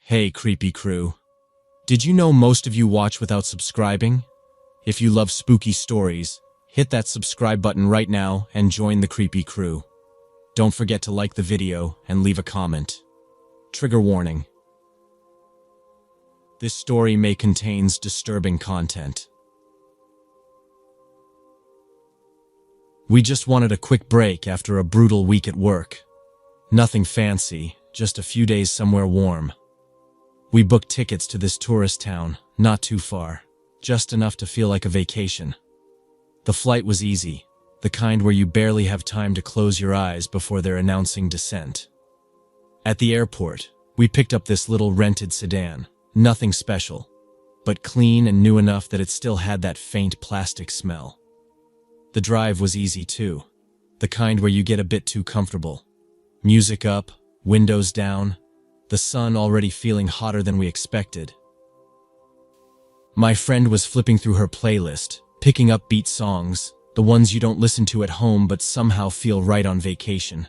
Hey, creepy crew. Did you know most of you watch without subscribing? If you love spooky stories, hit that subscribe button right now and join the creepy crew. Don't forget to like the video and leave a comment. Trigger warning. This story may contain disturbing content. We just wanted a quick break after a brutal week at work. Nothing fancy, just a few days somewhere warm. We booked tickets to this tourist town, not too far, just enough to feel like a vacation. The flight was easy, the kind where you barely have time to close your eyes before they're announcing descent. At the airport, we picked up this little rented sedan, nothing special, but clean and new enough that it still had that faint plastic smell. The drive was easy too, the kind where you get a bit too comfortable. Music up, windows down, the sun already feeling hotter than we expected. My friend was flipping through her playlist, picking up beat songs, the ones you don't listen to at home but somehow feel right on vacation.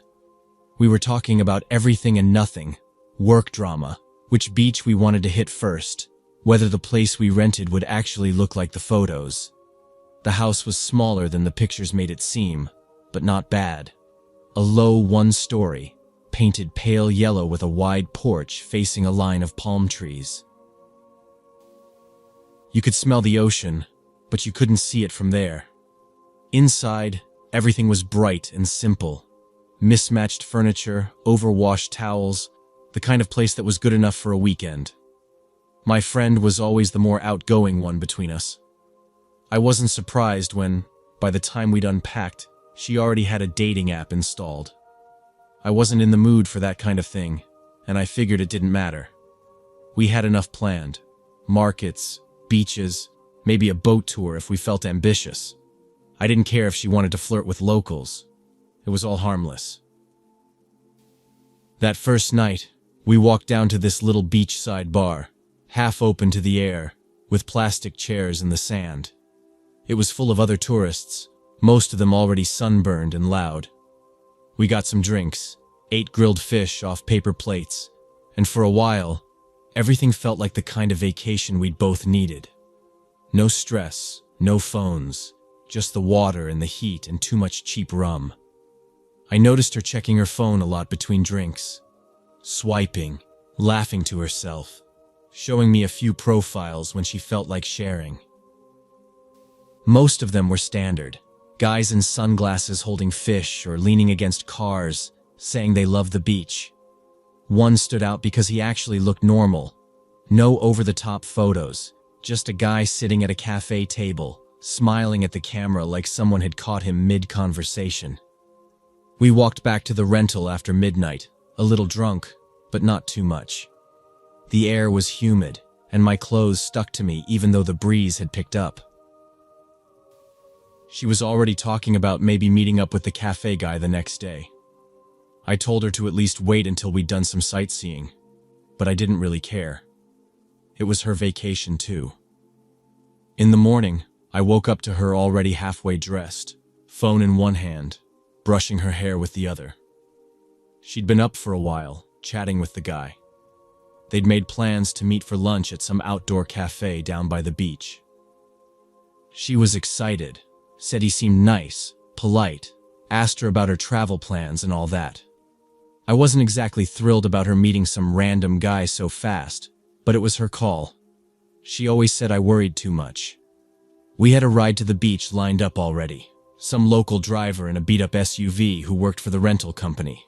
We were talking about everything and nothing, work drama, which beach we wanted to hit first, whether the place we rented would actually look like the photos. The house was smaller than the pictures made it seem, but not bad. A low one-story, painted pale yellow with a wide porch facing a line of palm trees. You could smell the ocean, but you couldn't see it from there. Inside, everything was bright and simple. Mismatched furniture, overwashed towels, the kind of place that was good enough for a weekend. My friend was always the more outgoing one between us. I wasn't surprised when, by the time we'd unpacked, she already had a dating app installed. I wasn't in the mood for that kind of thing, and I figured it didn't matter. We had enough planned. Markets, beaches, maybe a boat tour if we felt ambitious. I didn't care if she wanted to flirt with locals. It was all harmless. That first night, we walked down to this little beachside bar, half open to the air, with plastic chairs in the sand. It was full of other tourists, most of them already sunburned and loud. We got some drinks, ate grilled fish off paper plates, and for a while, everything felt like the kind of vacation we'd both needed. No stress, no phones, just the water and the heat and too much cheap rum. I noticed her checking her phone a lot between drinks, swiping, laughing to herself, showing me a few profiles when she felt like sharing. Most of them were standard. Guys in sunglasses holding fish or leaning against cars, saying they love the beach. One stood out because he actually looked normal. No over-the-top photos, just a guy sitting at a cafe table, smiling at the camera like someone had caught him mid-conversation. We walked back to the rental after midnight, a little drunk, but not too much. The air was humid, and my clothes stuck to me even though the breeze had picked up. She was already talking about maybe meeting up with the cafe guy the next day. I told her to at least wait until we'd done some sightseeing, but I didn't really care. It was her vacation too. In the morning, I woke up to her already halfway dressed, phone in one hand, brushing her hair with the other. She'd been up for a while, chatting with the guy. They'd made plans to meet for lunch at some outdoor cafe down by the beach. She was excited. Said he seemed nice, polite, asked her about her travel plans and all that. I wasn't exactly thrilled about her meeting some random guy so fast, but it was her call. She always said I worried too much. We had a ride to the beach lined up already, some local driver in a beat-up SUV who worked for the rental company.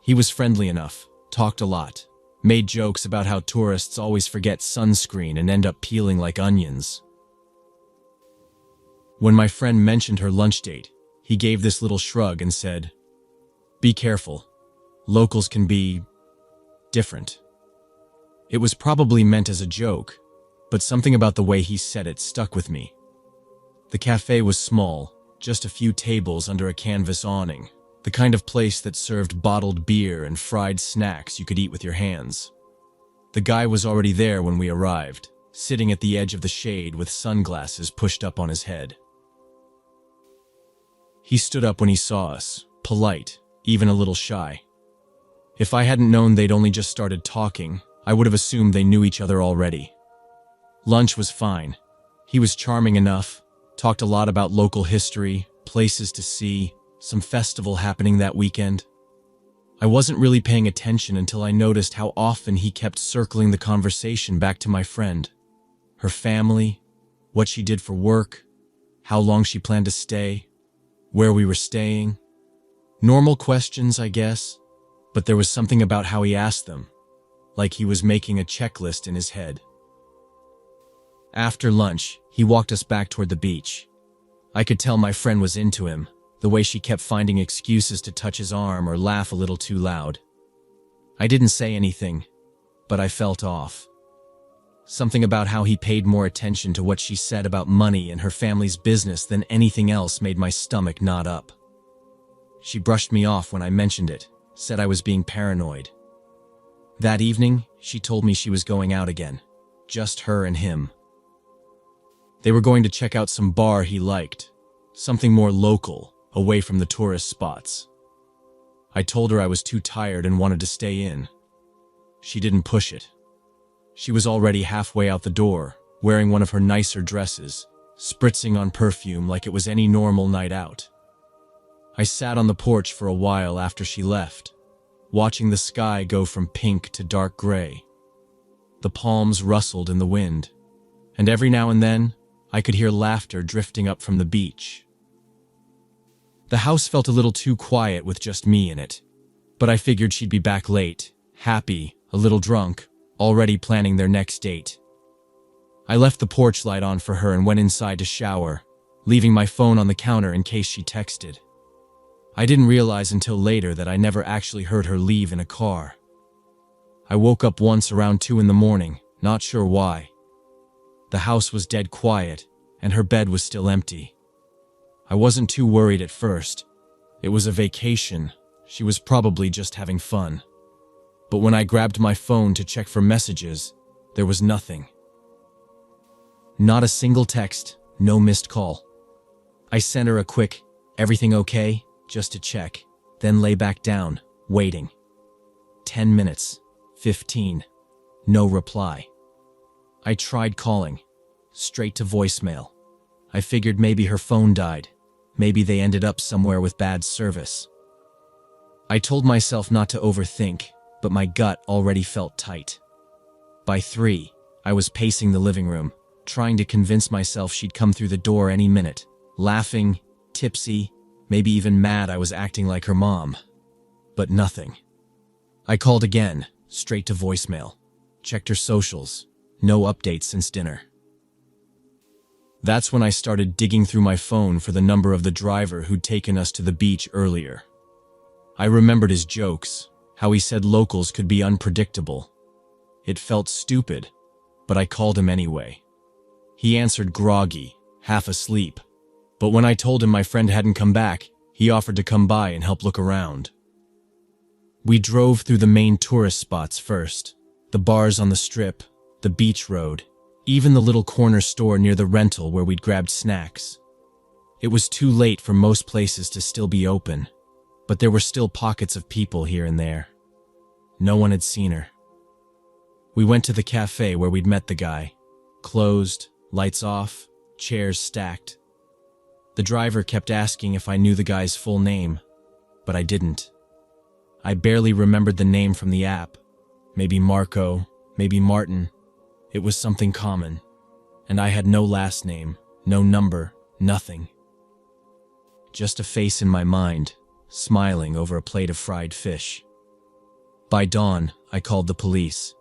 He was friendly enough, talked a lot, made jokes about how tourists always forget sunscreen and end up peeling like onions. When my friend mentioned her lunch date, he gave this little shrug and said, "Be careful. Locals can be different." It was probably meant as a joke, but something about the way he said it stuck with me. The cafe was small, just a few tables under a canvas awning, the kind of place that served bottled beer and fried snacks you could eat with your hands. The guy was already there when we arrived, sitting at the edge of the shade with sunglasses pushed up on his head. He stood up when he saw us, polite, even a little shy. If I hadn't known they'd only just started talking, I would have assumed they knew each other already. Lunch was fine. He was charming enough, talked a lot about local history, places to see, some festival happening that weekend. I wasn't really paying attention until I noticed how often he kept circling the conversation back to my friend. Her family, what she did for work, how long she planned to stay, where we were staying. Normal questions, I guess, but there was something about how he asked them, like he was making a checklist in his head. After lunch, he walked us back toward the beach. I could tell my friend was into him, the way she kept finding excuses to touch his arm or laugh a little too loud. I didn't say anything, but I felt off. Something about how he paid more attention to what she said about money and her family's business than anything else made my stomach knot up. She brushed me off when I mentioned it, said I was being paranoid. That evening, she told me she was going out again, just her and him. They were going to check out some bar he liked, something more local, away from the tourist spots. I told her I was too tired and wanted to stay in. She didn't push it. She was already halfway out the door, wearing one of her nicer dresses, spritzing on perfume like it was any normal night out. I sat on the porch for a while after she left, watching the sky go from pink to dark gray. The palms rustled in the wind, and every now and then, I could hear laughter drifting up from the beach. The house felt a little too quiet with just me in it, but I figured she'd be back late, happy, a little drunk, already planning their next date. I left the porch light on for her and went inside to shower, leaving my phone on the counter in case she texted. I didn't realize until later that I never actually heard her leave in a car. I woke up once around 2 in the morning, not sure why. The house was dead quiet, and her bed was still empty. I wasn't too worried at first. It was a vacation. She was probably just having fun. But when I grabbed my phone to check for messages, there was nothing. Not a single text, no missed call. I sent her a quick, "Everything okay?" just to check, then lay back down, waiting. 10 minutes, 15, no reply. I tried calling, straight to voicemail. I figured maybe her phone died, maybe they ended up somewhere with bad service. I told myself not to overthink, but my gut already felt tight. By 3, I was pacing the living room, trying to convince myself she'd come through the door any minute, laughing, tipsy, maybe even mad I was acting like her mom. But nothing. I called again, straight to voicemail, checked her socials, no updates since dinner. That's when I started digging through my phone for the number of the driver who'd taken us to the beach earlier. I remembered his jokes, how he said locals could be unpredictable. It felt stupid, but I called him anyway. He answered groggy, half asleep, but when I told him my friend hadn't come back, he offered to come by and help look around. We drove through the main tourist spots first, the bars on the strip, the beach road, even the little corner store near the rental where we'd grabbed snacks. It was too late for most places to still be open, but there were still pockets of people here and there. No one had seen her. We went to the cafe where we'd met the guy. Closed, lights off, chairs stacked. The driver kept asking if I knew the guy's full name, but I didn't. I barely remembered the name from the app. Maybe Marco, maybe Martin. It was something common, and I had no last name, no number, nothing. Just a face in my mind, smiling over a plate of fried fish. By dawn, I called the police.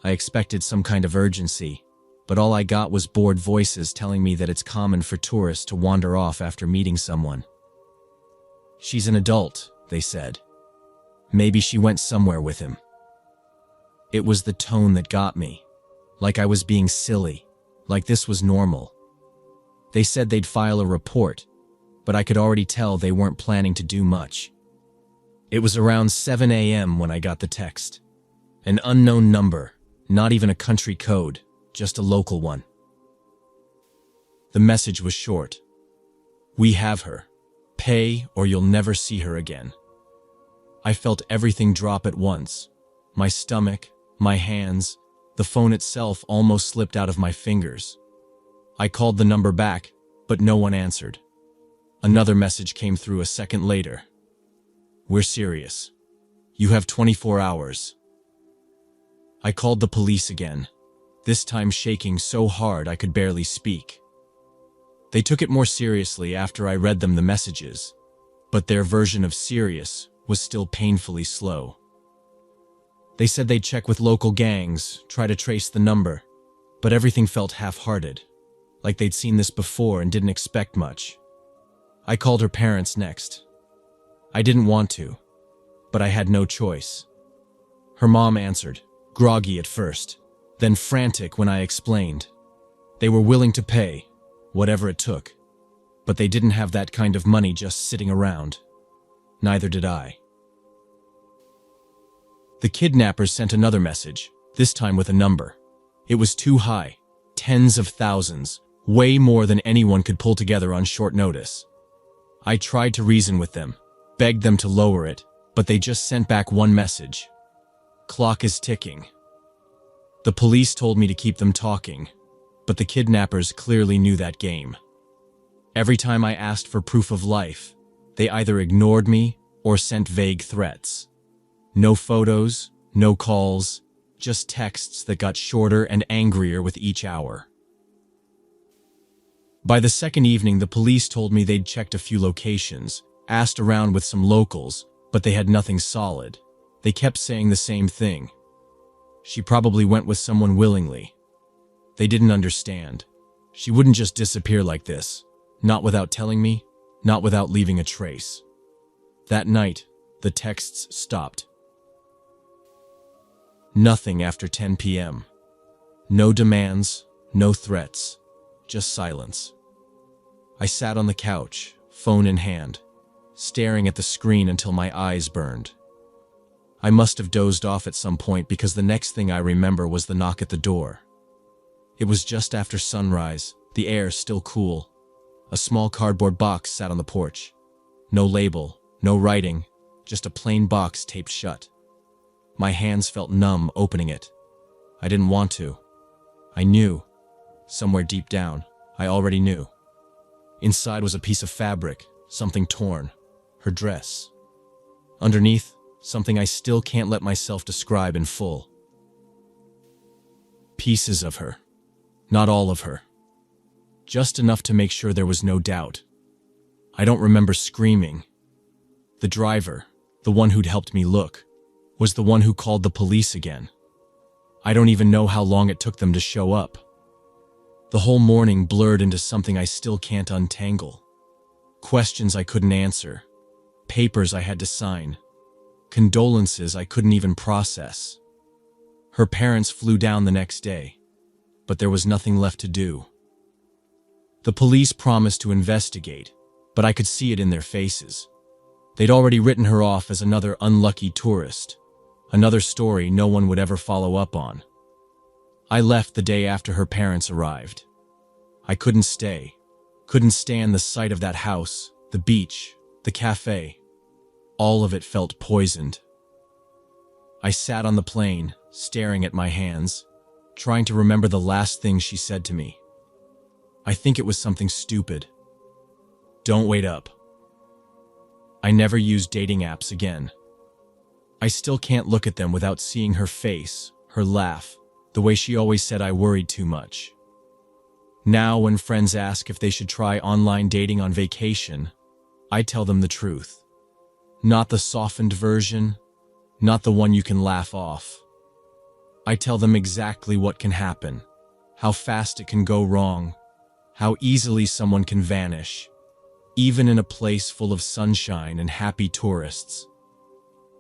I expected some kind of urgency, but all I got was bored voices telling me that it's common for tourists to wander off after meeting someone. She's an adult, they said. Maybe she went somewhere with him. It was the tone that got me. Like I was being silly, like this was normal. They said they'd file a report, but I could already tell they weren't planning to do much. It was around 7 a.m. when I got the text. An unknown number, not even a country code, just a local one. The message was short. "We have her. Pay or you'll never see her again." I felt everything drop at once. My stomach, My hands, the phone itself almost slipped out of my fingers. I called the number back, but no one answered. Another message came through a second later. "We're serious. You have 24 hours. I called the police again, this time shaking so hard I could barely speak. They took it more seriously after I read them the messages, but their version of serious was still painfully slow. They said they'd check with local gangs, try to trace the number, but everything felt half-hearted, like they'd seen this before and didn't expect much. I called her parents next. I didn't want to, but I had no choice. Her mom answered, groggy at first, then frantic when I explained. They were willing to pay, whatever it took, but they didn't have that kind of money just sitting around. Neither did I. The kidnappers sent another message, this time with a number. It was too high, tens of thousands, way more than anyone could pull together on short notice. I tried to reason with them, begged them to lower it, but they just sent back one message. Clock is ticking. The police told me to keep them talking, but the kidnappers clearly knew that game. Every time I asked for proof of life, they either ignored me or sent vague threats. No photos, no calls, just texts that got shorter and angrier with each hour. By the second evening, the police told me they'd checked a few locations, asked around with some locals, but they had nothing solid. They kept saying the same thing. She probably went with someone willingly. They didn't understand. She wouldn't just disappear like this, not without telling me, not without leaving a trace. That night, the texts stopped. Nothing after 10 p.m. No demands, no threats, just silence. I sat on the couch, phone in hand, staring at the screen until my eyes burned. I must have dozed off at some point because the next thing I remember was the knock at the door. It was just after sunrise, the air still cool. A small cardboard box sat on the porch. No label, no writing, just a plain box taped shut. My hands felt numb opening it. I didn't want to. I knew. Somewhere deep down, I already knew. Inside was a piece of fabric, something torn. Her dress. Underneath, something I still can't let myself describe in full. Pieces of her. Not all of her. Just enough to make sure there was no doubt. I don't remember screaming. The driver, the one who'd helped me look, was the one who called the police again. I don't even know how long it took them to show up. The whole morning blurred into something I still can't untangle. Questions I couldn't answer. Papers I had to sign. Condolences I couldn't even process. Her parents flew down the next day, but there was nothing left to do. The police promised to investigate, but I could see it in their faces. They'd already written her off as another unlucky tourist, another story no one would ever follow up on. I left the day after her parents arrived. I couldn't stay, couldn't stand the sight of that house, the beach, the cafe. All of it felt poisoned. I sat on the plane, staring at my hands, trying to remember the last thing she said to me. I think it was something stupid. Don't wait up. I never used dating apps again. I still can't look at them without seeing her face, her laugh, the way she always said I worried too much. Now, when friends ask if they should try online dating on vacation, I tell them the truth. Not the softened version, not the one you can laugh off. I tell them exactly what can happen, how fast it can go wrong, how easily someone can vanish, even in a place full of sunshine and happy tourists.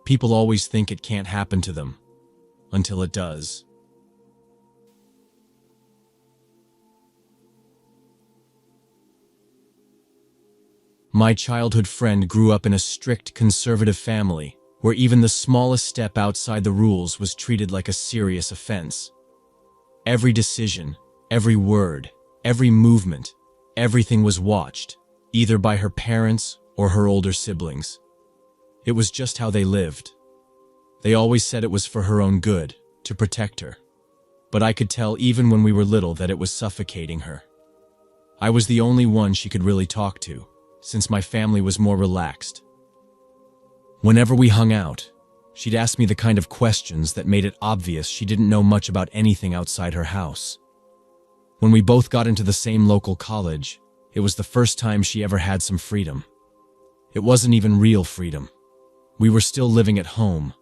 People always think it can't happen to them, until it does. My childhood friend grew up in a strict conservative family where even the smallest step outside the rules was treated like a serious offense. Every decision, every word, every movement, everything was watched, either by her parents or her older siblings. It was just how they lived. They always said it was for her own good, to protect her. But I could tell even when we were little that it was suffocating her. I was the only one she could really talk to, since my family was more relaxed. Whenever we hung out, she'd ask me the kind of questions that made it obvious she didn't know much about anything outside her house. When we both got into the same local college, it was the first time she ever had some freedom. It wasn't even real freedom. We were still living at home,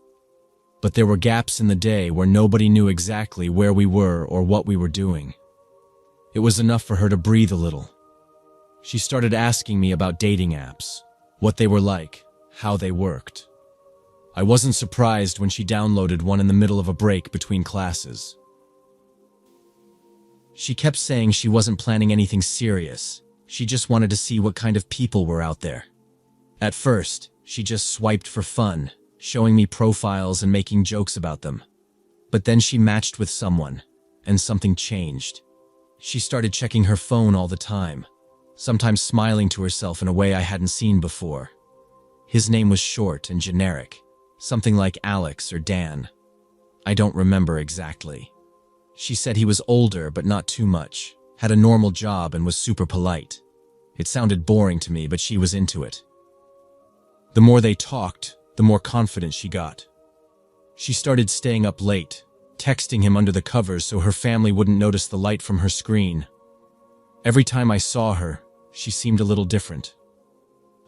but there were gaps in the day where nobody knew exactly where we were or what we were doing. It was enough for her to breathe a little. She started asking me about dating apps, what they were like, how they worked. I wasn't surprised when she downloaded one in the middle of a break between classes. She kept saying she wasn't planning anything serious. She just wanted to see what kind of people were out there. At first, she just swiped for fun, showing me profiles and making jokes about them. But then she matched with someone, and something changed. She started checking her phone all the time, sometimes smiling to herself in a way I hadn't seen before. His name was short and generic, something like Alex or Dan. I don't remember exactly. She said he was older but not too much, had a normal job and was super polite. It sounded boring to me, but she was into it. The more they talked, the more confident she got. She started staying up late, texting him under the covers so her family wouldn't notice the light from her screen. Every time I saw her, she seemed a little different.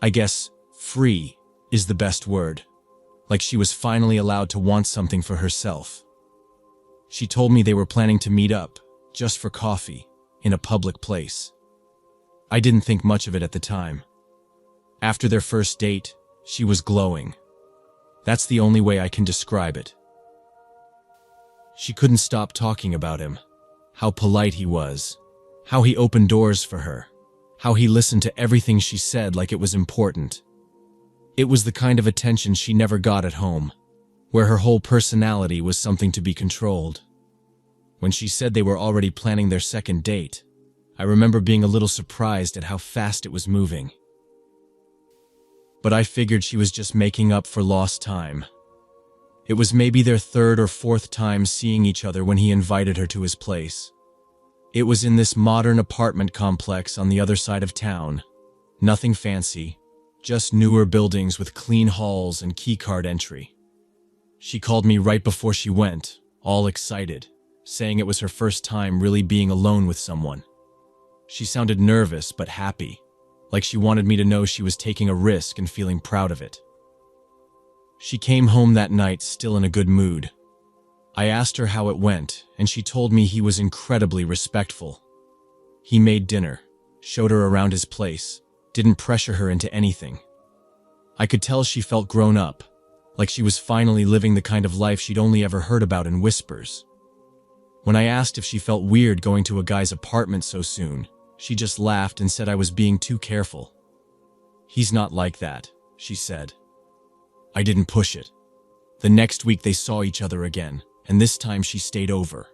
I guess free is the best word, like she was finally allowed to want something for herself. She told me they were planning to meet up, just for coffee, in a public place. I didn't think much of it at the time. After their first date, she was glowing. That's the only way I can describe it. She couldn't stop talking about him, how polite he was, how he opened doors for her, how he listened to everything she said like it was important. It was the kind of attention she never got at home, where her whole personality was something to be controlled. When she said they were already planning their second date, I remember being a little surprised at how fast it was moving. But I figured she was just making up for lost time. It was maybe their third or fourth time seeing each other when he invited her to his place. It was in this modern apartment complex on the other side of town. Nothing fancy, just newer buildings with clean halls and keycard entry. She called me right before she went, all excited, saying it was her first time really being alone with someone. She sounded nervous but happy, like she wanted me to know she was taking a risk and feeling proud of it. She came home that night still in a good mood. I asked her how it went, and she told me he was incredibly respectful. He made dinner, showed her around his place, didn't pressure her into anything. I could tell she felt grown up, like she was finally living the kind of life she'd only ever heard about in whispers. When I asked if she felt weird going to a guy's apartment so soon, she just laughed and said I was being too careful. "He's not like that," she said. I didn't push it. The next week they saw each other again, and this time she stayed over.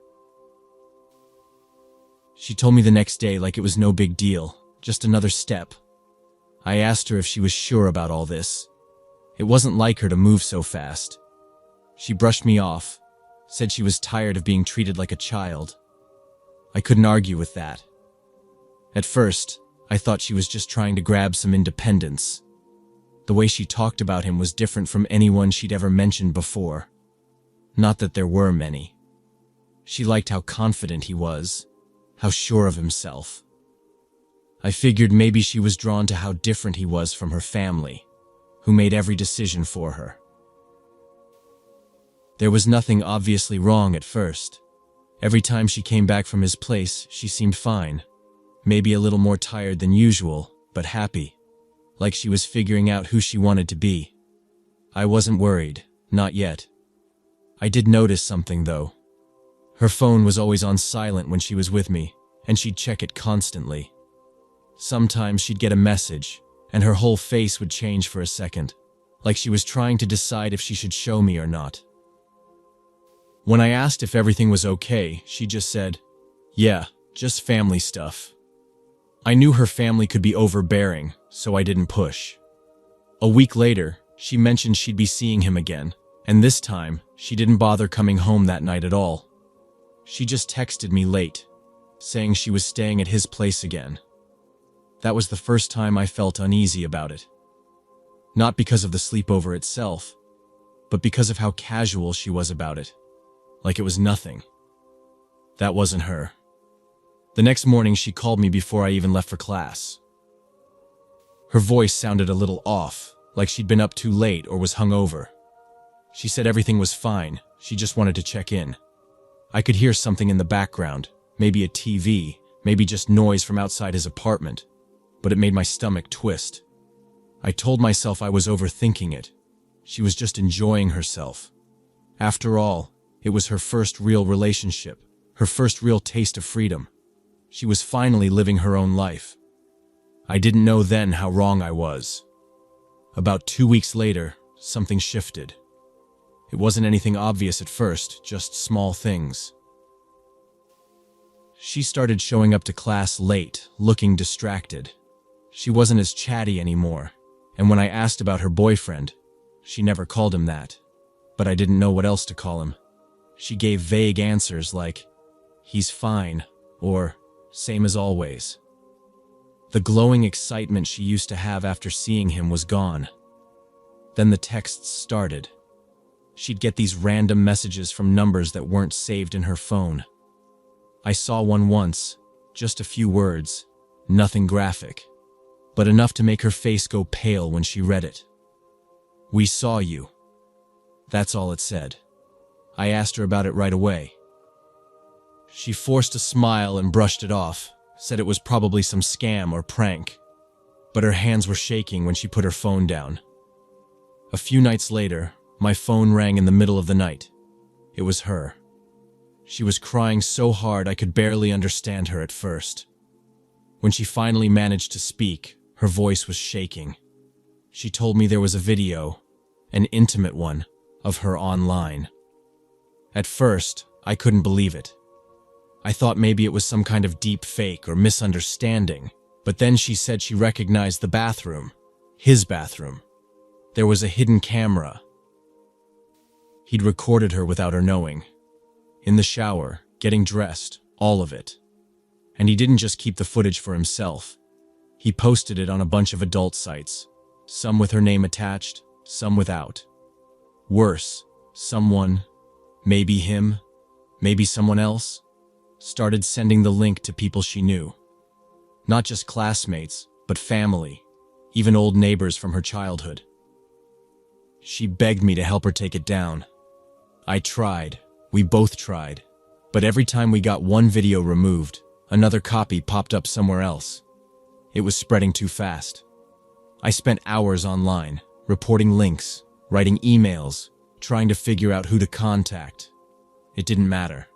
She told me the next day like it was no big deal, just another step. I asked her if she was sure about all this. It wasn't like her to move so fast. She brushed me off, said she was tired of being treated like a child. I couldn't argue with that. At first, I thought she was just trying to grab some independence. The way she talked about him was different from anyone she'd ever mentioned before. Not that there were many. She liked how confident he was, how sure of himself. I figured maybe she was drawn to how different he was from her family, who made every decision for her. There was nothing obviously wrong at first. Every time she came back from his place, she seemed fine. Maybe a little more tired than usual, but happy, like she was figuring out who she wanted to be. I wasn't worried, not yet. I did notice something, though. Her phone was always on silent when she was with me, and she'd check it constantly. Sometimes she'd get a message, and her whole face would change for a second, like she was trying to decide if she should show me or not. When I asked if everything was okay, she just said, "Yeah, just family stuff." I knew her family could be overbearing, so I didn't push. A week later, she mentioned she'd be seeing him again, And this time, she didn't bother coming home that night at all. She just texted me late, saying she was staying at his place again. That was the first time I felt uneasy about it. Not because of the sleepover itself, but because of how casual she was about it. Like it was nothing. That wasn't her. The next morning, she called me before I even left for class. Her voice sounded a little off, like she'd been up too late or was hungover. She said everything was fine, she just wanted to check in. I could hear something in the background, maybe a TV, maybe just noise from outside his apartment, but it made my stomach twist. I told myself I was overthinking it. She was just enjoying herself. After all, it was her first real relationship, her first real taste of freedom. She was finally living her own life. I didn't know then how wrong I was. About 2 weeks later, something shifted. It wasn't anything obvious at first, just small things. She started showing up to class late, looking distracted. She wasn't as chatty anymore, and when I asked about her boyfriend, she never called him that. But I didn't know what else to call him. She gave vague answers like, "He's fine," or "Same as always." The glowing excitement she used to have after seeing him was gone. Then the texts started. She'd get these random messages from numbers that weren't saved in her phone. I saw one once, just a few words, nothing graphic, but enough to make her face go pale when she read it. "We saw you." That's all it said. I asked her about it right away. She forced a smile and brushed it off, said it was probably some scam or prank, but her hands were shaking when she put her phone down. A few nights later, my phone rang in the middle of the night. It was her. She was crying so hard I could barely understand her at first. When she finally managed to speak, her voice was shaking. She told me there was a video, an intimate one, of her online. At first, I couldn't believe it. I thought maybe it was some kind of deep fake or misunderstanding, but then she said she recognized the bathroom, his bathroom. There was a hidden camera. He'd recorded her without her knowing. In the shower, getting dressed, all of it. And he didn't just keep the footage for himself. He posted it on a bunch of adult sites, some with her name attached, some without. Worse, someone, maybe him, maybe someone else, started sending the link to people she knew. Not just classmates, but family, even old neighbors from her childhood. She begged me to help her take it down. I tried, we both tried, but every time we got one video removed, another copy popped up somewhere else. It was spreading too fast. I spent hours online, reporting links, writing emails, trying to figure out who to contact. It didn't matter.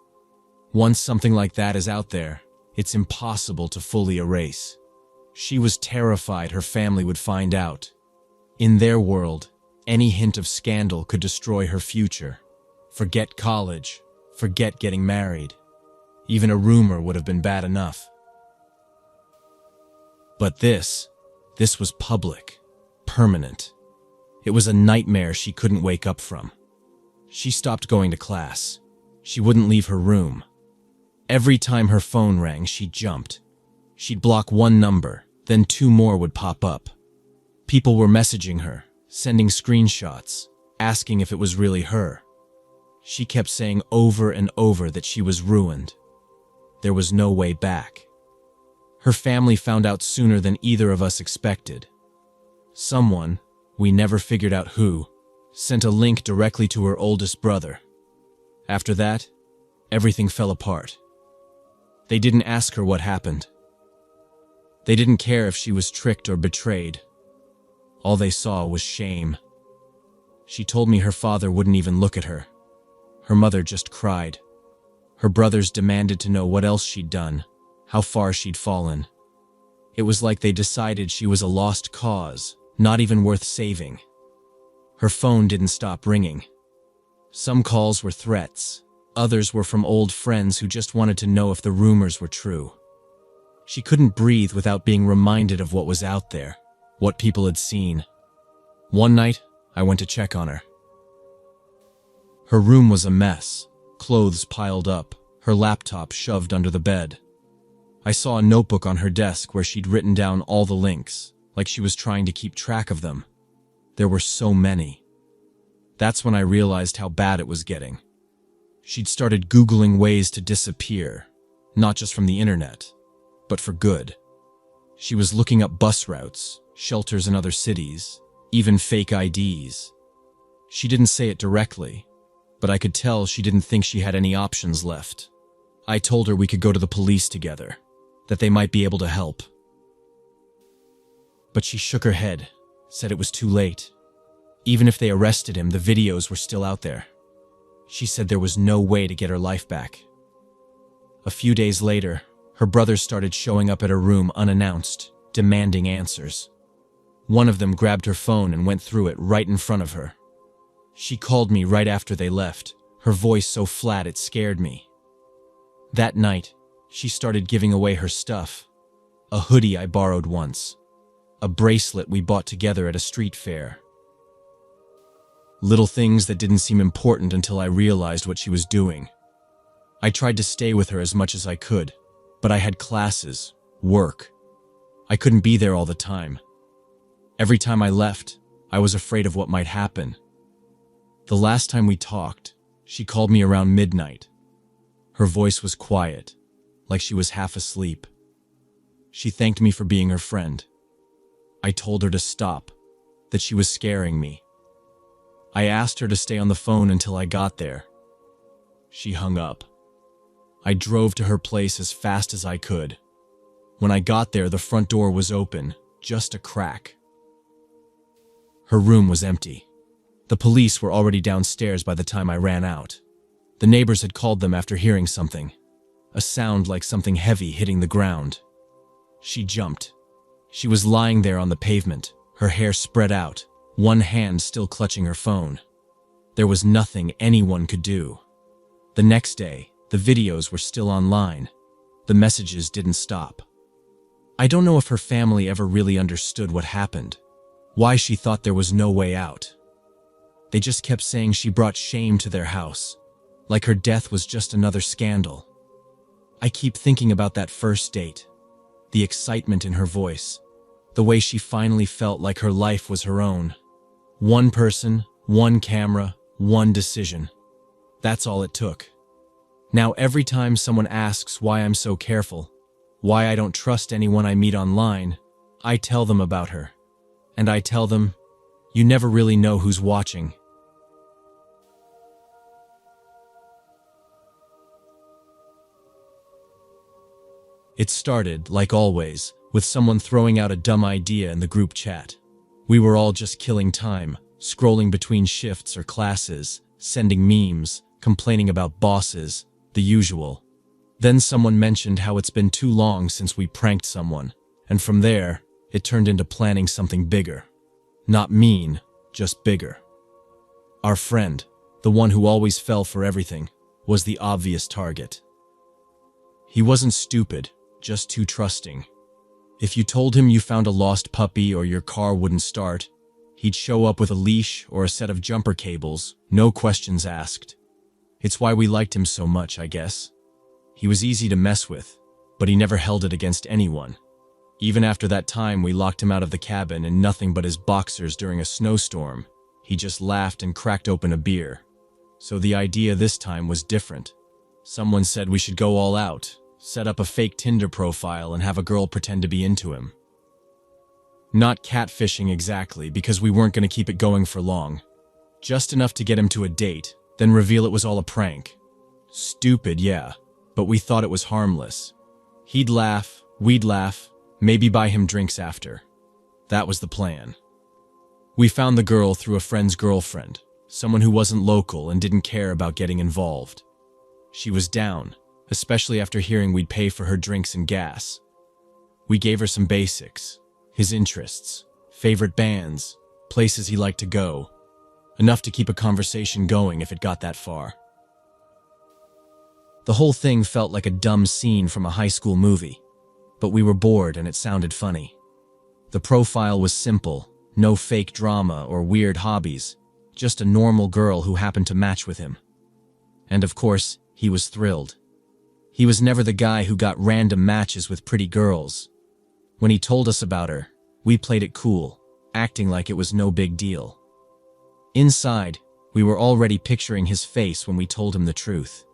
Once something like that is out there, it's impossible to fully erase. She was terrified her family would find out. In their world, any hint of scandal could destroy her future. Forget college, forget getting married. Even a rumor would have been bad enough. But this was public, permanent. It was a nightmare she couldn't wake up from. She stopped going to class. She wouldn't leave her room. Every time her phone rang, she jumped. She'd block one number, then 2 more would pop up. People were messaging her, sending screenshots, asking if it was really her. She kept saying over and over that she was ruined. There was no way back. Her family found out sooner than either of us expected. Someone, we never figured out who, sent a link directly to her oldest brother. After that, everything fell apart. They didn't ask her what happened. They didn't care if she was tricked or betrayed. All they saw was shame. She told me her father wouldn't even look at her. Her mother just cried. Her brothers demanded to know what else she'd done, how far she'd fallen. It was like they decided she was a lost cause, not even worth saving. Her phone didn't stop ringing. Some calls were threats. Others were from old friends who just wanted to know if the rumors were true. She couldn't breathe without being reminded of what was out there, what people had seen. One night, I went to check on her. Her room was a mess, clothes piled up, her laptop shoved under the bed. I saw a notebook on her desk where she'd written down all the links, like she was trying to keep track of them. There were so many. That's when I realized how bad it was getting. She'd started Googling ways to disappear, not just from the internet, but for good. She was looking up bus routes, shelters in other cities, even fake IDs. She didn't say it directly, but I could tell she didn't think she had any options left. I told her we could go to the police together, that they might be able to help. But she shook her head, said it was too late. Even if they arrested him, the videos were still out there. She said there was no way to get her life back. A few days later, her brothers started showing up at her room unannounced, demanding answers. One of them grabbed her phone and went through it right in front of her. She called me right after they left, her voice so flat it scared me. That night, she started giving away her stuff. A hoodie I borrowed once. A bracelet we bought together at a street fair. Little things that didn't seem important until I realized what she was doing. I tried to stay with her as much as I could, but I had classes, work. I couldn't be there all the time. Every time I left, I was afraid of what might happen. The last time we talked, she called me around midnight. Her voice was quiet, like she was half asleep. She thanked me for being her friend. I told her to stop, that she was scaring me. I asked her to stay on the phone until I got there. She hung up. I drove to her place as fast as I could. When I got there, the front door was open, just a crack. Her room was empty. The police were already downstairs by the time I ran out. The neighbors had called them after hearing something, a sound like something heavy hitting the ground. She jumped. She was lying there on the pavement, her hair spread out, one hand still clutching her phone. There was nothing anyone could do. The next day, the videos were still online. The messages didn't stop. I don't know if her family ever really understood what happened, why she thought there was no way out. They just kept saying she brought shame to their house, like her death was just another scandal. I keep thinking about that first date, the excitement in her voice, the way she finally felt like her life was her own. One person, one camera, one decision. That's all it took. Now every time someone asks why I'm so careful, why I don't trust anyone I meet online, I tell them about her. And I tell them, you never really know who's watching. It started, like always, with someone throwing out a dumb idea in the group chat. We were all just killing time, scrolling between shifts or classes, sending memes, complaining about bosses, the usual. Then someone mentioned how it's been too long since we pranked someone, and from there, it turned into planning something bigger. Not mean, just bigger. Our friend, the one who always fell for everything, was the obvious target. He wasn't stupid, just too trusting. If you told him you found a lost puppy or your car wouldn't start, he'd show up with a leash or a set of jumper cables, no questions asked. It's why we liked him so much, I guess. He was easy to mess with, but he never held it against anyone. Even after that time we locked him out of the cabin in nothing but his boxers during a snowstorm, he just laughed and cracked open a beer. So the idea this time was different. Someone said we should go all out, set up a fake Tinder profile and have a girl pretend to be into him. Not catfishing exactly, because we weren't going to keep it going for long. Just enough to get him to a date, then reveal it was all a prank. Stupid, yeah, but we thought it was harmless. He'd laugh, we'd laugh, maybe buy him drinks after. That was the plan. We found the girl through a friend's girlfriend, someone who wasn't local and didn't care about getting involved. She was down, especially after hearing we'd pay for her drinks and gas. We gave her some basics, his interests, favorite bands, places he liked to go, enough to keep a conversation going if it got that far. The whole thing felt like a dumb scene from a high school movie, but we were bored and it sounded funny. The profile was simple, no fake drama or weird hobbies, just a normal girl who happened to match with him. And of course, he was thrilled. He was never the guy who got random matches with pretty girls. When he told us about her, we played it cool, acting like it was no big deal. Inside, we were already picturing his face when we told him the truth.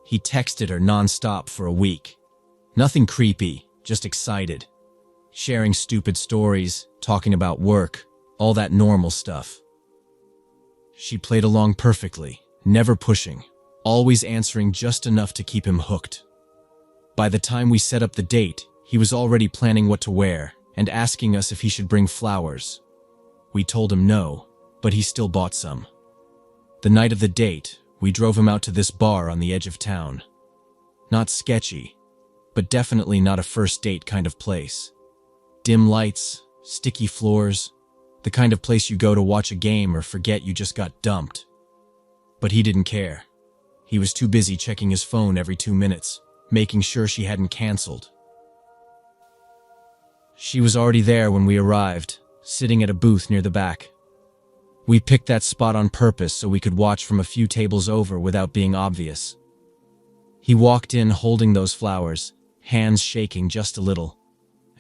He texted her nonstop for a week. Nothing creepy, just excited. Sharing stupid stories, talking about work, all that normal stuff. She played along perfectly, never pushing, always answering just enough to keep him hooked. By the time we set up the date, he was already planning what to wear and asking us if he should bring flowers. We told him no, but he still bought some. The night of the date, we drove him out to this bar on the edge of town. Not sketchy, but definitely not a first date kind of place. Dim lights, sticky floors, the kind of place you go to watch a game or forget you just got dumped. But he didn't care. He was too busy checking his phone every 2 minutes, making sure she hadn't canceled. She was already there when we arrived, sitting at a booth near the back. We picked that spot on purpose so we could watch from a few tables over without being obvious. He walked in holding those flowers, hands shaking just a little,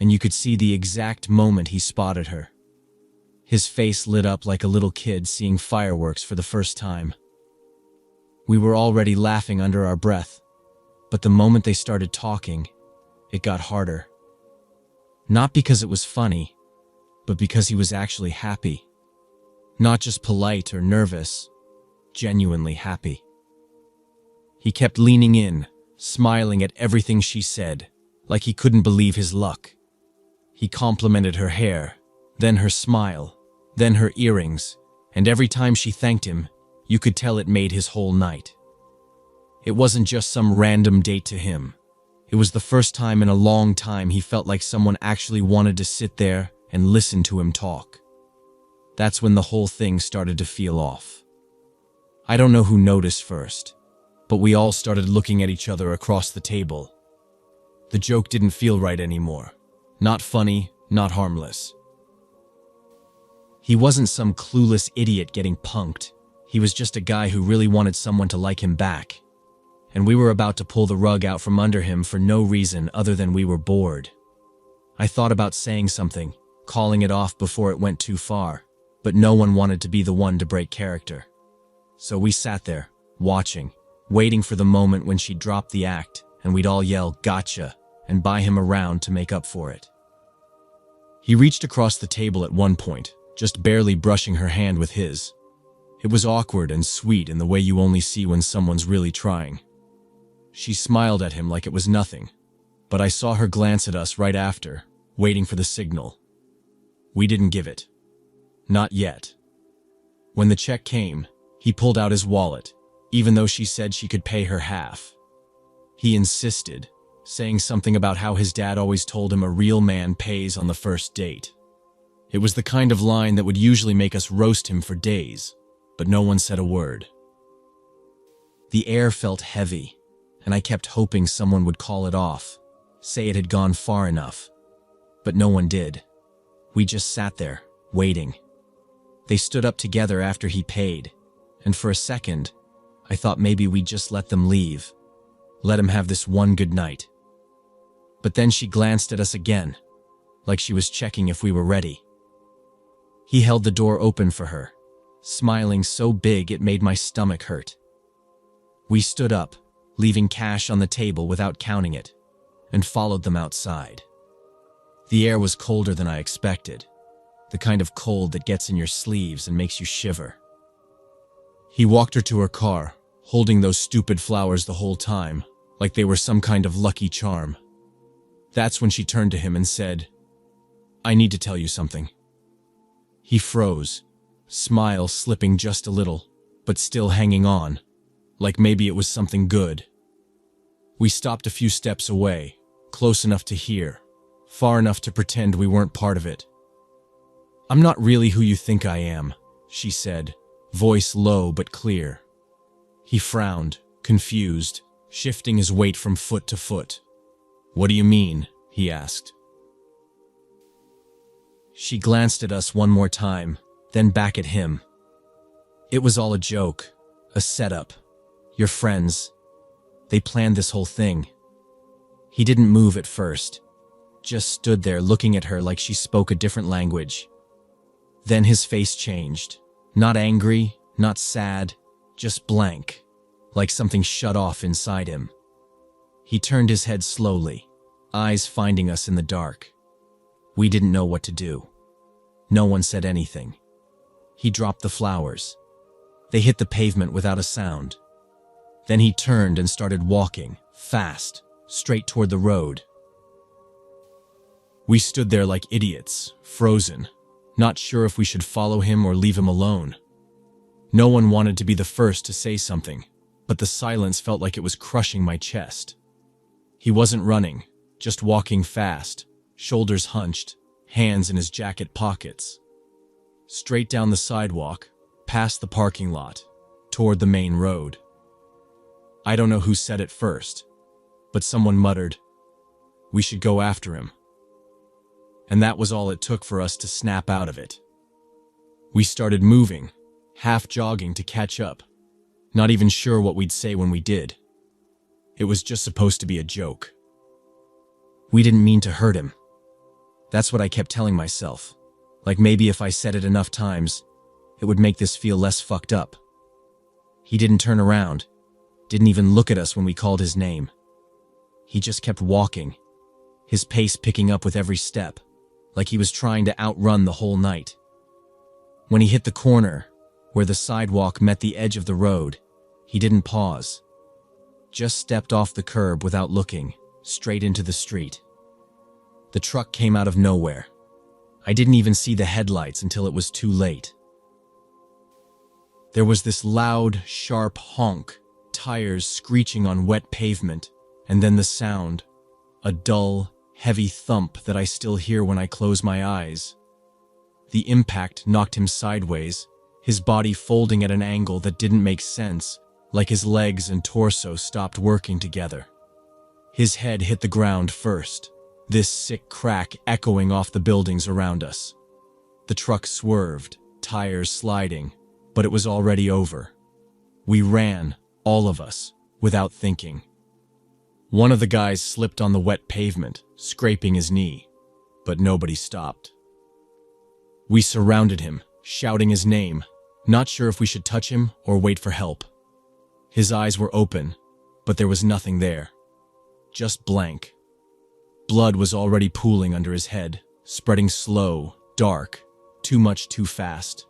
and you could see the exact moment he spotted her. His face lit up like a little kid seeing fireworks for the first time. We were already laughing under our breath, but the moment they started talking, it got harder. Not because it was funny, but because he was actually happy. Not just polite or nervous, genuinely happy. He kept leaning in, smiling at everything she said, like he couldn't believe his luck. He complimented her hair, then her smile, then her earrings, and every time she thanked him, you could tell it made his whole night. It wasn't just some random date to him. It was the first time in a long time he felt like someone actually wanted to sit there and listen to him talk. That's when the whole thing started to feel off. I don't know who noticed first, but we all started looking at each other across the table. The joke didn't feel right anymore. Not funny, not harmless. He wasn't some clueless idiot getting punked. He was just a guy who really wanted someone to like him back. And we were about to pull the rug out from under him for no reason other than we were bored. I thought about saying something, calling it off before it went too far, but no one wanted to be the one to break character. So we sat there, watching, waiting for the moment when she'd drop the act and we'd all yell, "Gotcha," and buy him around to make up for it. He reached across the table at one point, just barely brushing her hand with his. It was awkward and sweet in the way you only see when someone's really trying. She smiled at him like it was nothing, but I saw her glance at us right after, waiting for the signal. We didn't give it. Not yet. When the check came, he pulled out his wallet, even though she said she could pay her half. He insisted, saying something about how his dad always told him a real man pays on the first date. It was the kind of line that would usually make us roast him for days, but no one said a word. The air felt heavy, and I kept hoping someone would call it off, say it had gone far enough. But no one did. We just sat there, waiting. They stood up together after he paid, and for a second, I thought maybe we'd just let them leave, let him have this one good night. But then she glanced at us again, like she was checking if we were ready. He held the door open for her, smiling so big it made my stomach hurt. We stood up, leaving cash on the table without counting it, and followed them outside. The air was colder than I expected, the kind of cold that gets in your sleeves and makes you shiver. He walked her to her car, holding those stupid flowers the whole time, like they were some kind of lucky charm. That's when she turned to him and said, "I need to tell you something." He froze, smile slipping just a little, but still hanging on, like maybe it was something good. We stopped a few steps away, close enough to hear, far enough to pretend we weren't part of it. "I'm not really who you think I am," she said, voice low but clear. He frowned, confused, shifting his weight from foot to foot. "What do you mean?" he asked. She glanced at us one more time, then back at him. It was all a joke, a setup. Your friends, they planned this whole thing. He didn't move at first, just stood there looking at her like she spoke a different language. Then his face changed. Not angry, not sad, just blank, like something shut off inside him. He turned his head slowly, eyes finding us in the dark. We didn't know what to do. No one said anything. He dropped the flowers. They hit the pavement without a sound. Then he turned and started walking, fast, straight toward the road. We stood there like idiots, frozen, not sure if we should follow him or leave him alone. No one wanted to be the first to say something, but the silence felt like it was crushing my chest. He wasn't running, just walking fast, shoulders hunched, hands in his jacket pockets. Straight down the sidewalk, past the parking lot, toward the main road. I don't know who said it first, but someone muttered, "We should go after him." And that was all it took for us to snap out of it. We started moving, half jogging to catch up, not even sure what we'd say when we did. It was just supposed to be a joke. We didn't mean to hurt him. That's what I kept telling myself. Like maybe if I said it enough times, it would make this feel less fucked up. He didn't turn around, didn't even look at us when we called his name. He just kept walking, his pace picking up with every step, like he was trying to outrun the whole night. When he hit the corner, where the sidewalk met the edge of the road, he didn't pause. Just stepped off the curb without looking, straight into the street. The truck came out of nowhere. I didn't even see the headlights until it was too late. There was this loud, sharp honk, tires screeching on wet pavement, and then the sound, a dull, heavy thump that I still hear when I close my eyes. The impact knocked him sideways, his body folding at an angle that didn't make sense, like his legs and torso stopped working together. His head hit the ground first, this sick crack echoing off the buildings around us. The truck swerved, tires sliding, but it was already over. We ran, all of us, without thinking. One of the guys slipped on the wet pavement, scraping his knee, but nobody stopped. We surrounded him, shouting his name, not sure if we should touch him or wait for help. His eyes were open, but there was nothing there. Just blank. Blood was already pooling under his head, spreading slow, dark, too much too fast.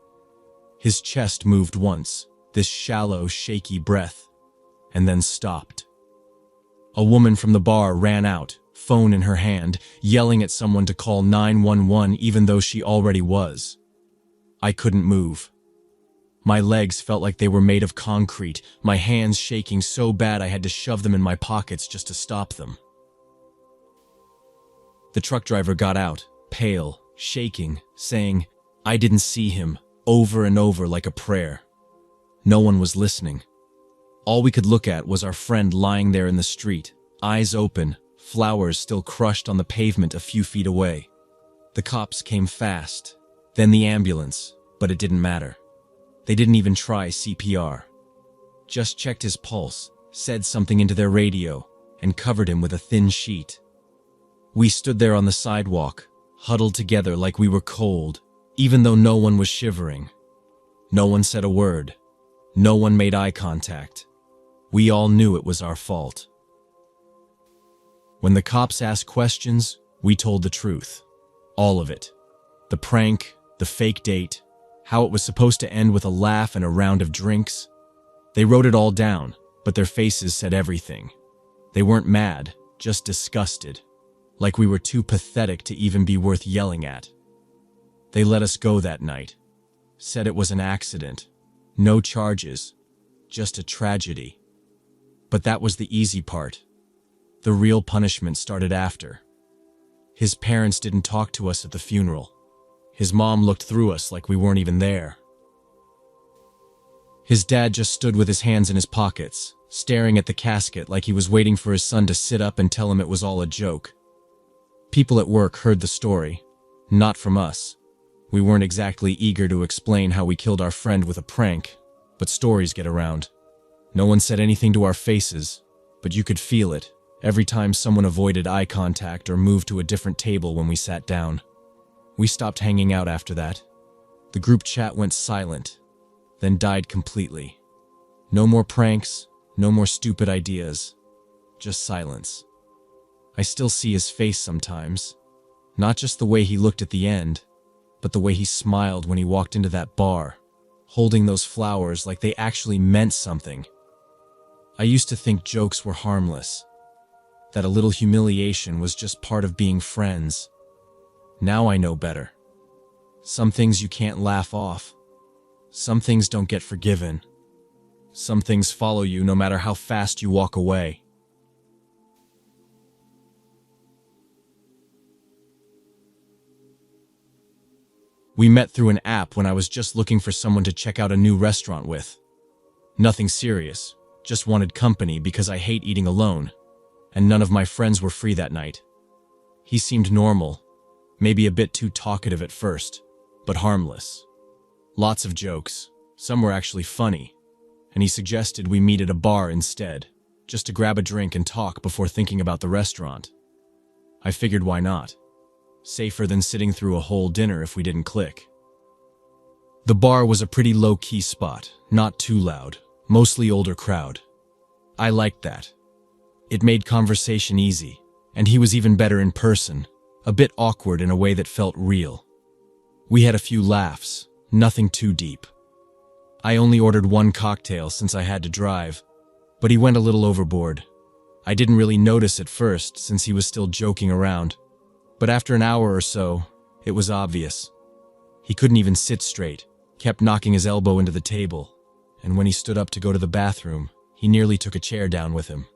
His chest moved once, this shallow, shaky breath, and then stopped. A woman from the bar ran out, phone in her hand, yelling at someone to call 911 even though she already was. I couldn't move. My legs felt like they were made of concrete, my hands shaking so bad I had to shove them in my pockets just to stop them. The truck driver got out, pale, shaking, saying, "I didn't see him," over and over like a prayer. No one was listening. All we could look at was our friend lying there in the street, eyes open, flowers still crushed on the pavement a few feet away. The cops came fast, then the ambulance, but it didn't matter. They didn't even try CPR. Just checked his pulse, said something into their radio, and covered him with a thin sheet. We stood there on the sidewalk, huddled together like we were cold, even though no one was shivering. No one said a word. No one made eye contact. We all knew it was our fault. When the cops asked questions, we told the truth. All of it. The prank, the fake date, how it was supposed to end with a laugh and a round of drinks. They wrote it all down, but their faces said everything. They weren't mad, just disgusted, like we were too pathetic to even be worth yelling at. They let us go that night, said it was an accident, no charges, just a tragedy. But that was the easy part. The real punishment started after. His parents didn't talk to us at the funeral. His mom looked through us like we weren't even there. His dad just stood with his hands in his pockets, staring at the casket like he was waiting for his son to sit up and tell him it was all a joke. People at work heard the story, not from us. We weren't exactly eager to explain how we killed our friend with a prank, But stories get around. No one said anything to our faces, but you could feel it every time someone avoided eye contact or moved to a different table when we sat down. We stopped hanging out after that. The group chat went silent, then died completely. No more pranks, no more stupid ideas, just silence. I still see his face sometimes, not just the way he looked at the end, but the way he smiled when he walked into that bar, holding those flowers like they actually meant something. I used to think jokes were harmless, that a little humiliation was just part of being friends. Now I know better. Some things you can't laugh off. Some things don't get forgiven. Some things follow you no matter how fast you walk away. We met through an app when I was just looking for someone to check out a new restaurant with. Nothing serious, just wanted company because I hate eating alone, and none of my friends were free that night. He seemed normal, maybe a bit too talkative at first, but harmless. Lots of jokes, some were actually funny, and he suggested we meet at a bar instead, just to grab a drink and talk before thinking about the restaurant. I figured why not? Safer than sitting through a whole dinner if we didn't click. The bar was a pretty low-key spot, not too loud, mostly older crowd. I liked that. It made conversation easy, and he was even better in person, a bit awkward in a way that felt real. We had a few laughs, nothing too deep. I only ordered one cocktail since I had to drive, but he went a little overboard. I didn't really notice at first since he was still joking around, but after an hour or so, it was obvious. He couldn't even sit straight, kept knocking his elbow into the table, and when he stood up to go to the bathroom, he nearly took a chair down with him.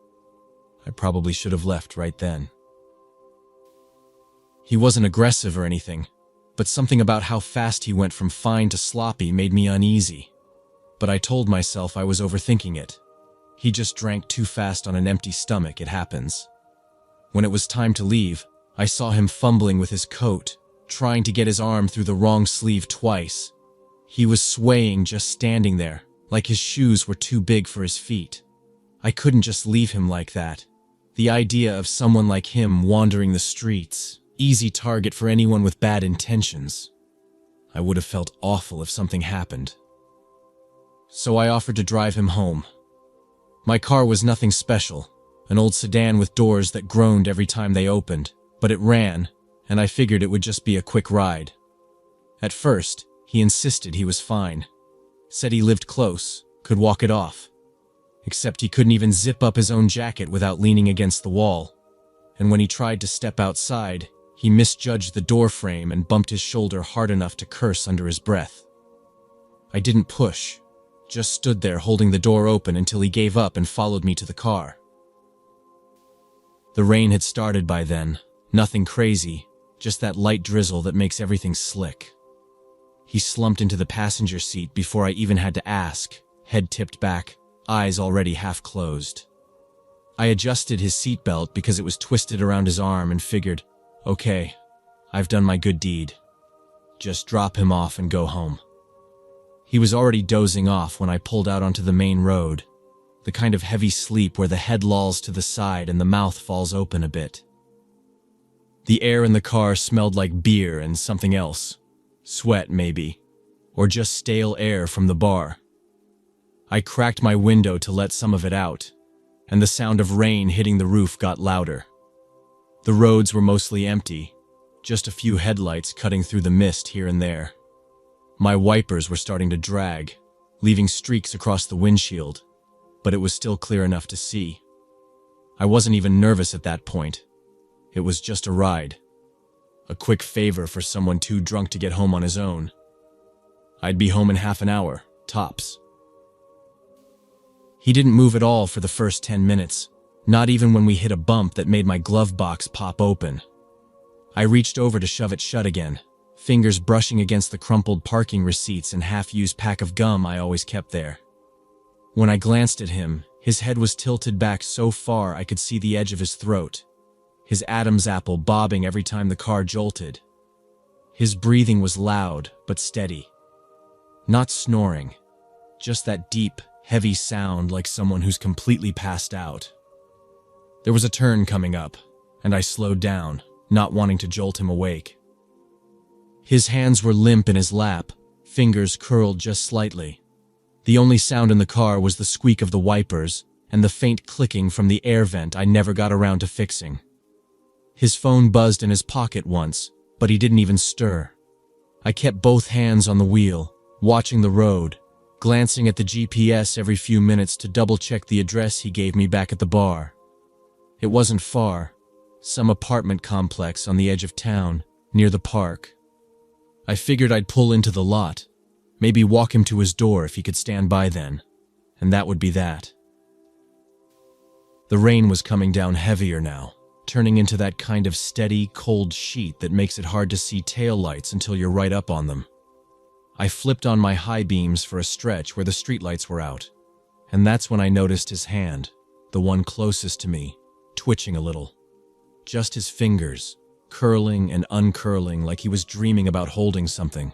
I probably should have left right then. He wasn't aggressive or anything, but something about how fast he went from fine to sloppy made me uneasy. But I told myself I was overthinking it. He just drank too fast on an empty stomach, it happens. When it was time to leave, I saw him fumbling with his coat, trying to get his arm through the wrong sleeve twice. He was swaying just standing there, like his shoes were too big for his feet. I couldn't just leave him like that. The idea of someone like him wandering the streets, easy target for anyone with bad intentions. I would have felt awful if something happened. So I offered to drive him home. My car was nothing special, an old sedan with doors that groaned every time they opened, but it ran, and I figured it would just be a quick ride. At first, he insisted he was fine. Said he lived close, could walk it off. Except he couldn't even zip up his own jacket without leaning against the wall. And when he tried to step outside, he misjudged the door frame and bumped his shoulder hard enough to curse under his breath. I didn't push, just stood there holding the door open until he gave up and followed me to the car. The rain had started by then, nothing crazy, just that light drizzle that makes everything slick. He slumped into the passenger seat before I even had to ask, head tipped back, eyes already half closed. I adjusted his seatbelt because it was twisted around his arm and figured, okay, I've done my good deed. Just drop him off and go home. He was already dozing off when I pulled out onto the main road, the kind of heavy sleep where the head lolls to the side and the mouth falls open a bit. The air in the car smelled like beer and something else. Sweat, maybe, or just stale air from the bar. I cracked my window to let some of it out, and the sound of rain hitting the roof got louder. The roads were mostly empty, just a few headlights cutting through the mist here and there. My wipers were starting to drag, leaving streaks across the windshield, but it was still clear enough to see. I wasn't even nervous at that point. It was just a ride. A quick favor for someone too drunk to get home on his own. I'd be home in half an hour, tops. He didn't move at all for the first 10 minutes, not even when we hit a bump that made my glove box pop open. I reached over to shove it shut again, fingers brushing against the crumpled parking receipts and half-used pack of gum I always kept there. When I glanced at him, his head was tilted back so far I could see the edge of his throat, his Adam's apple bobbing every time the car jolted. His breathing was loud but steady. Not snoring, just that deep, heavy sound like someone who's completely passed out. There was a turn coming up, and I slowed down, not wanting to jolt him awake. His hands were limp in his lap, fingers curled just slightly. The only sound in the car was the squeak of the wipers and the faint clicking from the air vent I never got around to fixing. His phone buzzed in his pocket once, but he didn't even stir. I kept both hands on the wheel, watching the road, glancing at the GPS every few minutes to double-check the address he gave me back at the bar. It wasn't far, some apartment complex on the edge of town, near the park. I figured I'd pull into the lot, maybe walk him to his door if he could stand by then, and that would be that. The rain was coming down heavier now, turning into that kind of steady, cold sheet that makes it hard to see taillights until you're right up on them. I flipped on my high beams for a stretch where the streetlights were out, and that's when I noticed his hand, the one closest to me, twitching a little. Just his fingers, curling and uncurling like he was dreaming about holding something.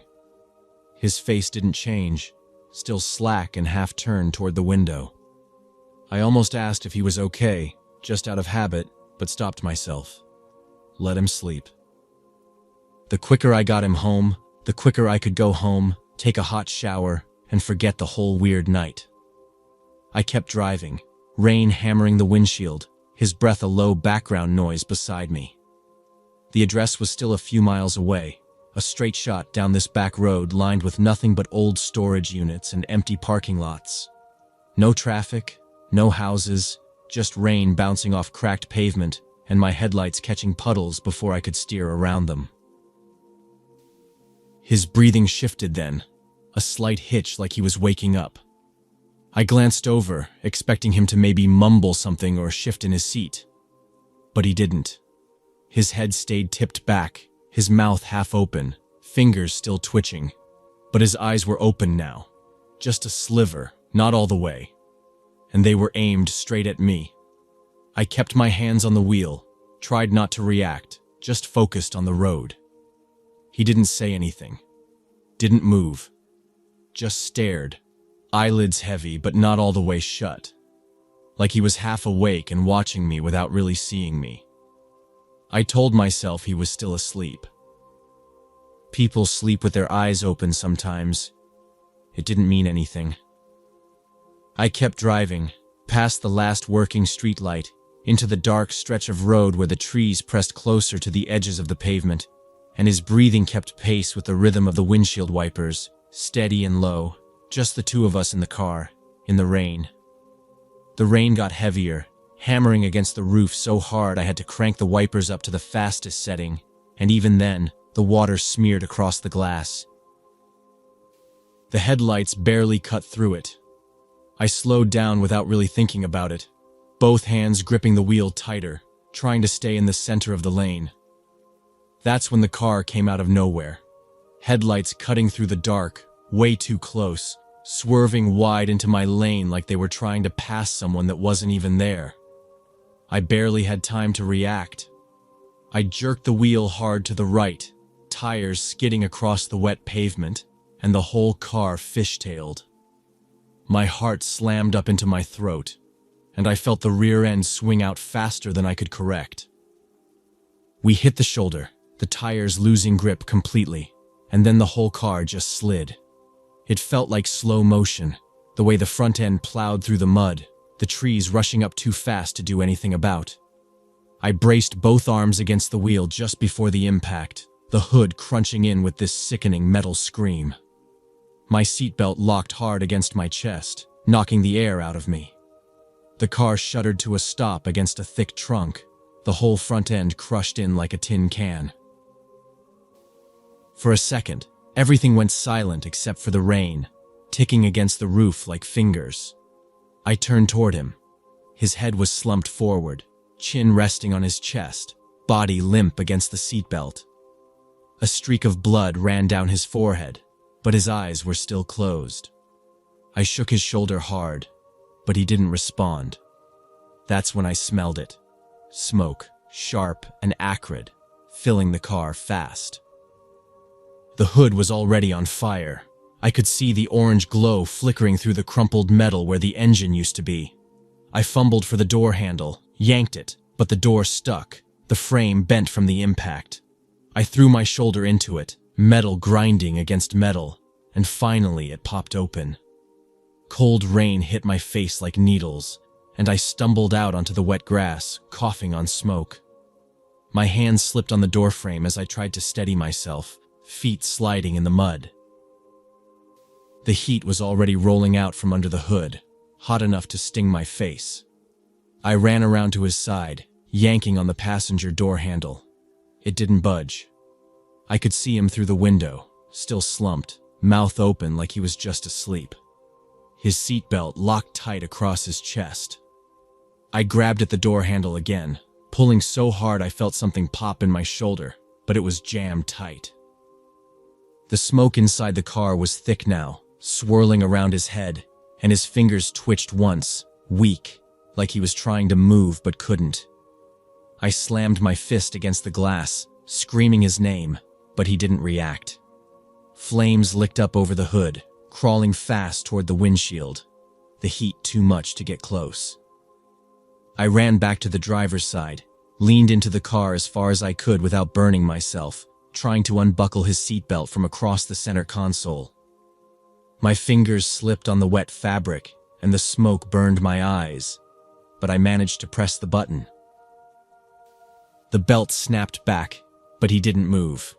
His face didn't change, still slack and half-turned toward the window. I almost asked if he was okay, just out of habit, but stopped myself. Let him sleep. The quicker I got him home, the quicker I could go home, take a hot shower, and forget the whole weird night. I kept driving, rain hammering the windshield, his breath a low background noise beside me. The address was still a few miles away, a straight shot down this back road lined with nothing but old storage units and empty parking lots. No traffic, no houses, just rain bouncing off cracked pavement and my headlights catching puddles before I could steer around them. His breathing shifted then, a slight hitch like he was waking up. I glanced over, expecting him to maybe mumble something or shift in his seat. But he didn't. His head stayed tipped back, his mouth half open, fingers still twitching. But his eyes were open now. Just a sliver, not all the way. And they were aimed straight at me. I kept my hands on the wheel, tried not to react, just focused on the road. He didn't say anything. Didn't move. Just stared, eyelids heavy but not all the way shut. Like he was half awake and watching me without really seeing me. I told myself he was still asleep. People sleep with their eyes open sometimes. It didn't mean anything. I kept driving, past the last working streetlight, into the dark stretch of road where the trees pressed closer to the edges of the pavement, and his breathing kept pace with the rhythm of the windshield wipers, steady and low, just the two of us in the car, in the rain. The rain got heavier, hammering against the roof so hard I had to crank the wipers up to the fastest setting, and even then, the water smeared across the glass. The headlights barely cut through it. I slowed down without really thinking about it, both hands gripping the wheel tighter, trying to stay in the center of the lane. That's when the car came out of nowhere. Headlights cutting through the dark, way too close, swerving wide into my lane like they were trying to pass someone that wasn't even there. I barely had time to react. I jerked the wheel hard to the right, tires skidding across the wet pavement, and the whole car fishtailed. My heart slammed up into my throat, and I felt the rear end swing out faster than I could correct. We hit the shoulder, the tires losing grip completely, and then the whole car just slid. It felt like slow motion, the way the front end plowed through the mud, the trees rushing up too fast to do anything about. I braced both arms against the wheel just before the impact, the hood crunching in with this sickening metal scream. My seatbelt locked hard against my chest, knocking the air out of me. The car shuddered to a stop against a thick trunk, the whole front end crushed in like a tin can. For a second, everything went silent except for the rain, ticking against the roof like fingers. I turned toward him. His head was slumped forward, chin resting on his chest, body limp against the seatbelt. A streak of blood ran down his forehead, but his eyes were still closed. I shook his shoulder hard, but he didn't respond. That's when I smelled it. Smoke, sharp and acrid, filling the car fast. The hood was already on fire. I could see the orange glow flickering through the crumpled metal where the engine used to be. I fumbled for the door handle, yanked it, but the door stuck, the frame bent from the impact. I threw my shoulder into it, metal grinding against metal, and finally it popped open. Cold rain hit my face like needles, and I stumbled out onto the wet grass, coughing on smoke. My hands slipped on the doorframe as I tried to steady myself, feet sliding in the mud. The heat was already rolling out from under the hood, hot enough to sting my face. I ran around to his side, yanking on the passenger door handle. It didn't budge. I could see him through the window, still slumped, mouth open like he was just asleep. His seatbelt locked tight across his chest. I grabbed at the door handle again, pulling so hard I felt something pop in my shoulder, but it was jammed tight. The smoke inside the car was thick now, swirling around his head, and his fingers twitched once, weak, like he was trying to move but couldn't. I slammed my fist against the glass, screaming his name, but he didn't react. Flames licked up over the hood, crawling fast toward the windshield, the heat too much to get close. I ran back to the driver's side, leaned into the car as far as I could without burning myself, trying to unbuckle his seatbelt from across the center console. My fingers slipped on the wet fabric, and the smoke burned my eyes, but I managed to press the button. The belt snapped back, but he didn't move.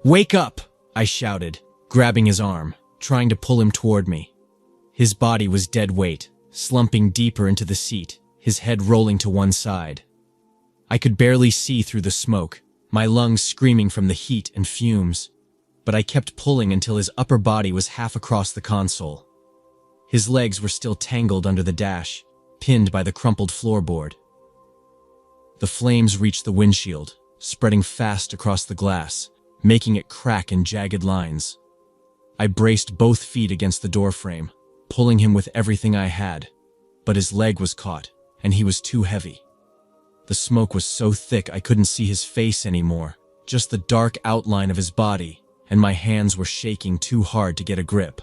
"Wake up!" I shouted, grabbing his arm, trying to pull him toward me. His body was dead weight, slumping deeper into the seat, his head rolling to one side. I could barely see through the smoke, my lungs screaming from the heat and fumes, but I kept pulling until his upper body was half across the console. His legs were still tangled under the dash, pinned by the crumpled floorboard. The flames reached the windshield, spreading fast across the glass, making it crack in jagged lines. I braced both feet against the doorframe, pulling him with everything I had, but his leg was caught, and he was too heavy. The smoke was so thick I couldn't see his face anymore, just the dark outline of his body, and my hands were shaking too hard to get a grip.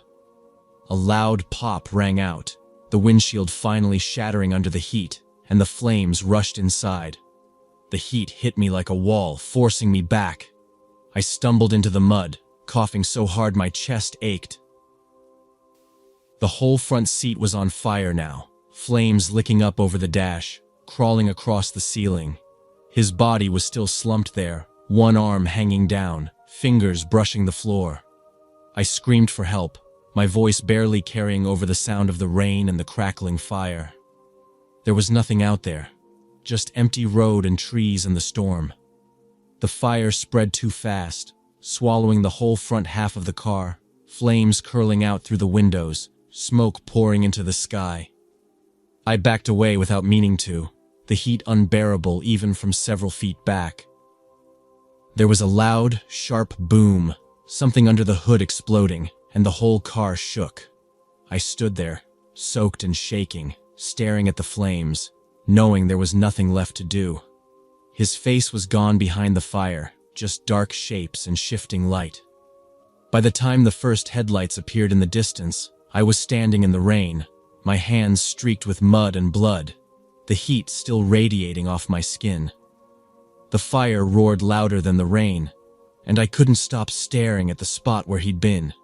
A loud pop rang out, the windshield finally shattering under the heat, and the flames rushed inside. The heat hit me like a wall, forcing me back. I stumbled into the mud, coughing so hard my chest ached. The whole front seat was on fire now, flames licking up over the dash, crawling across the ceiling. His body was still slumped there, one arm hanging down, fingers brushing the floor. I screamed for help, my voice barely carrying over the sound of the rain and the crackling fire. There was nothing out there, just empty road and trees and the storm. The fire spread too fast, swallowing the whole front half of the car, flames curling out through the windows, smoke pouring into the sky. I backed away without meaning to, the heat unbearable even from several feet back. There was a loud, sharp boom, something under the hood exploding, and the whole car shook. I stood there, soaked and shaking, staring at the flames, knowing there was nothing left to do. His face was gone behind the fire, just dark shapes and shifting light. By the time the first headlights appeared in the distance, I was standing in the rain, my hands streaked with mud and blood, the heat still radiating off my skin. The fire roared louder than the rain, and I couldn't stop staring at the spot where he'd been,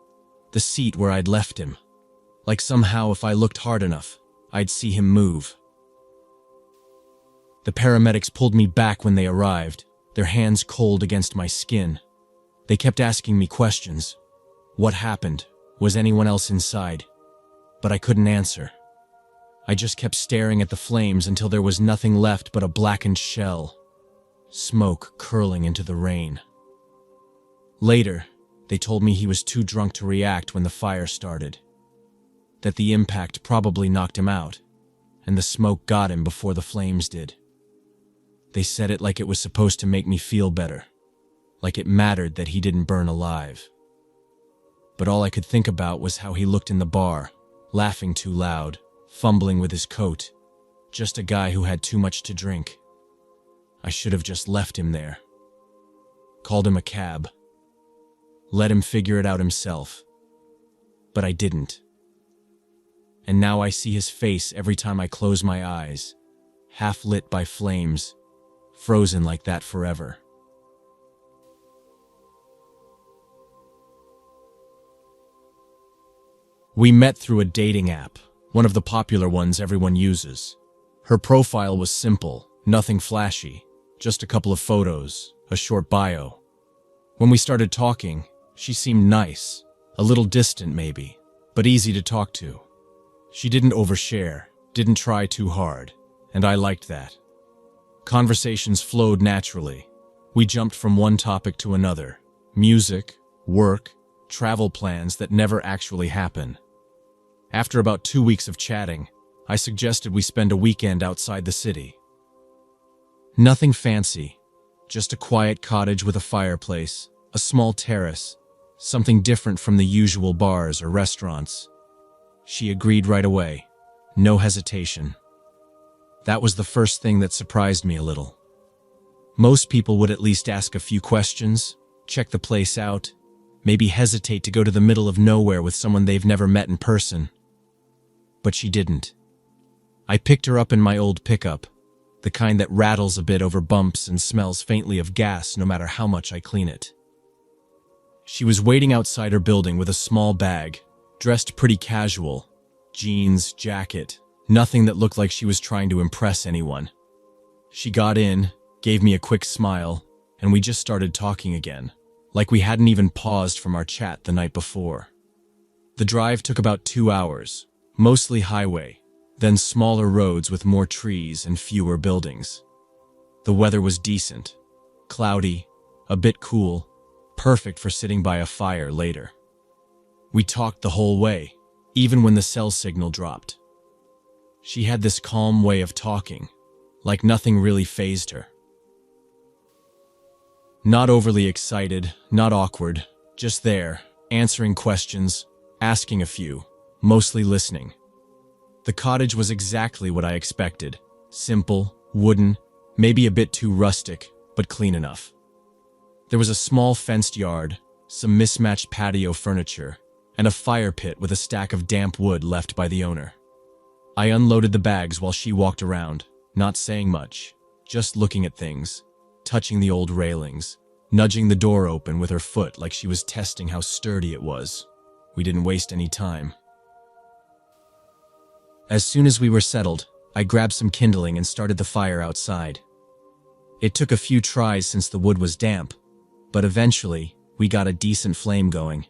the seat where I'd left him. Like somehow if I looked hard enough, I'd see him move. The paramedics pulled me back when they arrived, their hands cold against my skin. They kept asking me questions. What happened? Was anyone else inside? But I couldn't answer. I just kept staring at the flames until there was nothing left but a blackened shell, smoke curling into the rain. Later, they told me he was too drunk to react when the fire started, that the impact probably knocked him out, and the smoke got him before the flames did. They said it like it was supposed to make me feel better, like it mattered that he didn't burn alive. But all I could think about was how he looked in the bar, laughing too loud, fumbling with his coat, just a guy who had too much to drink. I should have just left him there. Called him a cab. Let him figure it out himself. but I didn't. And now I see his face every time I close my eyes, half lit by flames, frozen like that forever. We met through a dating app, one of the popular ones everyone uses. Her profile was simple, nothing flashy, just a couple of photos, a short bio. When we started talking, she seemed nice, a little distant maybe, but easy to talk to. She didn't overshare, didn't try too hard, and I liked that. Conversations flowed naturally. We jumped from one topic to another: music, work, travel plans that never actually happen. After about 2 weeks of chatting, I suggested we spend a weekend outside the city. Nothing fancy, just a quiet cottage with a fireplace, a small terrace, something different from the usual bars or restaurants. She agreed right away, no hesitation. That was the first thing that surprised me a little. Most people would at least ask a few questions, check the place out, maybe hesitate to go to the middle of nowhere with someone they've never met in person. But she didn't. I picked her up in my old pickup, the kind that rattles a bit over bumps and smells faintly of gas no matter how much I clean it. She was waiting outside her building with a small bag, dressed pretty casual, jeans, jacket, nothing that looked like she was trying to impress anyone. She got in, gave me a quick smile, and we just started talking again, like we hadn't even paused from our chat the night before. The drive took about 2 hours, mostly highway, then smaller roads with more trees and fewer buildings. The weather was decent, cloudy, a bit cool, perfect for sitting by a fire later. We talked the whole way, even when the cell signal dropped. She had this calm way of talking, like nothing really fazed her. Not overly excited, not awkward, just there, answering questions, asking a few, mostly listening. The cottage was exactly what I expected. Simple, wooden, maybe a bit too rustic, but clean enough. There was a small fenced yard, some mismatched patio furniture, and a fire pit with a stack of damp wood left by the owner. I unloaded the bags while she walked around, not saying much, just looking at things, touching the old railings, nudging the door open with her foot like she was testing how sturdy it was. We didn't waste any time. As soon as we were settled, I grabbed some kindling and started the fire outside. It took a few tries since the wood was damp, but eventually, we got a decent flame going.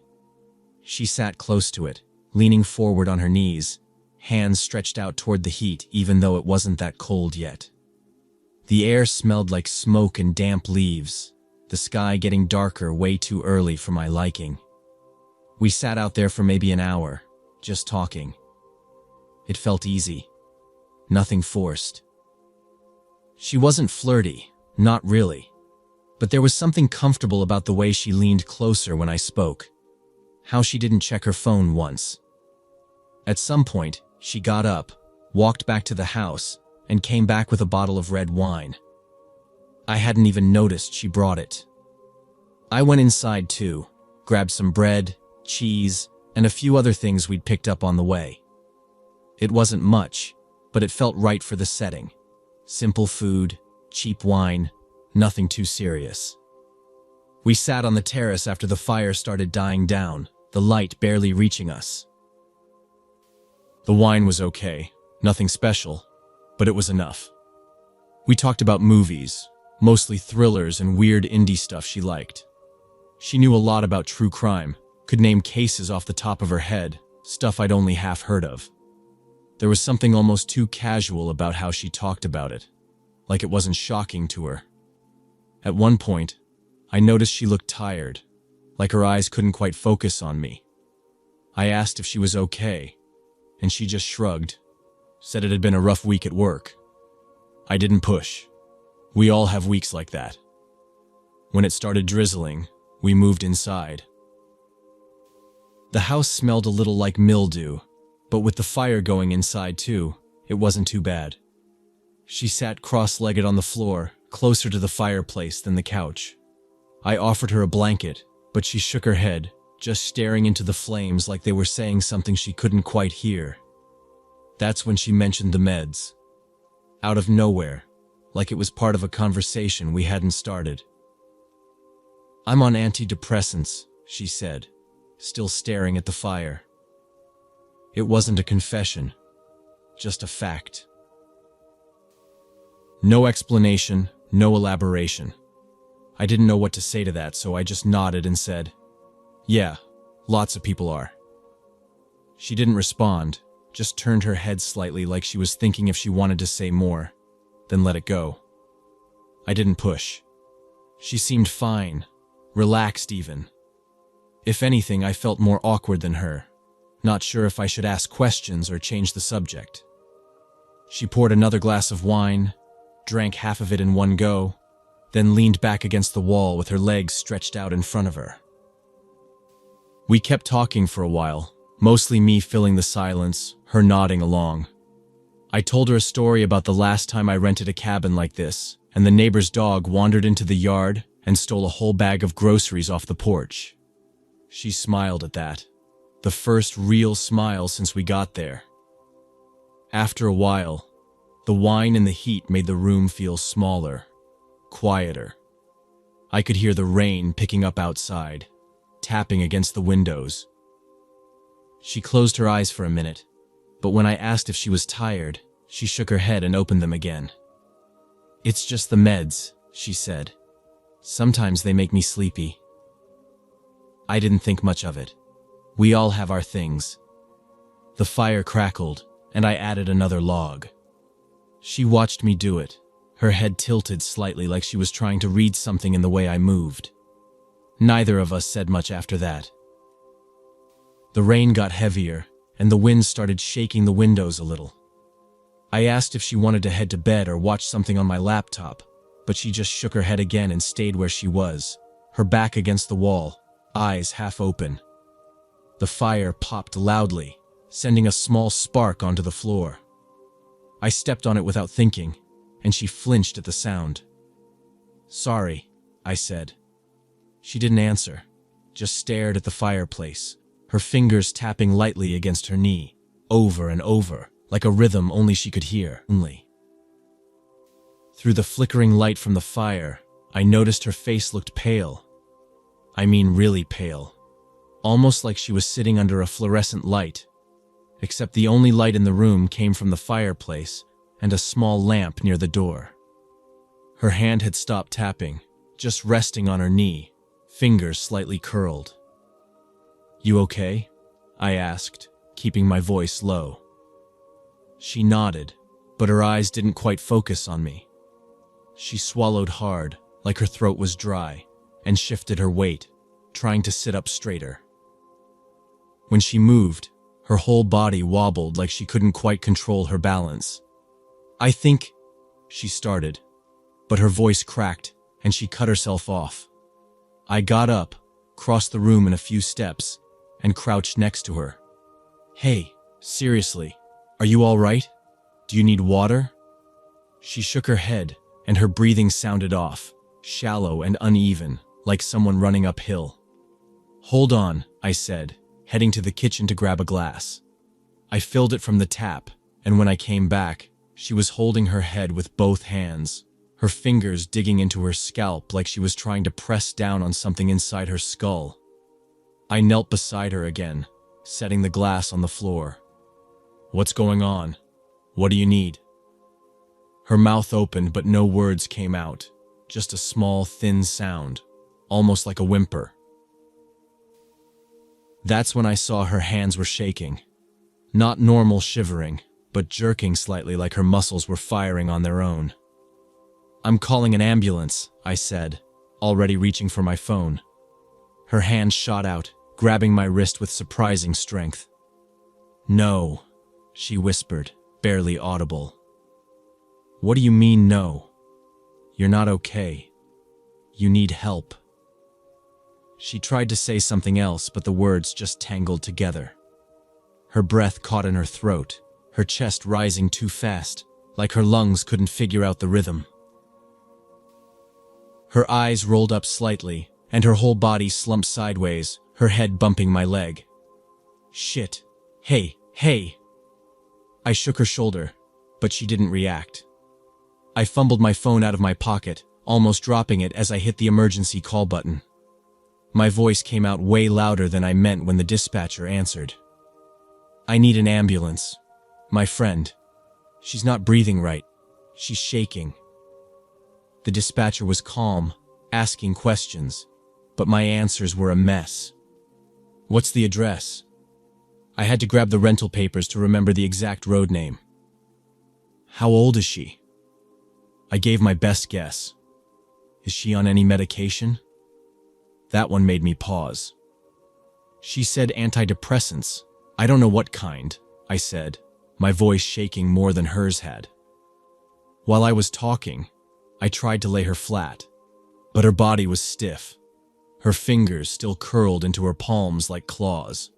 She sat close to it, leaning forward on her knees, hands stretched out toward the heat even though it wasn't that cold yet. The air smelled like smoke and damp leaves, the sky getting darker way too early for my liking. We sat out there for maybe an hour, just talking. It felt easy, nothing forced. She wasn't flirty, not really, but there was something comfortable about the way she leaned closer when I spoke, how she didn't check her phone once. At some point, she got up, walked back to the house, and came back with a bottle of red wine. I hadn't even noticed she brought it. I went inside too, grabbed some bread, cheese, and a few other things we'd picked up on the way. It wasn't much, but it felt right for the setting. Simple food, cheap wine, nothing too serious. We sat on the terrace after the fire started dying down, the light barely reaching us. The wine was okay, nothing special, but it was enough. We talked about movies, mostly thrillers and weird indie stuff she liked. She knew a lot about true crime, could name cases off the top of her head, stuff I'd only half heard of. There was something almost too casual about how she talked about it, like it wasn't shocking to her. At one point, I noticed she looked tired, like her eyes couldn't quite focus on me. I asked if she was okay, and she just shrugged, said it had been a rough week at work. I didn't push. We all have weeks like that. When it started drizzling, we moved inside. The house smelled a little like mildew, but with the fire going inside too, it wasn't too bad. She sat cross-legged on the floor, closer to the fireplace than the couch. I offered her a blanket, but she shook her head, just staring into the flames like they were saying something she couldn't quite hear. That's when she mentioned the meds. Out of nowhere, like it was part of a conversation we hadn't started. "I'm on antidepressants," she said, still staring at the fire. It wasn't a confession, just a fact. No explanation, no elaboration. I didn't know what to say to that, so I just nodded and said, "Yeah, lots of people are." She didn't respond, just turned her head slightly like she was thinking if she wanted to say more, then let it go. I didn't push. She seemed fine, relaxed even. If anything, I felt more awkward than her, not sure if I should ask questions or change the subject. She poured another glass of wine, drank half of it in one go, then leaned back against the wall with her legs stretched out in front of her. We kept talking for a while, mostly me filling the silence, her nodding along. I told her a story about the last time I rented a cabin like this, and the neighbor's dog wandered into the yard and stole a whole bag of groceries off the porch. She smiled at that, the first real smile since we got there. After a while, the wine and the heat made the room feel smaller, quieter. I could hear the rain picking up outside, tapping against the windows. She closed her eyes for a minute, but when I asked if she was tired, she shook her head and opened them again. "It's just the meds," she said. "Sometimes they make me sleepy." I didn't think much of it. We all have our things. The fire crackled, and I added another log. She watched me do it, her head tilted slightly like she was trying to read something in the way I moved. Neither of us said much after that. The rain got heavier, and the wind started shaking the windows a little. I asked if she wanted to head to bed or watch something on my laptop, but she just shook her head again and stayed where she was, her back against the wall, eyes half open. The fire popped loudly, sending a small spark onto the floor. I stepped on it without thinking, and she flinched at the sound. "Sorry," I said. She didn't answer, just stared at the fireplace, her fingers tapping lightly against her knee, over and over, like a rhythm only she could hear. Through the flickering light from the fire, I noticed her face looked pale. I mean really pale. Almost like she was sitting under a fluorescent light, except the only light in the room came from the fireplace and a small lamp near the door. Her hand had stopped tapping, just resting on her knee, fingers slightly curled. "You okay?" I asked, keeping my voice low. She nodded, but her eyes didn't quite focus on me. She swallowed hard, like her throat was dry, and shifted her weight, trying to sit up straighter. When she moved, her whole body wobbled like she couldn't quite control her balance. "I think," she started, but her voice cracked and she cut herself off. I got up, crossed the room in a few steps, and crouched next to her. "Hey, seriously, are you all right? Do you need water?" She shook her head, and her breathing sounded off, shallow and uneven, like someone running uphill. "Hold on," I said, heading to the kitchen to grab a glass. I filled it from the tap, and when I came back, she was holding her head with both hands, her fingers digging into her scalp like she was trying to press down on something inside her skull. I knelt beside her again, setting the glass on the floor. "What's going on? What do you need?" Her mouth opened, but no words came out, just a small, thin sound, almost like a whimper. That's when I saw her hands were shaking. Not normal shivering, but jerking slightly like her muscles were firing on their own. "I'm calling an ambulance," I said, already reaching for my phone. Her hand shot out, grabbing my wrist with surprising strength. "No," she whispered, barely audible. "What do you mean, no? You're not okay. You need help." She tried to say something else, but the words just tangled together. Her breath caught in her throat, her chest rising too fast, like her lungs couldn't figure out the rhythm. Her eyes rolled up slightly, and her whole body slumped sideways, her head bumping my leg. Shit. Hey, hey. I shook her shoulder, but she didn't react. I fumbled my phone out of my pocket, almost dropping it as I hit the emergency call button. My voice came out way louder than I meant when the dispatcher answered. I need an ambulance. My friend. She's not breathing right. She's shaking. The dispatcher was calm, asking questions, but my answers were a mess. What's the address? I had to grab the rental papers to remember the exact road name. How old is she? I gave my best guess. Is she on any medication? That one made me pause. She said antidepressants. I don't know what kind, I said, my voice shaking more than hers had. While I was talking, I tried to lay her flat, but her body was stiff. Her fingers still curled into her palms like claws.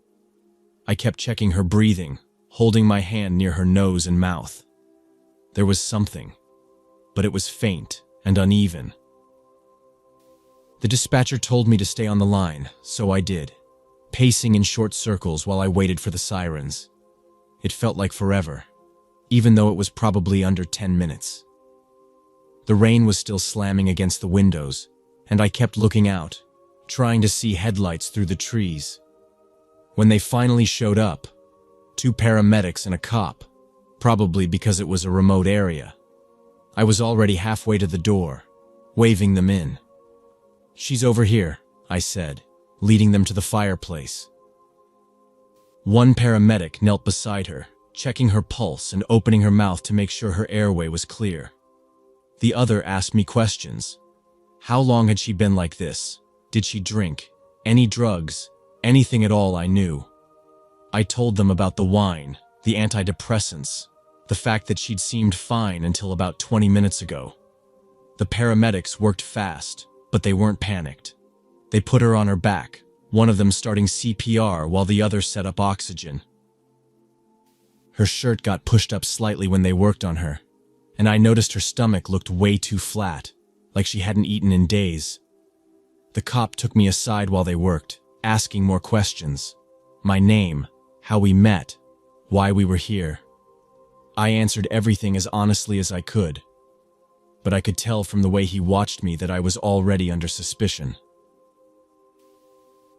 I kept checking her breathing, holding my hand near her nose and mouth. There was something, but it was faint and uneven. The dispatcher told me to stay on the line, so I did, pacing in short circles while I waited for the sirens. It felt like forever, even though it was probably under 10 minutes. The rain was still slamming against the windows, and I kept looking out, trying to see headlights through the trees. When they finally showed up, 2 paramedics and a cop, probably because it was a remote area, I was already halfway to the door, waving them in. She's over here, I said, leading them to the fireplace. One paramedic knelt beside her, checking her pulse and opening her mouth to make sure her airway was clear. The other asked me questions. How long had she been like this? Did she drink? Any drugs? Anything at all I knew. I told them about the wine, the antidepressants, the fact that she'd seemed fine until about 20 minutes ago. The paramedics worked fast, but they weren't panicked. They put her on her back, one of them starting CPR while the other set up oxygen. Her shirt got pushed up slightly when they worked on her, and I noticed her stomach looked way too flat, like she hadn't eaten in days. The cop took me aside while they worked, asking more questions. My name, how we met, why we were here. I answered everything as honestly as I could, but I could tell from the way he watched me that I was already under suspicion.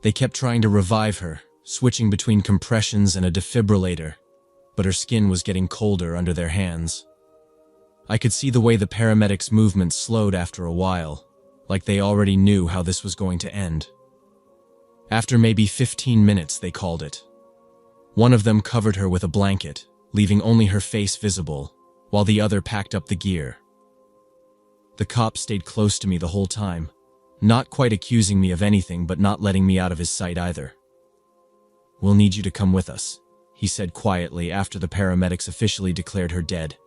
They kept trying to revive her, switching between compressions and a defibrillator, but her skin was getting colder under their hands. I could see the way the paramedics' movement slowed after a while, like they already knew how this was going to end. After maybe 15 minutes, they called it. One of them covered her with a blanket, leaving only her face visible, while the other packed up the gear. The cop stayed close to me the whole time, not quite accusing me of anything but not letting me out of his sight either. "We'll need you to come with us," he said quietly after the paramedics officially declared her dead.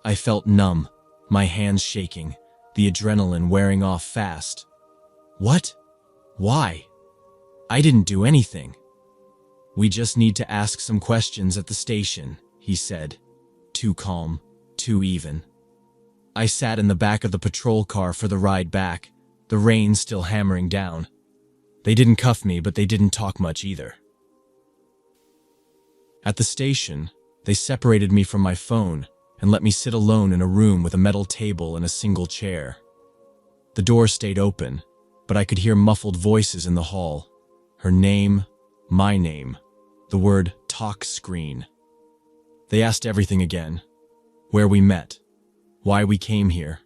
I felt numb, my hands shaking, the adrenaline wearing off fast. What? Why? I didn't do anything. "We just need to ask some questions at the station," he said. Too calm, too even. I sat in the back of the patrol car for the ride back, the rain still hammering down. They didn't cuff me, but they didn't talk much either. At the station, they separated me from my phone and let me sit alone in a room with a metal table and a single chair. The door stayed open, but I could hear muffled voices in the hall. Her name, my name, the word "talk screen." They asked everything again. Where we met, why we came here,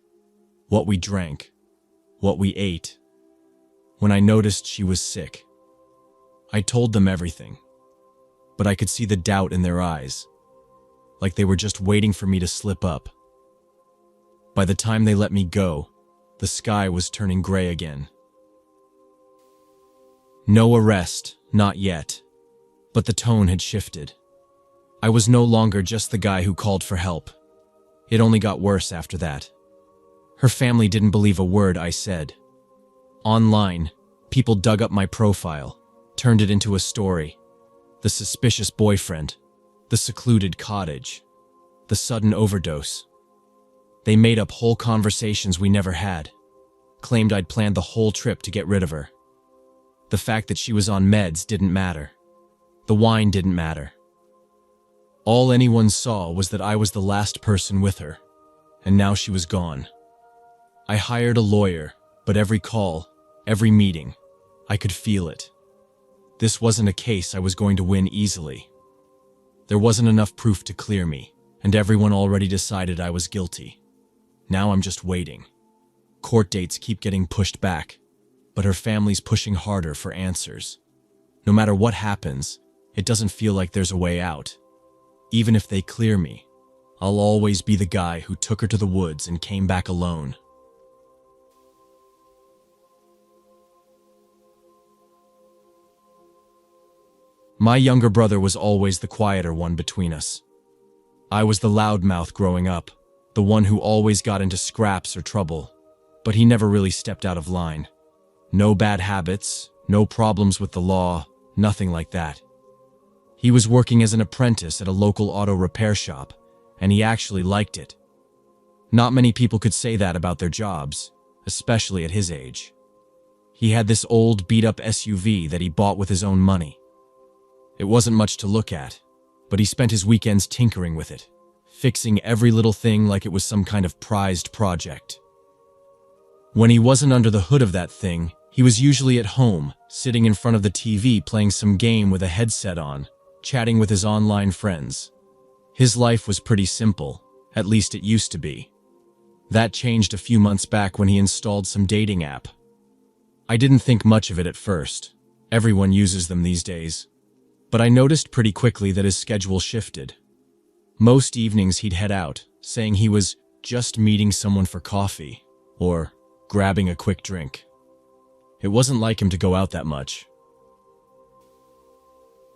what we drank, what we ate. When I noticed she was sick, I told them everything, but I could see the doubt in their eyes, like they were just waiting for me to slip up. By the time they let me go, the sky was turning gray again. No arrest, not yet, but the tone had shifted. I was no longer just the guy who called for help. It only got worse after that. Her family didn't believe a word I said. Online, people dug up my profile, turned it into a story. The suspicious boyfriend, the secluded cottage, the sudden overdose. They made up whole conversations we never had, claimed I'd planned the whole trip to get rid of her. The fact that she was on meds didn't matter. The wine didn't matter. All anyone saw was that I was the last person with her, and now she was gone. I hired a lawyer, but every call, every meeting, I could feel it. This wasn't a case I was going to win easily. There wasn't enough proof to clear me, and everyone already decided I was guilty. Now I'm just waiting. Court dates keep getting pushed back, but her family's pushing harder for answers. No matter what happens, it doesn't feel like there's a way out. Even if they clear me, I'll always be the guy who took her to the woods and came back alone. My younger brother was always the quieter one between us. I was the loudmouth growing up, the one who always got into scraps or trouble, but he never really stepped out of line. No bad habits, no problems with the law, nothing like that. He was working as an apprentice at a local auto repair shop, and he actually liked it. Not many people could say that about their jobs, especially at his age. He had this old beat-up SUV that he bought with his own money. It wasn't much to look at, but he spent his weekends tinkering with it, fixing every little thing like it was some kind of prized project. When he wasn't under the hood of that thing, he was usually at home, sitting in front of the TV playing some game with a headset on, chatting with his online friends. His life was pretty simple, at least it used to be. That changed a few months back when he installed some dating app. I didn't think much of it at first. Everyone uses them these days. But I noticed pretty quickly that his schedule shifted. Most evenings he'd head out, saying he was just meeting someone for coffee, or grabbing a quick drink. It wasn't like him to go out that much.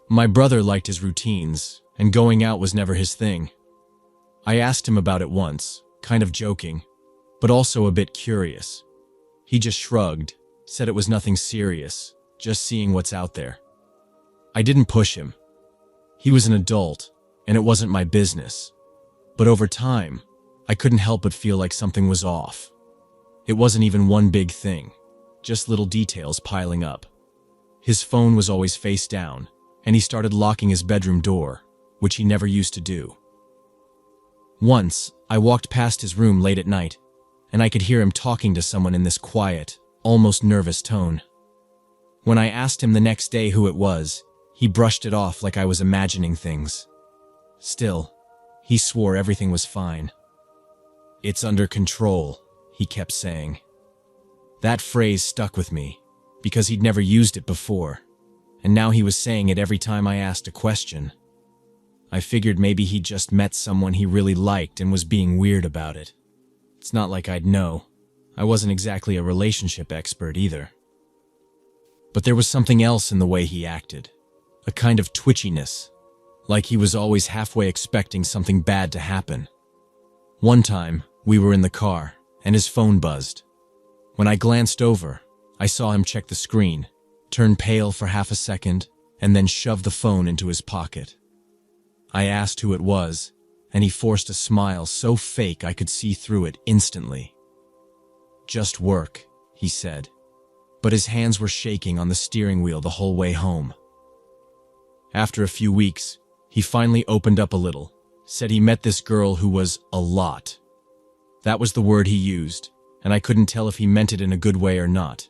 My brother liked his routines, and going out was never his thing. I asked him about it once, kind of joking, but also a bit curious. He just shrugged, said it was nothing serious, just seeing what's out there. I didn't push him. He was an adult, and it wasn't my business. But over time, I couldn't help but feel like something was off. It wasn't even one big thing, just little details piling up. His phone was always face down, and he started locking his bedroom door, which he never used to do. Once, I walked past his room late at night, and I could hear him talking to someone in this quiet, almost nervous tone. When I asked him the next day who it was, he brushed it off like I was imagining things. Still, he swore everything was fine. "It's under control," he kept saying. That phrase stuck with me, because he'd never used it before, and now he was saying it every time I asked a question. I figured maybe he'd just met someone he really liked and was being weird about it. It's not like I'd know. I wasn't exactly a relationship expert either. But there was something else in the way he acted. A kind of twitchiness, like he was always halfway expecting something bad to happen. One time, we were in the car, and his phone buzzed. When I glanced over, I saw him check the screen, turn pale for half a second, and then shove the phone into his pocket. I asked who it was, and he forced a smile so fake I could see through it instantly. "Just work," he said, but his hands were shaking on the steering wheel the whole way home. After a few weeks, he finally opened up a little, said he met this girl who was a lot. That was the word he used, and I couldn't tell if he meant it in a good way or not.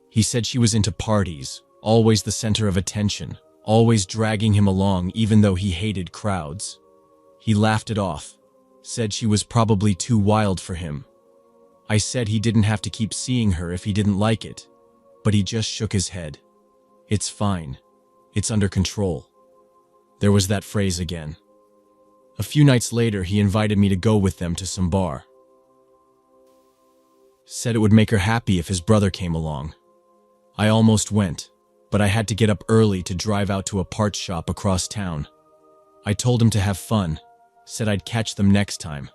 He said she was into parties, always the center of attention, always dragging him along even though he hated crowds. He laughed it off, said she was probably too wild for him. I said he didn't have to keep seeing her if he didn't like it, but he just shook his head. "It's fine. It's under control." There was that phrase again. A few nights later, he invited me to go with them to some bar. Said it would make her happy if his brother came along. I almost went, but I had to get up early to drive out to a parts shop across town. I told him to have fun, said I'd catch them next time.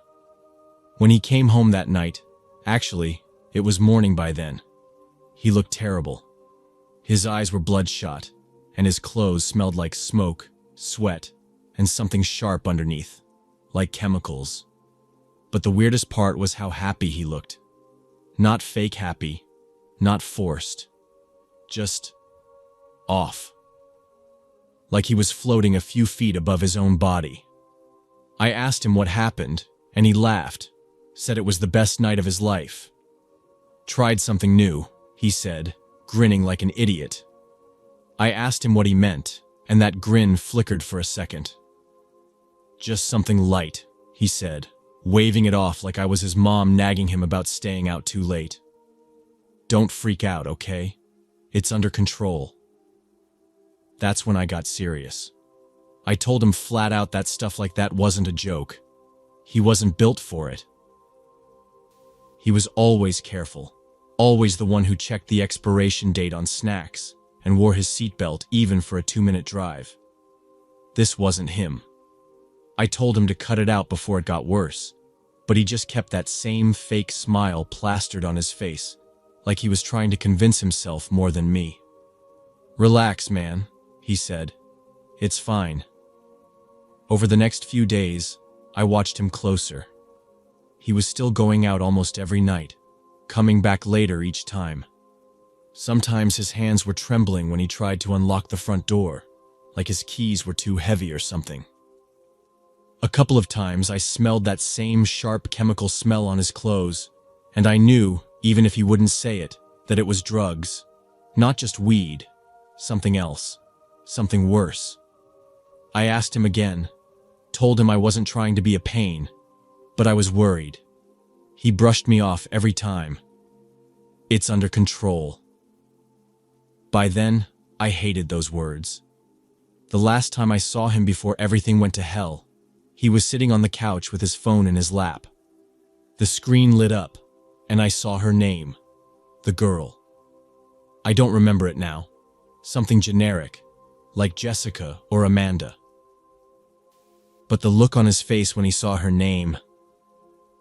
When he came home that night, actually, it was morning by then, he looked terrible. His eyes were bloodshot, and his clothes smelled like smoke, sweat, and something sharp underneath, like chemicals. But the weirdest part was how happy he looked. Not fake happy, not forced. Just off. Like he was floating a few feet above his own body. I asked him what happened, and he laughed, said it was the best night of his life. Tried something new, he said, grinning like an idiot. I asked him what he meant, and that grin flickered for a second. Just something light, he said, waving it off like I was his mom nagging him about staying out too late. Don't freak out, okay? It's under control. That's when I got serious. I told him flat out that stuff like that wasn't a joke. He wasn't built for it. He was always careful, always the one who checked the expiration date on snacks and wore his seatbelt even for a 2-minute drive. This wasn't him. I told him to cut it out before it got worse, but he just kept that same fake smile plastered on his face, like he was trying to convince himself more than me. Relax, man, he said. It's fine. Over the next few days, I watched him closer. He was still going out almost every night, coming back later each time. Sometimes his hands were trembling when he tried to unlock the front door, like his keys were too heavy or something. A couple of times I smelled that same sharp chemical smell on his clothes, and I knew, even if he wouldn't say it, that it was drugs. Not just weed, something else, something worse. I asked him again, told him I wasn't trying to be a pain, but I was worried. He brushed me off every time. It's under control. By then, I hated those words. The last time I saw him before everything went to hell, he was sitting on the couch with his phone in his lap. The screen lit up, and I saw her name, the girl. I don't remember it now. Something generic, like Jessica or Amanda. But the look on his face when he saw her name,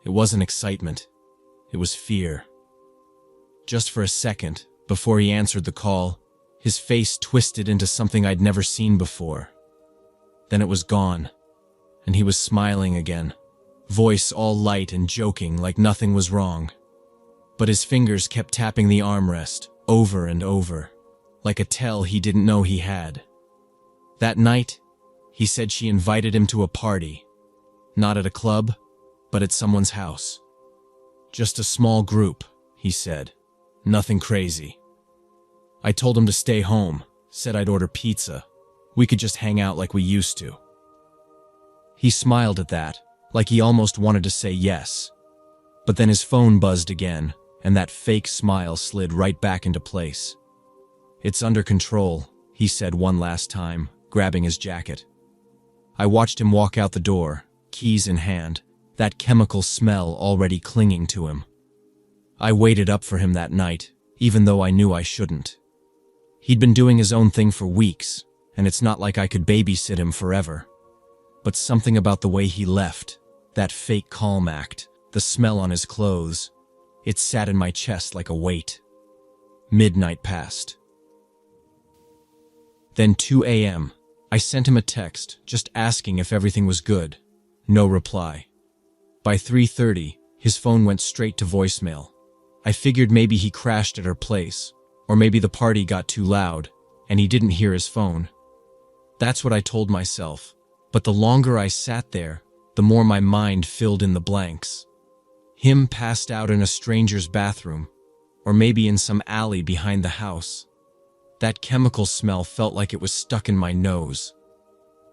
it wasn't excitement, it was fear. Just for a second, before he answered the call, his face twisted into something I'd never seen before. Then it was gone, and he was smiling again, voice all light and joking like nothing was wrong. But his fingers kept tapping the armrest over and over, like a tell he didn't know he had. That night, he said she invited him to a party, not at a club, but at someone's house. Just a small group, he said, nothing crazy. I told him to stay home, said I'd order pizza. We could just hang out like we used to. He smiled at that, like he almost wanted to say yes. But then his phone buzzed again, and that fake smile slid right back into place. It's under control, he said one last time, grabbing his jacket. I watched him walk out the door, keys in hand, that chemical smell already clinging to him. I waited up for him that night, even though I knew I shouldn't. He'd been doing his own thing for weeks, and it's not like I could babysit him forever. But something about the way he left, that fake calm act, the smell on his clothes, it sat in my chest like a weight. Midnight passed. Then 2 a.m., I sent him a text, just asking if everything was good. No reply. By 3:30, his phone went straight to voicemail. I figured maybe he crashed at her place, or maybe the party got too loud, and he didn't hear his phone. That's what I told myself, but the longer I sat there, the more my mind filled in the blanks. Him passed out in a stranger's bathroom, or maybe in some alley behind the house. That chemical smell felt like it was stuck in my nose.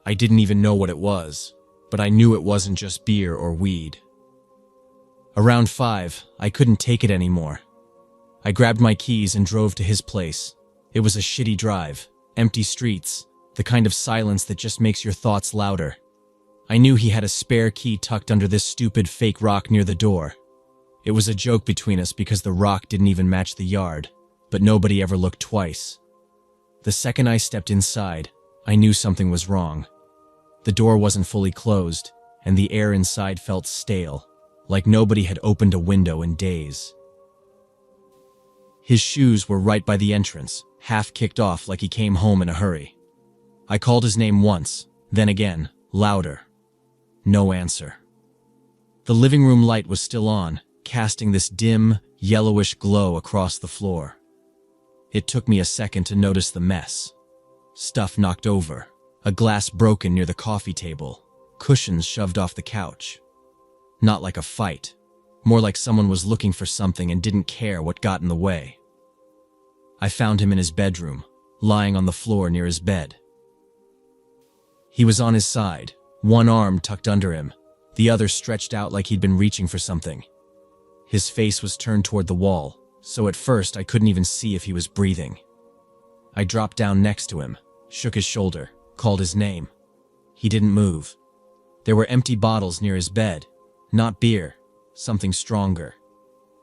I didn't even know what it was, but I knew it wasn't just beer or weed. Around 5, I couldn't take it anymore. I grabbed my keys and drove to his place. It was a shitty drive, empty streets, the kind of silence that just makes your thoughts louder. I knew he had a spare key tucked under this stupid fake rock near the door. It was a joke between us because the rock didn't even match the yard, but nobody ever looked twice. The second I stepped inside, I knew something was wrong. The door wasn't fully closed, and the air inside felt stale, like nobody had opened a window in days. His shoes were right by the entrance, half kicked off like he came home in a hurry. I called his name once, then again, louder. No answer. The living room light was still on, casting this dim, yellowish glow across the floor. It took me a second to notice the mess. Stuff knocked over, a glass broken near the coffee table, cushions shoved off the couch. Not like a fight, more like someone was looking for something and didn't care what got in the way. I found him in his bedroom, lying on the floor near his bed. He was on his side, one arm tucked under him, the other stretched out like he'd been reaching for something. His face was turned toward the wall, so at first I couldn't even see if he was breathing. I dropped down next to him, shook his shoulder, called his name. He didn't move. There were empty bottles near his bed, not beer, something stronger.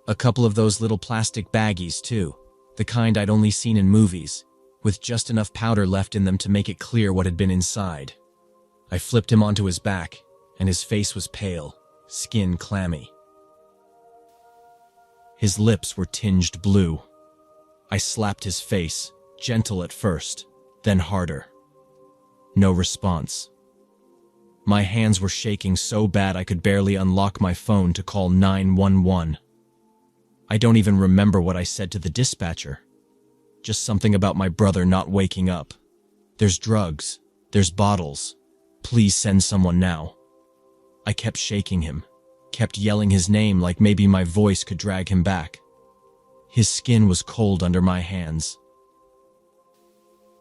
A couple of those little plastic baggies too, the kind I'd only seen in movies, with just enough powder left in them to make it clear what had been inside. I flipped him onto his back, and his face was pale, skin clammy. His lips were tinged blue. I slapped his face, gentle at first, then harder. No response. My hands were shaking so bad I could barely unlock my phone to call 911. I don't even remember what I said to the dispatcher. Just something about my brother not waking up. There's drugs. There's bottles. Please send someone now. I kept shaking him, kept yelling his name like maybe my voice could drag him back. His skin was cold under my hands.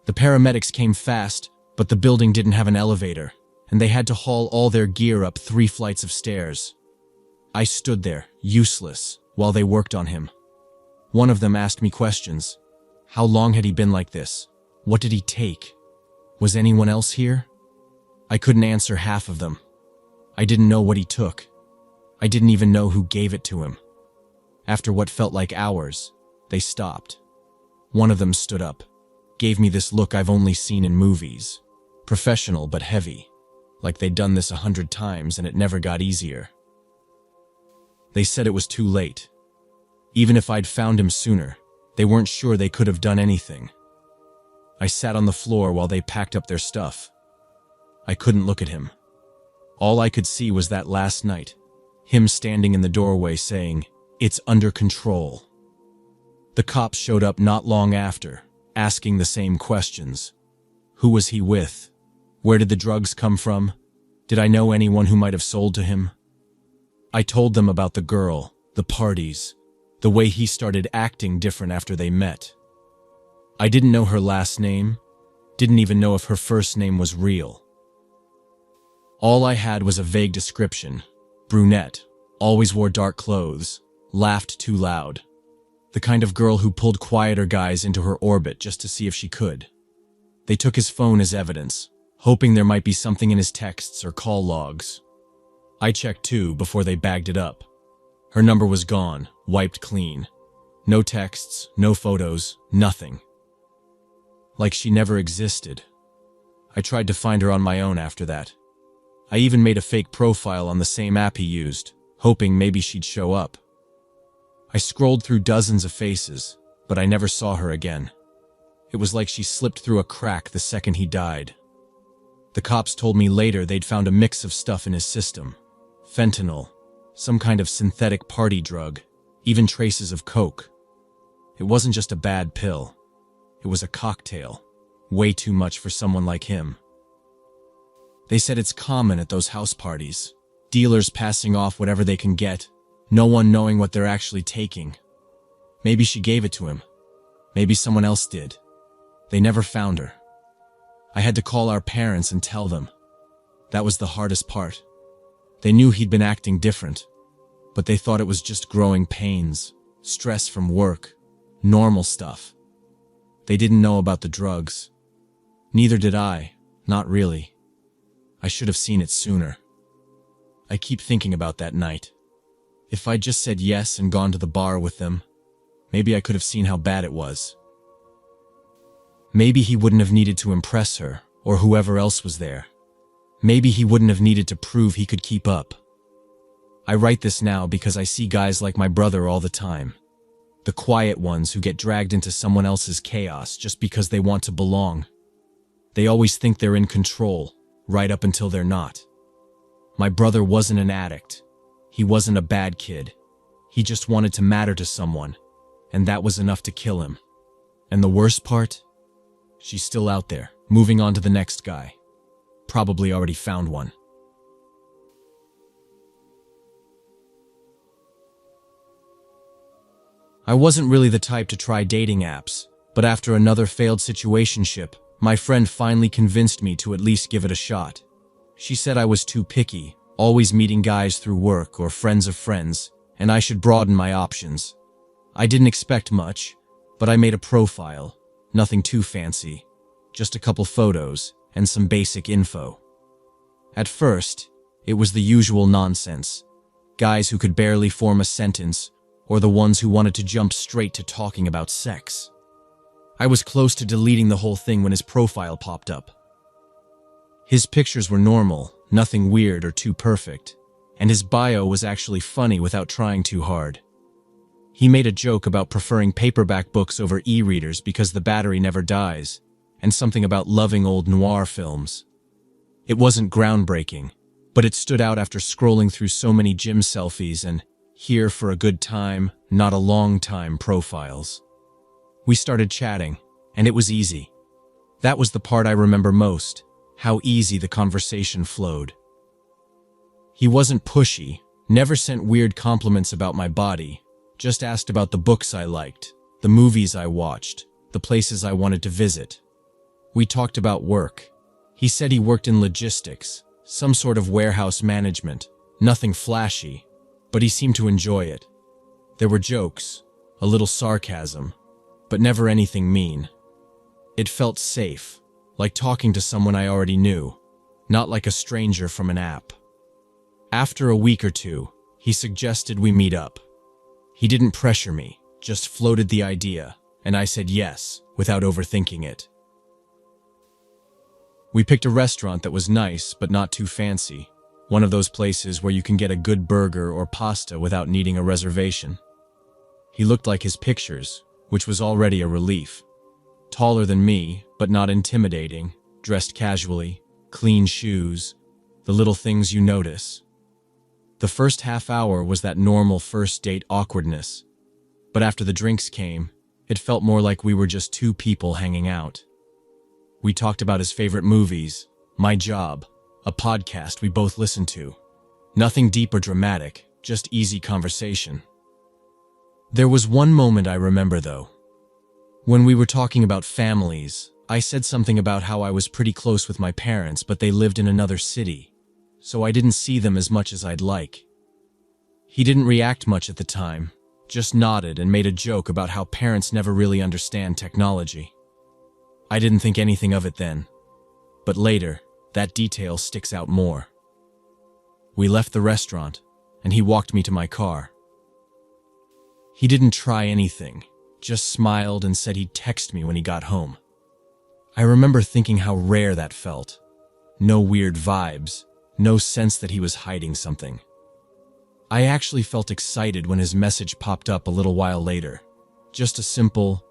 The paramedics came fast, but the building didn't have an elevator, and they had to haul all their gear up 3 flights of stairs. I stood there, useless, while they worked on him. One of them asked me questions. How long had he been like this? What did he take? Was anyone else here? I couldn't answer half of them. I didn't know what he took. I didn't even know who gave it to him. After what felt like hours, they stopped. One of them stood up, gave me this look I've only seen in movies. Professional but heavy, like they'd done this 100 times and it never got easier. They said it was too late. Even if I'd found him sooner, they weren't sure they could have done anything. I sat on the floor while they packed up their stuff. I couldn't look at him. All I could see was that last night, him standing in the doorway saying, "It's under control." The cops showed up not long after, asking the same questions. Who was he with? Where did the drugs come from? Did I know anyone who might have sold to him? I told them about the girl, the parties, the way he started acting different after they met. I didn't know her last name, didn't even know if her first name was real. All I had was a vague description. Brunette, always wore dark clothes, laughed too loud. The kind of girl who pulled quieter guys into her orbit just to see if she could. They took his phone as evidence, hoping there might be something in his texts or call logs. I checked too before they bagged it up. Her number was gone, wiped clean. No texts, no photos, nothing. Like she never existed. I tried to find her on my own after that. I even made a fake profile on the same app he used, hoping maybe she'd show up. I scrolled through dozens of faces, but I never saw her again. It was like she slipped through a crack the second he died. The cops told me later they'd found a mix of stuff in his system. Fentanyl, some kind of synthetic party drug, even traces of coke. It wasn't just a bad pill. It was a cocktail, way too much for someone like him. They said it's common at those house parties, dealers passing off whatever they can get, no one knowing what they're actually taking. Maybe she gave it to him. Maybe someone else did. They never found her. I had to call our parents and tell them. That was the hardest part. They knew he'd been acting different, but they thought it was just growing pains, stress from work, normal stuff. They didn't know about the drugs. Neither did I, not really. I should have seen it sooner. I keep thinking about that night. If I'd just said yes and gone to the bar with them, maybe I could have seen how bad it was. Maybe he wouldn't have needed to impress her, or whoever else was there. Maybe he wouldn't have needed to prove he could keep up. I write this now because I see guys like my brother all the time. The quiet ones who get dragged into someone else's chaos just because they want to belong. They always think they're in control, right up until they're not. My brother wasn't an addict. He wasn't a bad kid. He just wanted to matter to someone, and that was enough to kill him. And the worst part? She's still out there, moving on to the next guy. Probably already found one. I wasn't really the type to try dating apps, but after another failed situationship, my friend finally convinced me to at least give it a shot. She said I was too picky, always meeting guys through work or friends of friends, and I should broaden my options. I didn't expect much, but I made a profile, nothing too fancy, just a couple photos and some basic info. At first, it was the usual nonsense. Guys who could barely form a sentence, or the ones who wanted to jump straight to talking about sex. I was close to deleting the whole thing when his profile popped up. His pictures were normal, nothing weird or too perfect, and his bio was actually funny without trying too hard. He made a joke about preferring paperback books over e-readers because the battery never dies, and something about loving old noir films. It wasn't groundbreaking, but it stood out after scrolling through so many gym selfies and here for a good time, not a long time profiles. We started chatting, and it was easy. That was the part I remember most, how easy the conversation flowed. He wasn't pushy, never sent weird compliments about my body, just asked about the books I liked, the movies I watched, the places I wanted to visit. We talked about work. He said he worked in logistics, some sort of warehouse management, nothing flashy, but he seemed to enjoy it. There were jokes, a little sarcasm, but never anything mean. It felt safe, like talking to someone I already knew, not like a stranger from an app. After a week or two, he suggested we meet up. He didn't pressure me, just floated the idea, and I said yes, without overthinking it. We picked a restaurant that was nice but not too fancy, one of those places where you can get a good burger or pasta without needing a reservation. He looked like his pictures, which was already a relief. Taller than me, but not intimidating, dressed casually, clean shoes, the little things you notice. The first half hour was that normal first date awkwardness, but after the drinks came, it felt more like we were just two people hanging out. We talked about his favorite movies, my job, a podcast we both listened to. Nothing deep or dramatic, just easy conversation. There was one moment I remember though. When we were talking about families, I said something about how I was pretty close with my parents, but they lived in another city, so I didn't see them as much as I'd like. He didn't react much at the time, just nodded and made a joke about how parents never really understand technology. I didn't think anything of it then, but later, that detail sticks out more. We left the restaurant, and he walked me to my car. He didn't try anything, just smiled and said he'd text me when he got home. I remember thinking how rare that felt. No weird vibes, no sense that he was hiding something. I actually felt excited when his message popped up a little while later. Just a simple,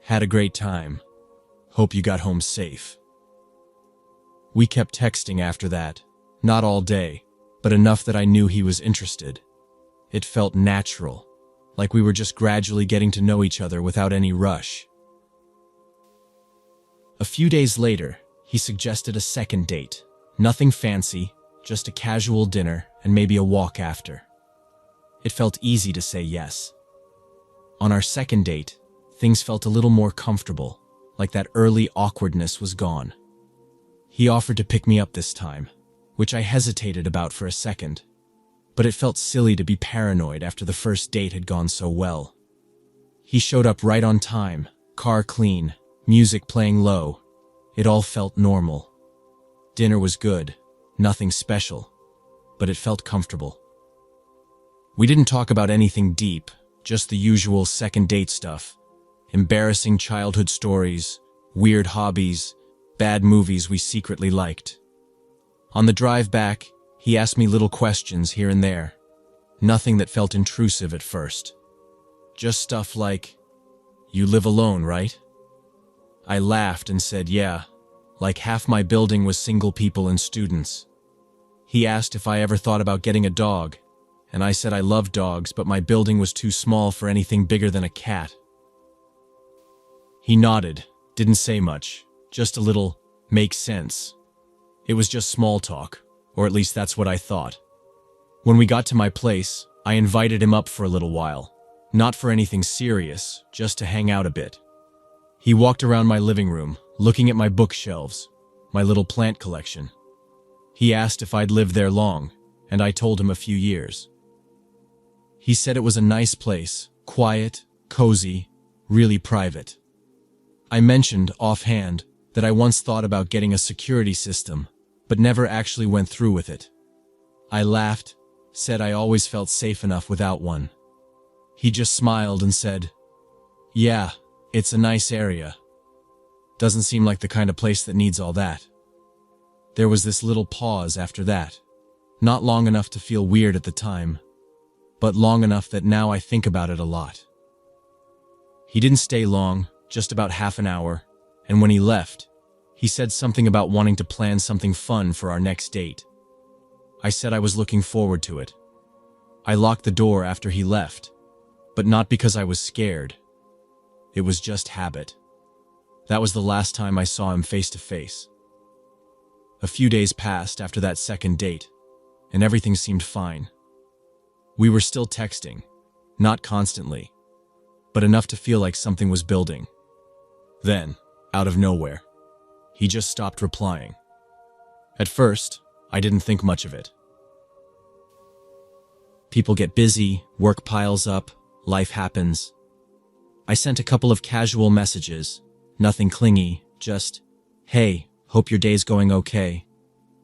"Had a great time. Hope you got home safe." We kept texting after that, not all day, but enough that I knew he was interested. It felt natural, like we were just gradually getting to know each other without any rush. A few days later, he suggested a second date. Nothing fancy, just a casual dinner and maybe a walk after. It felt easy to say yes. On our second date, things felt a little more comfortable, like that early awkwardness was gone. He offered to pick me up this time, which I hesitated about for a second, but it felt silly to be paranoid after the first date had gone so well. He showed up right on time, car clean, music playing low. It all felt normal. Dinner was good, nothing special, but it felt comfortable. We didn't talk about anything deep, just the usual second date stuff. Embarrassing childhood stories, weird hobbies, bad movies we secretly liked. On the drive back, he asked me little questions here and there. Nothing that felt intrusive at first. Just stuff like, "You live alone, right?" I laughed and said, "Yeah, like half my building was single people and students." He asked if I ever thought about getting a dog, and I said I loved dogs, but my building was too small for anything bigger than a cat. He nodded, didn't say much, just a little, Makes sense. It was just small talk, or at least that's what I thought. When we got to my place, I invited him up for a little while. Not for anything serious, just to hang out a bit. He walked around my living room, looking at my bookshelves, my little plant collection. He asked if I'd lived there long, and I told him a few years. He said it was a nice place, quiet, cozy, really private. I mentioned, offhand, that I once thought about getting a security system, but never actually went through with it. I laughed, said I always felt safe enough without one. He just smiled and said, "Yeah, it's a nice area. Doesn't seem like the kind of place that needs all that." There was this little pause after that, not long enough to feel weird at the time, but long enough that now I think about it a lot. He didn't stay long, just about half an hour, and when he left, he said something about wanting to plan something fun for our next date. I said I was looking forward to it. I locked the door after he left, but not because I was scared. It was just habit. That was the last time I saw him face to face. A few days passed after that second date, and everything seemed fine. We were still texting, not constantly, but enough to feel like something was building. Then, out of nowhere, he just stopped replying. At first, I didn't think much of it. People get busy, work piles up, life happens. I sent a couple of casual messages, nothing clingy, just, "Hey, hope your day's going okay,"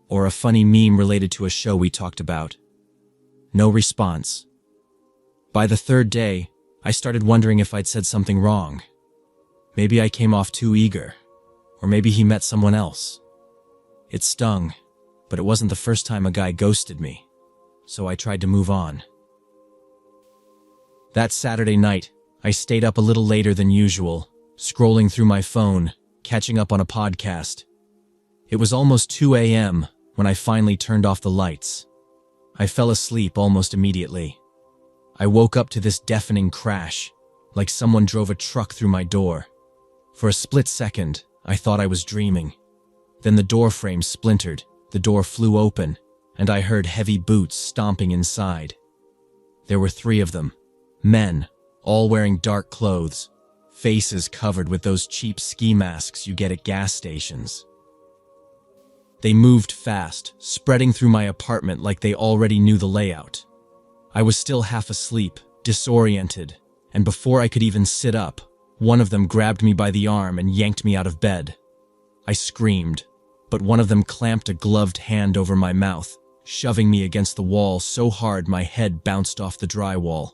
or a funny meme related to a show we talked about. No response. By the third day, I started wondering if I'd said something wrong. Maybe I came off too eager, or maybe he met someone else. It stung, but it wasn't the first time a guy ghosted me, so I tried to move on. That Saturday night, I stayed up a little later than usual, scrolling through my phone, catching up on a podcast. It was almost 2 a.m. when I finally turned off the lights. I fell asleep almost immediately. I woke up to this deafening crash, like someone drove a truck through my door. For a split second, I thought I was dreaming. Then the door frame splintered, the door flew open, and I heard heavy boots stomping inside. There were 3 of them, men, all wearing dark clothes, faces covered with those cheap ski masks you get at gas stations. They moved fast, spreading through my apartment like they already knew the layout. I was still half asleep, disoriented, and before I could even sit up, one of them grabbed me by the arm and yanked me out of bed. I screamed, but one of them clamped a gloved hand over my mouth, shoving me against the wall so hard my head bounced off the drywall.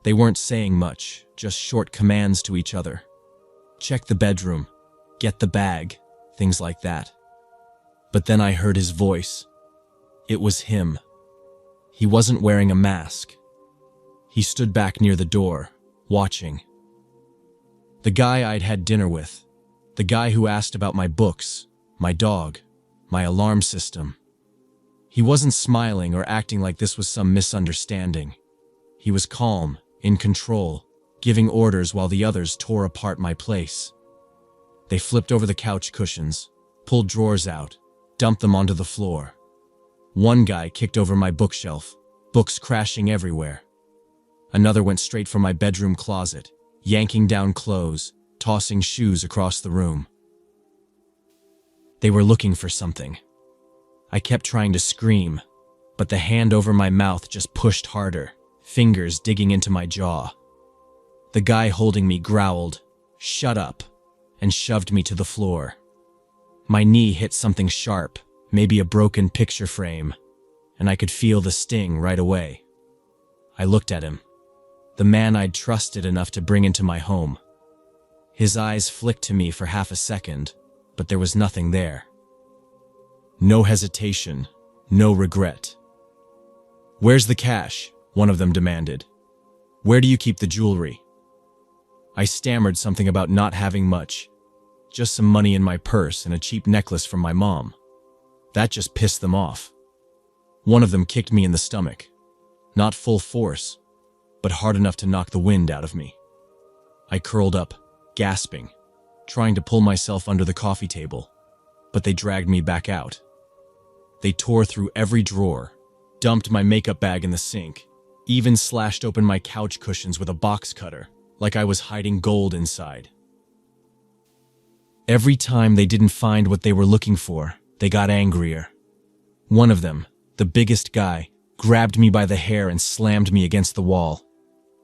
They weren't saying much, just short commands to each other. Check the bedroom, get the bag, things like that. But then I heard his voice. It was him. He wasn't wearing a mask. He stood back near the door, watching. The guy I'd had dinner with. The guy who asked about my books, my dog, my alarm system. He wasn't smiling or acting like this was some misunderstanding. He was calm, in control, giving orders while the others tore apart my place. They flipped over the couch cushions, pulled drawers out, dumped them onto the floor. One guy kicked over my bookshelf, books crashing everywhere. Another went straight for my bedroom closet, yanking down clothes, tossing shoes across the room. They were looking for something. I kept trying to scream, but the hand over my mouth just pushed harder, fingers digging into my jaw. The guy holding me growled, "Shut up," and shoved me to the floor. My knee hit something sharp, maybe a broken picture frame, and I could feel the sting right away. I looked at him, the man I'd trusted enough to bring into my home. His eyes flicked to me for half a second, but there was nothing there. No hesitation, no regret. "Where's the cash?" one of them demanded. "Where do you keep the jewelry?" I stammered something about not having much, just some money in my purse and a cheap necklace from my mom. That just pissed them off. One of them kicked me in the stomach. Not full force, but hard enough to knock the wind out of me. I curled up, gasping, trying to pull myself under the coffee table. but they dragged me back out. They tore through every drawer, dumped my makeup bag in the sink, even slashed open my couch cushions with a box cutter, like I was hiding gold inside. Every time they didn't find what they were looking for, they got angrier. One of them, the biggest guy, grabbed me by the hair and slammed me against the wall.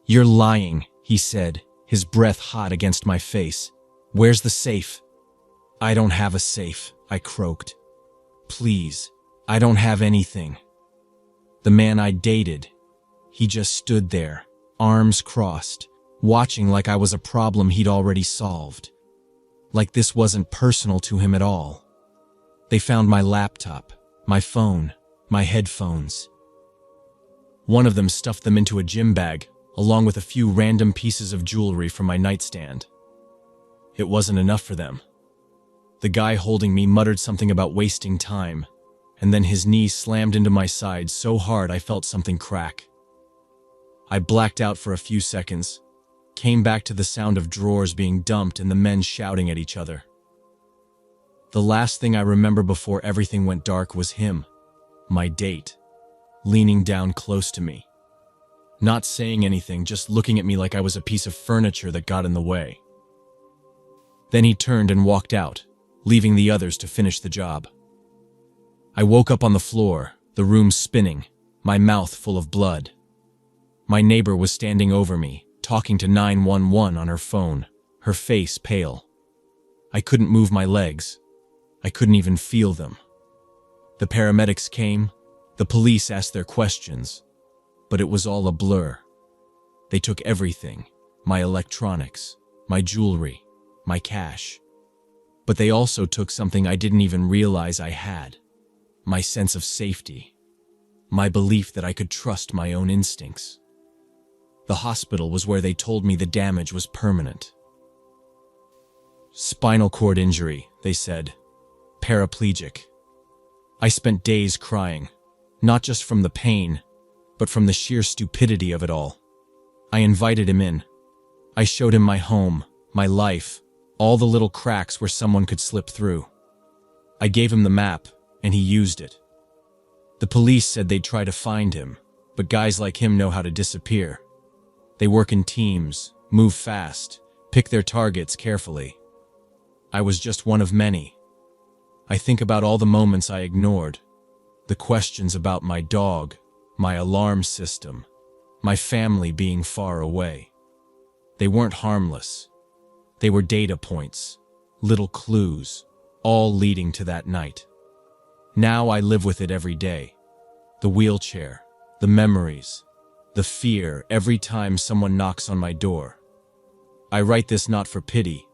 "You're lying," he said, his breath hot against my face. "Where's the safe?" "I don't have a safe," I croaked. "Please, I don't have anything." The man I dated, he just stood there, arms crossed, watching like I was a problem he'd already solved. Like this wasn't personal to him at all. They found my laptop, my phone, my headphones. One of them stuffed them into a gym bag, along with a few random pieces of jewelry from my nightstand. It wasn't enough for them. The guy holding me muttered something about wasting time, and then his knee slammed into my side so hard I felt something crack. I blacked out for a few seconds, came back to the sound of drawers being dumped and the men shouting at each other. The last thing I remember before everything went dark was him, my date, leaning down close to me. Not saying anything, just looking at me like I was a piece of furniture that got in the way. Then he turned and walked out, leaving the others to finish the job. I woke up on the floor, the room spinning, my mouth full of blood. My neighbor was standing over me, talking to 911 on her phone, her face pale. I couldn't move my legs. I couldn't even feel them. The paramedics came, the police asked their questions, but it was all a blur. They took everything, my electronics, my jewelry, my cash. But they also took something I didn't even realize I had, my sense of safety, my belief that I could trust my own instincts. The hospital was where they told me the damage was permanent. Spinal cord injury, they said. Paraplegic. I spent days crying, not just from the pain, but from the sheer stupidity of it all. I invited him in. I showed him my home, my life, all the little cracks where someone could slip through. I gave him the map, and he used it. The police said they'd try to find him, but guys like him know how to disappear. They work in teams, move fast, pick their targets carefully. I was just one of many. I think about all the moments I ignored, the questions about my dog, my alarm system, my family being far away. They weren't harmless. They were data points, little clues, all leading to that night. Now I live with it every day. The wheelchair, the memories, the fear every time someone knocks on my door. I write this not for pity,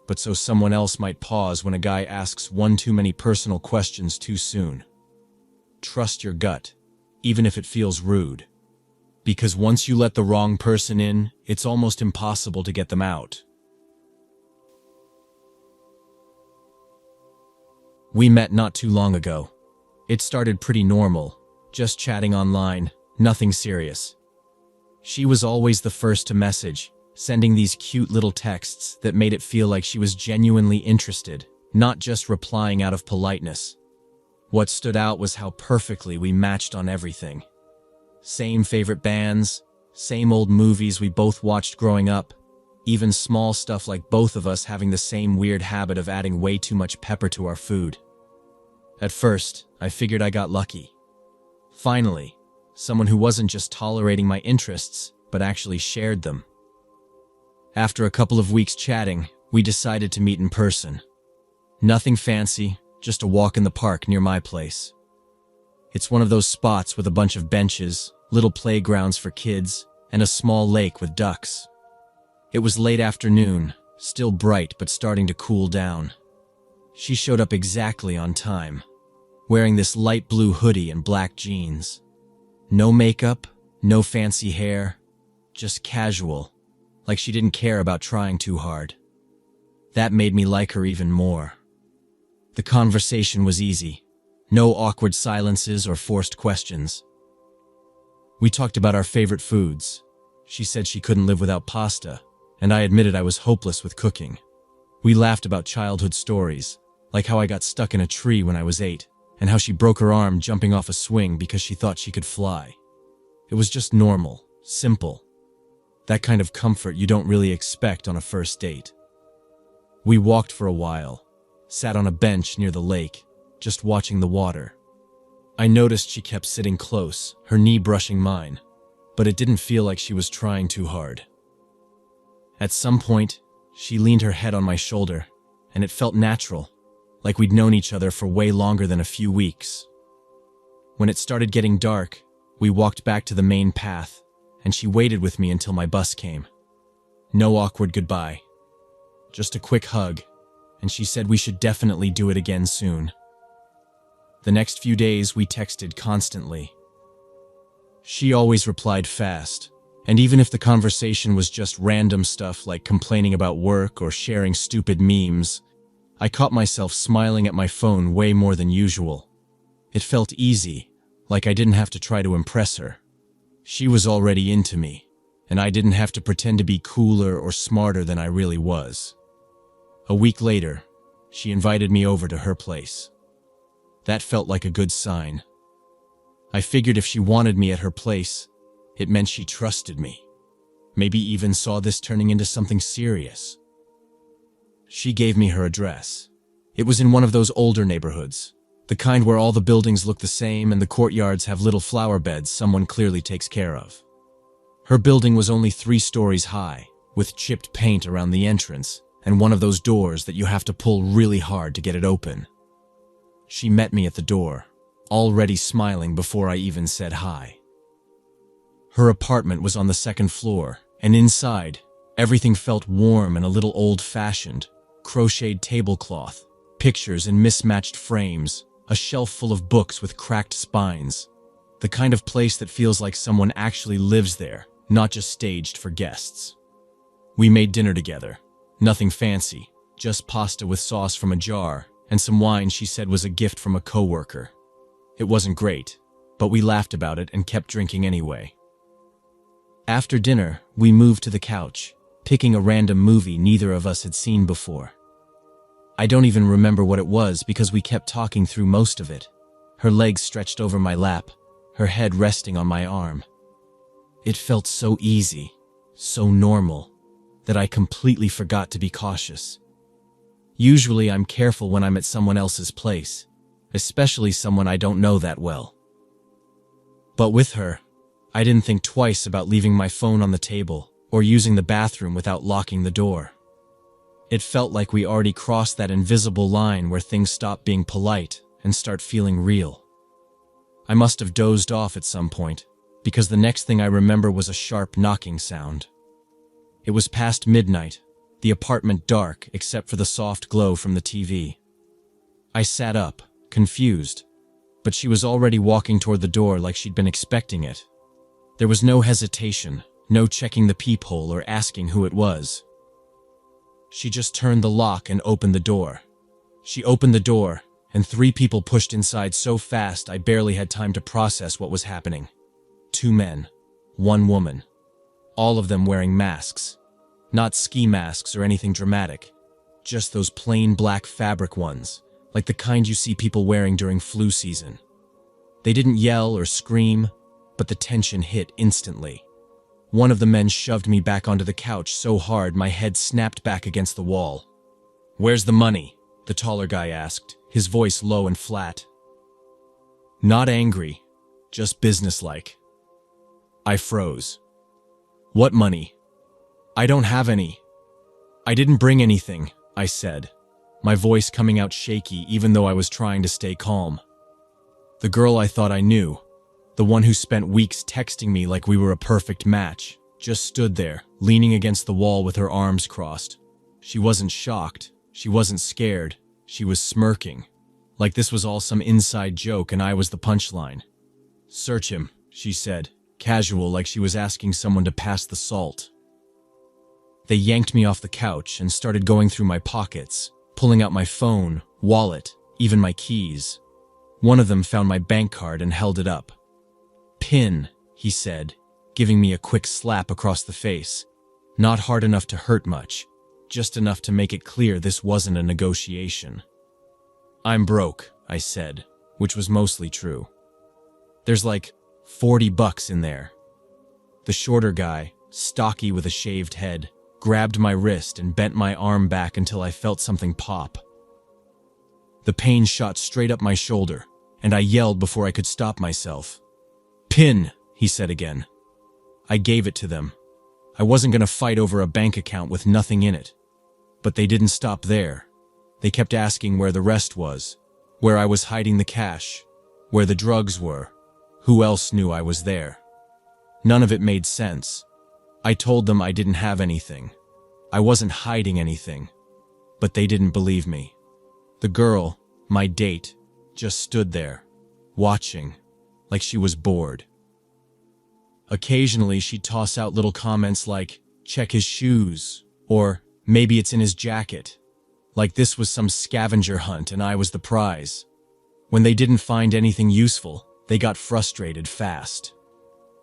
but so someone else might pause when a guy asks one too many personal questions too soon. Trust your gut, even if it feels rude. Because once you let the wrong person in, it's almost impossible to get them out. We met not too long ago. It started pretty normal, just chatting online, nothing serious. She was always the first to message, sending these cute little texts that made it feel like she was genuinely interested, not just replying out of politeness. What stood out was how perfectly we matched on everything. Same favorite bands, same old movies we both watched growing up, even small stuff like both of us having the same weird habit of adding way too much pepper to our food. At first, I figured I got lucky. Finally, someone who wasn't just tolerating my interests, but actually shared them. After a couple of weeks chatting, we decided to meet in person. Nothing fancy, just a walk in the park near my place. It's one of those spots with a bunch of benches, little playgrounds for kids, and a small lake with ducks. It was late afternoon, still bright but starting to cool down. She showed up exactly on time, wearing this light blue hoodie and black jeans. No makeup, no fancy hair, just casual, like she didn't care about trying too hard. That made me like her even more. The conversation was easy, no awkward silences or forced questions. We talked about our favorite foods. She said she couldn't live without pasta, and I admitted I was hopeless with cooking. We laughed about childhood stories, like how I got stuck in a tree when I was 8, and how she broke her arm jumping off a swing because she thought she could fly. It was just normal, simple. That kind of comfort you don't really expect on a first date. We walked for a while, sat on a bench near the lake, just watching the water. I noticed she kept sitting close, her knee brushing mine, but it didn't feel like she was trying too hard. At some point, she leaned her head on my shoulder, and it felt natural, like we'd known each other for way longer than a few weeks. When it started getting dark, we walked back to the main path, and she waited with me until my bus came. No awkward goodbye. Just a quick hug, and she said we should definitely do it again soon. The next few days, we texted constantly. She always replied fast, and even if the conversation was just random stuff like complaining about work or sharing stupid memes, I caught myself smiling at my phone way more than usual. It felt easy, like I didn't have to try to impress her. She was already into me, and I didn't have to pretend to be cooler or smarter than I really was. A week later, she invited me over to her place. That felt like a good sign. I figured if she wanted me at her place, it meant she trusted me. Maybe even saw this turning into something serious. She gave me her address. It was in one of those older neighborhoods, the kind where all the buildings look the same and the courtyards have little flower beds someone clearly takes care of. Her building was only 3 stories high, with chipped paint around the entrance and one of those doors that you have to pull really hard to get it open. She met me at the door, already smiling before I even said hi. Her apartment was on the 2nd floor, and inside, everything felt warm and a little old-fashioned. Crocheted tablecloth, pictures in mismatched frames, a shelf full of books with cracked spines. The kind of place that feels like someone actually lives there, not just staged for guests. We made dinner together. Nothing fancy, just pasta with sauce from a jar, and some wine she said was a gift from a coworker. It wasn't great, but we laughed about it and kept drinking anyway. After dinner, we moved to the couch, picking a random movie neither of us had seen before. I don't even remember what it was because we kept talking through most of it. Her legs stretched over my lap, her head resting on my arm. It felt so easy, so normal, that I completely forgot to be cautious. Usually I'm careful when I'm at someone else's place, especially someone I don't know that well. But with her, I didn't think twice about leaving my phone on the table or using the bathroom without locking the door. It felt like we already crossed that invisible line where things stop being polite and start feeling real. I must have dozed off at some point, because the next thing I remember was a sharp knocking sound. It was past midnight, the apartment dark except for the soft glow from the TV. I sat up, confused, but she was already walking toward the door like she'd been expecting it. There was no hesitation, no checking the peephole or asking who it was. She just turned the lock and opened the door. She opened the door, and 3 people pushed inside so fast I barely had time to process what was happening. 2 men, 1 woman, all of them wearing masks. Not ski masks or anything dramatic, just those plain black fabric ones, like the kind you see people wearing during flu season. They didn't yell or scream, but the tension hit instantly. One of the men shoved me back onto the couch so hard my head snapped back against the wall. "Where's the money?" the taller guy asked, his voice low and flat. Not angry, just businesslike. I froze. "What money?" "I don't have any." "I didn't bring anything," I said, my voice coming out shaky even though I was trying to stay calm. The girl I thought I knew, the one who spent weeks texting me like we were a perfect match, just stood there, leaning against the wall with her arms crossed. She wasn't shocked, she wasn't scared, she was smirking, like this was all some inside joke and I was the punchline. "Search him," she said, casual like she was asking someone to pass the salt. They yanked me off the couch and started going through my pockets, pulling out my phone, wallet, even my keys. One of them found my bank card and held it up. "PIN," he said, giving me a quick slap across the face. Not hard enough to hurt much, just enough to make it clear this wasn't a negotiation. I'm broke, I said, which was mostly true. There's like $40 in there. The shorter guy, stocky with a shaved head, grabbed my wrist and bent my arm back until I felt something pop. The pain shot straight up my shoulder, and I yelled before I could stop myself. "Pin," he said again. I gave it to them. I wasn't going to fight over a bank account with nothing in it. But they didn't stop there. They kept asking where the rest was, where I was hiding the cash, where the drugs were, who else knew I was there. None of it made sense. I told them I didn't have anything. I wasn't hiding anything. But they didn't believe me. The girl, my date, just stood there, watching, like she was bored. Occasionally, she'd toss out little comments like, "Check his shoes," or "Maybe it's in his jacket," like this was some scavenger hunt and I was the prize. When they didn't find anything useful, they got frustrated fast.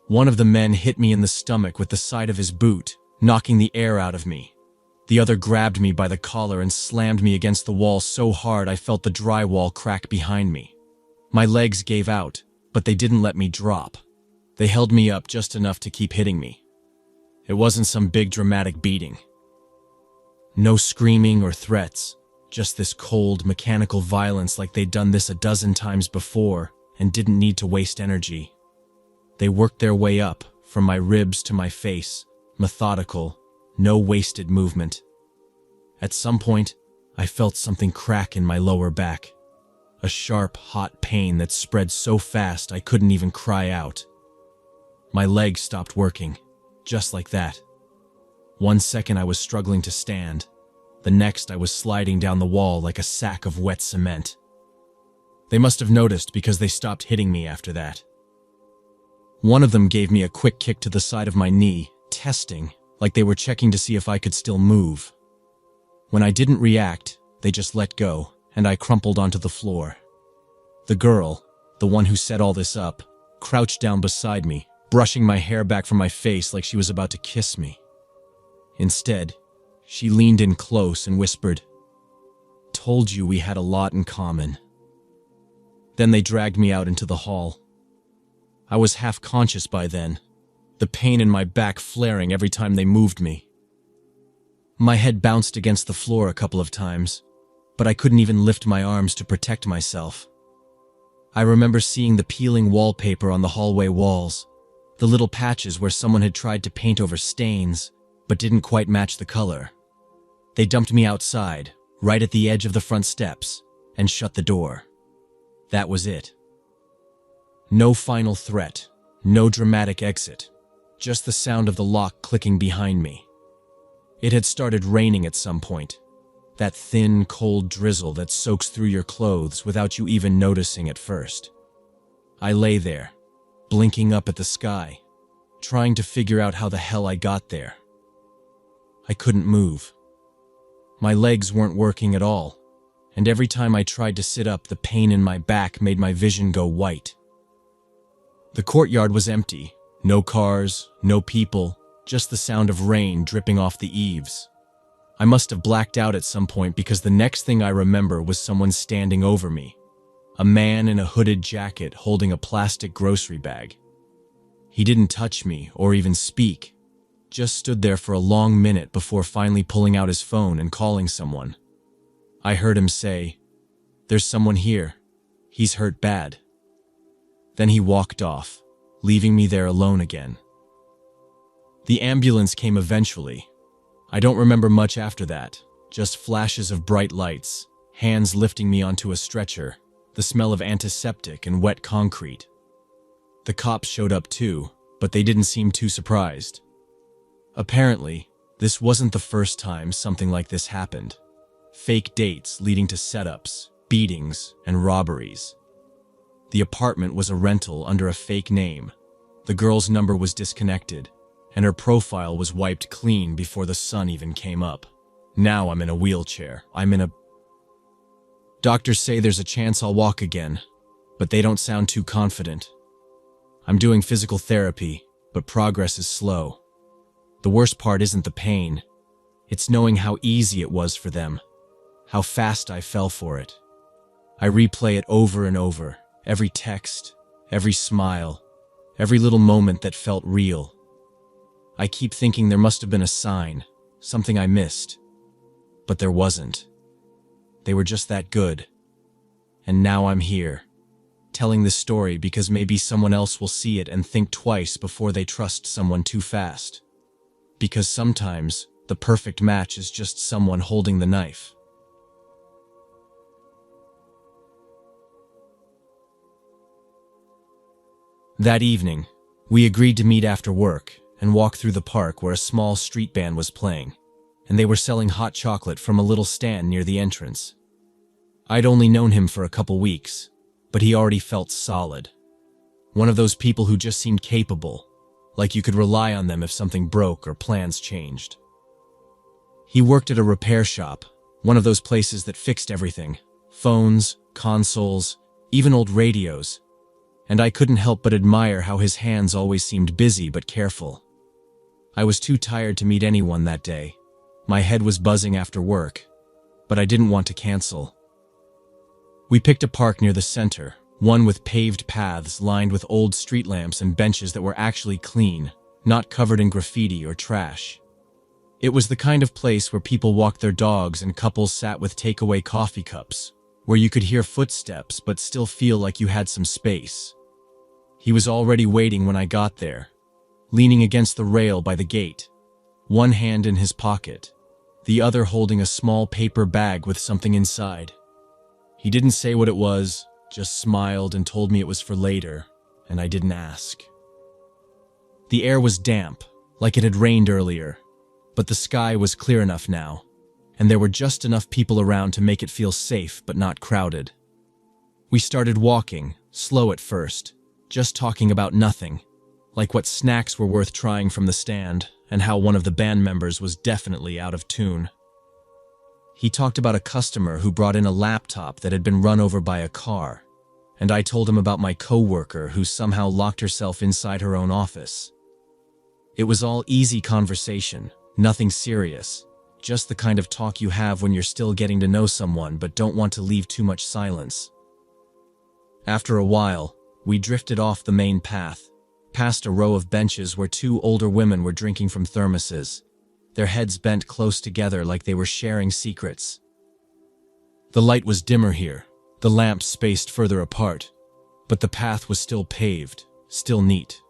One of the men hit me in the stomach with the side of his boot, knocking the air out of me. The other grabbed me by the collar and slammed me against the wall so hard I felt the drywall crack behind me. My legs gave out, but they didn't let me drop. They held me up just enough to keep hitting me. It wasn't some big dramatic beating. No screaming or threats, just this cold, mechanical violence like they'd done this a dozen times before and didn't need to waste energy. They worked their way up, from my ribs to my face, methodical, no wasted movement. At some point, I felt something crack in my lower back. A sharp, hot pain that spread so fast I couldn't even cry out. My legs stopped working, just like that. 1 second I was struggling to stand. The next I was sliding down the wall like a sack of wet cement. They must have noticed because they stopped hitting me after that. One of them gave me a quick kick to the side of my knee, testing, like they were checking to see if I could still move. When I didn't react, they just let go, and I crumpled onto the floor. The girl, the one who set all this up, crouched down beside me, brushing my hair back from my face like she was about to kiss me. Instead, she leaned in close and whispered, "Told you we had a lot in common." Then they dragged me out into the hall. I was half conscious by then, the pain in my back flaring every time they moved me. My head bounced against the floor a couple of times, but I couldn't even lift my arms to protect myself. I remember seeing the peeling wallpaper on the hallway walls, the little patches where someone had tried to paint over stains, but didn't quite match the color. They dumped me outside, right at the edge of the front steps, and shut the door. That was it. No final threat, no dramatic exit, just the sound of the lock clicking behind me. It had started raining at some point, that thin, cold drizzle that soaks through your clothes without you even noticing at first. I lay there, blinking up at the sky, trying to figure out how the hell I got there. I couldn't move. My legs weren't working at all, and every time I tried to sit up, the pain in my back made my vision go white. The courtyard was empty. No cars, no people, just the sound of rain dripping off the eaves. I must have blacked out at some point because the next thing I remember was someone standing over me. A man in a hooded jacket holding a plastic grocery bag. He didn't touch me or even speak, just stood there for a long minute before finally pulling out his phone and calling someone. I heard him say, "There's someone here. He's hurt bad." Then he walked off, leaving me there alone again. The ambulance came eventually. I don't remember much after that, just flashes of bright lights, hands lifting me onto a stretcher, the smell of antiseptic and wet concrete. The cops showed up too, but they didn't seem too surprised. Apparently, this wasn't the first time something like this happened. Fake dates leading to setups, beatings, and robberies. The apartment was a rental under a fake name. The girl's number was disconnected, and her profile was wiped clean before the sun even came up. Now I'm in a wheelchair. Doctors say there's a chance I'll walk again, but they don't sound too confident. I'm doing physical therapy, but progress is slow. The worst part isn't the pain. It's knowing how easy it was for them, how fast I fell for it. I replay it over and over, every text, every smile, every little moment that felt real. I keep thinking there must have been a sign, something I missed. But there wasn't. They were just that good. And now I'm here, telling this story because maybe someone else will see it and think twice before they trust someone too fast. Because sometimes, the perfect match is just someone holding the knife. That evening, we agreed to meet after work and walk through the park where a small street band was playing, and they were selling hot chocolate from a little stand near the entrance. I'd only known him for a couple weeks, but he already felt solid. One of those people who just seemed capable, like you could rely on them if something broke or plans changed. He worked at a repair shop, one of those places that fixed everything, phones, consoles, even old radios, and I couldn't help but admire how his hands always seemed busy but careful. I was too tired to meet anyone that day. My head was buzzing after work, but I didn't want to cancel. We picked a park near the center, one with paved paths lined with old street lamps and benches that were actually clean, not covered in graffiti or trash. It was the kind of place where people walked their dogs and couples sat with takeaway coffee cups, where you could hear footsteps but still feel like you had some space. He was already waiting when I got there, leaning against the rail by the gate, one hand in his pocket, the other holding a small paper bag with something inside. He didn't say what it was, just smiled and told me it was for later, and I didn't ask. The air was damp, like it had rained earlier, but the sky was clear enough now, and there were just enough people around to make it feel safe but not crowded. We started walking, slow at first, just talking about nothing, like what snacks were worth trying from the stand and how one of the band members was definitely out of tune. He talked about a customer who brought in a laptop that had been run over by a car, and I told him about my coworker who somehow locked herself inside her own office. It was all easy conversation, nothing serious, just the kind of talk you have when you're still getting to know someone but don't want to leave too much silence. After a while, we drifted off the main path, past a row of benches where two older women were drinking from thermoses, their heads bent close together like they were sharing secrets. The light was dimmer here, the lamps spaced further apart, but the path was still paved, still neat.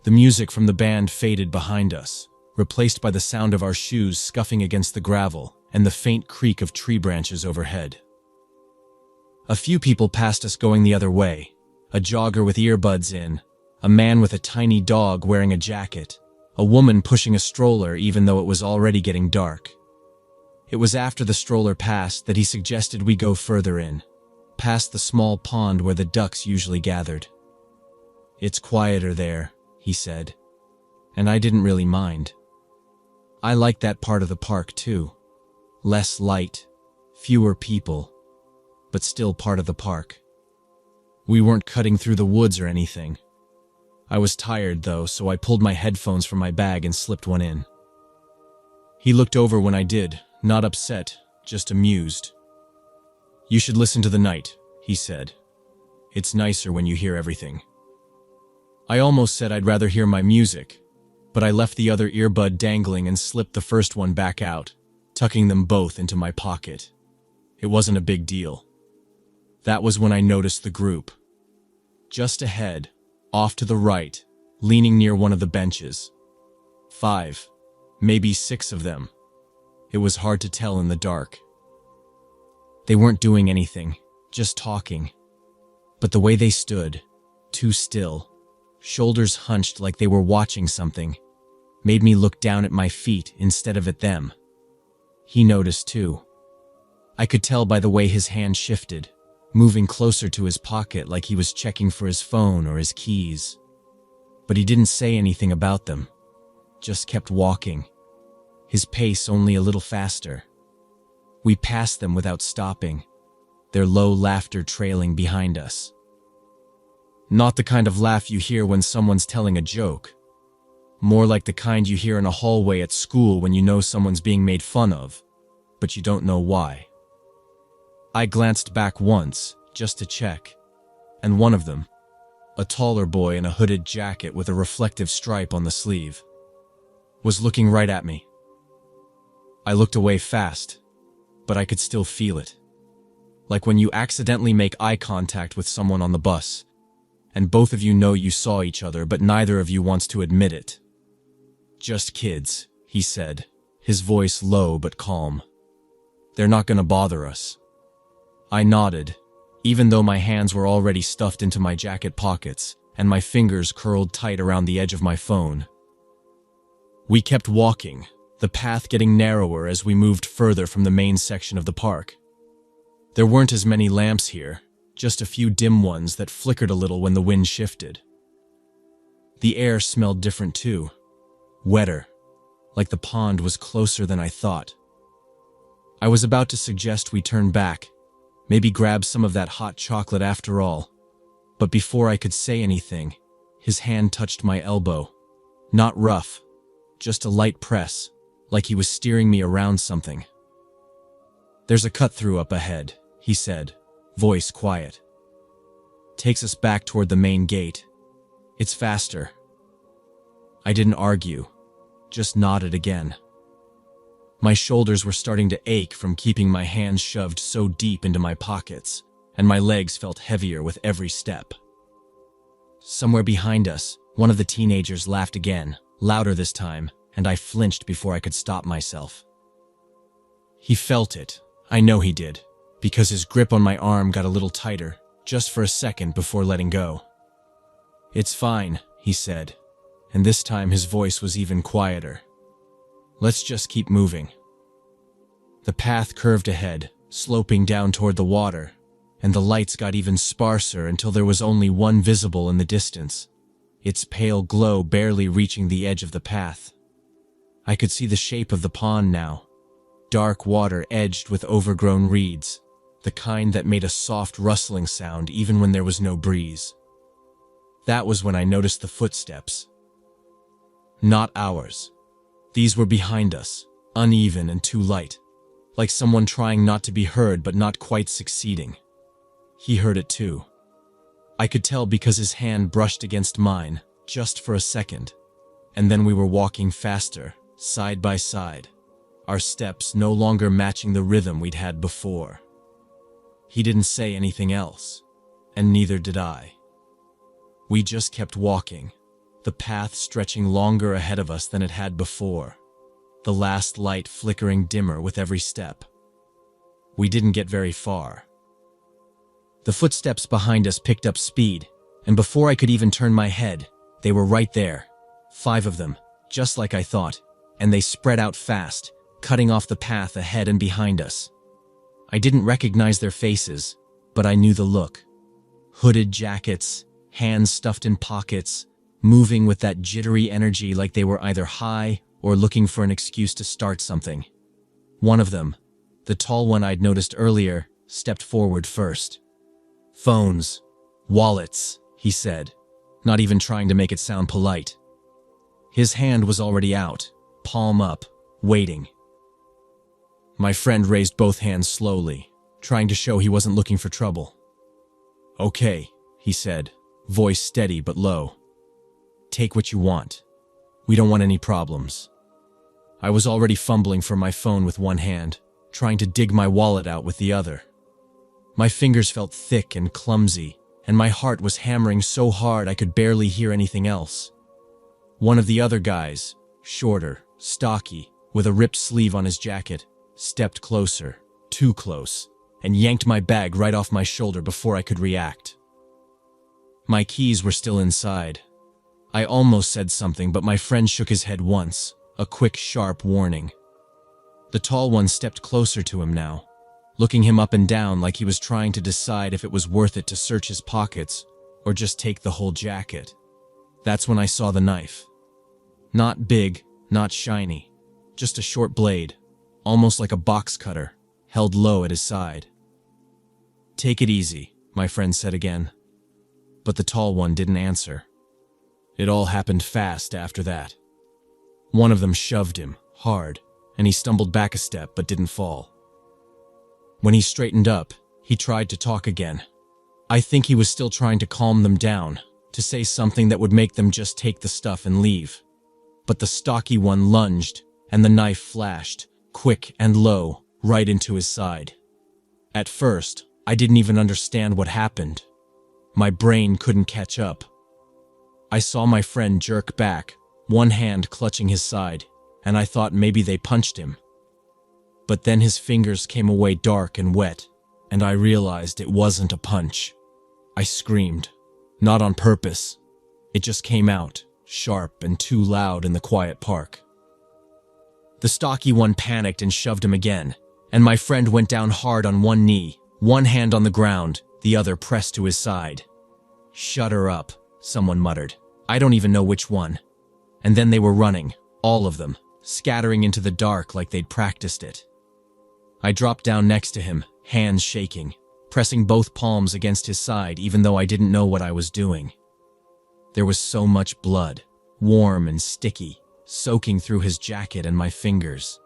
The music from the band faded behind us, replaced by the sound of our shoes scuffing against the gravel and the faint creak of tree branches overhead. A few people passed us going the other way, a jogger with earbuds in, a man with a tiny dog wearing a jacket, a woman pushing a stroller even though it was already getting dark. It was after the stroller passed that he suggested we go further in, past the small pond where the ducks usually gathered. "It's quieter there," he said, and I didn't really mind. I liked that part of the park too. Less light, fewer people, but still part of the park. We weren't cutting through the woods or anything. I was tired though, so I pulled my headphones from my bag and slipped one in. He looked over when I did, not upset, just amused. "You should listen to the night," he said. "It's nicer when you hear everything." I almost said I'd rather hear my music, but I left the other earbud dangling and slipped the first one back out, tucking them both into my pocket. It wasn't a big deal. That was when I noticed the group. Just ahead, off to the right, leaning near one of the benches. 5, maybe 6 of them. It was hard to tell in the dark. They weren't doing anything, just talking. But the way they stood, too still, shoulders hunched like they were watching something, made me look down at my feet instead of at them. He noticed too. I could tell by the way his hand shifted, moving closer to his pocket like he was checking for his phone or his keys. But he didn't say anything about them, just kept walking, his pace only a little faster. We passed them without stopping, their low laughter trailing behind us. Not the kind of laugh you hear when someone's telling a joke, more like the kind you hear in a hallway at school when you know someone's being made fun of, but you don't know why. I glanced back once, just to check, and one of them, a taller boy in a hooded jacket with a reflective stripe on the sleeve, was looking right at me. I looked away fast, but I could still feel it. Like when you accidentally make eye contact with someone on the bus, and both of you know you saw each other, but neither of you wants to admit it. "Just kids," he said, his voice low but calm. "They're not gonna bother us." I nodded, even though my hands were already stuffed into my jacket pockets and my fingers curled tight around the edge of my phone. We kept walking, the path getting narrower as we moved further from the main section of the park. There weren't as many lamps here, just a few dim ones that flickered a little when the wind shifted. The air smelled different too, wetter, like the pond was closer than I thought. I was about to suggest we turn back, maybe grab some of that hot chocolate after all, but before I could say anything, his hand touched my elbow. Not rough, just a light press, like he was steering me around something. "There's a cut-through up ahead," he said, voice quiet. "Takes us back toward the main gate. It's faster." I didn't argue, just nodded again. My shoulders were starting to ache from keeping my hands shoved so deep into my pockets, and my legs felt heavier with every step. Somewhere behind us, one of the teenagers laughed again, louder this time, and I flinched before I could stop myself. He felt it, I know he did, because his grip on my arm got a little tighter, just for a second before letting go. "It's fine," he said, and this time his voice was even quieter. "Let's just keep moving." The path curved ahead, sloping down toward the water, and the lights got even sparser until there was only one visible in the distance, its pale glow barely reaching the edge of the path. I could see the shape of the pond now, dark water edged with overgrown reeds, the kind that made a soft rustling sound even when there was no breeze. That was when I noticed the footsteps. Not ours. These were behind us, uneven and too light, like someone trying not to be heard but not quite succeeding. He heard it too. I could tell because his hand brushed against mine, just for a second, and then we were walking faster, side by side, our steps no longer matching the rhythm we'd had before. He didn't say anything else, and neither did I. We just kept walking, the path stretching longer ahead of us than it had before, the last light flickering dimmer with every step. We didn't get very far. The footsteps behind us picked up speed, and before I could even turn my head, they were right there, 5 of them, just like I thought, and they spread out fast, cutting off the path ahead and behind us. I didn't recognize their faces, but I knew the look. Hooded jackets, hands stuffed in pockets, moving with that jittery energy like they were either high or looking for an excuse to start something. One of them, the tall one I'd noticed earlier, stepped forward first. "Phones, wallets," he said, not even trying to make it sound polite. His hand was already out, palm up, waiting. My friend raised both hands slowly, trying to show he wasn't looking for trouble. "Okay," he said, voice steady but low. "Take what you want. We don't want any problems." I was already fumbling for my phone with one hand, trying to dig my wallet out with the other. My fingers felt thick and clumsy, and my heart was hammering so hard I could barely hear anything else. One of the other guys, shorter, stocky, with a ripped sleeve on his jacket, stepped closer, too close, and yanked my bag right off my shoulder before I could react. My keys were still inside. I almost said something, but my friend shook his head once, a quick, sharp warning. The tall one stepped closer to him now, looking him up and down like he was trying to decide if it was worth it to search his pockets or just take the whole jacket. That's when I saw the knife. Not big, not shiny, just a short blade, almost like a box cutter, held low at his side. "Take it easy," my friend said again. But the tall one didn't answer. It all happened fast after that. One of them shoved him, hard, and he stumbled back a step but didn't fall. When he straightened up, He tried to talk again. I think he was still trying to calm them down, to say something that would make them just take the stuff and leave. But the stocky one lunged, and the knife flashed, quick and low, right into his side. At first, I didn't even understand what happened. My brain couldn't catch up. I saw my friend jerk back, one hand clutching his side, and I thought maybe they punched him. But then his fingers came away dark and wet, and I realized it wasn't a punch. I screamed, not on purpose. It just came out, sharp and too loud in the quiet park. The stocky one panicked and shoved him again, and my friend went down hard on one knee, one hand on the ground, the other pressed to his side. "Shut her up," someone muttered. I don't even know which one. And then they were running, all of them, scattering into the dark like they'd practiced it. I dropped down next to him, hands shaking, pressing both palms against his side even though I didn't know what I was doing. There was so much blood, warm and sticky, soaking through his jacket and my fingers.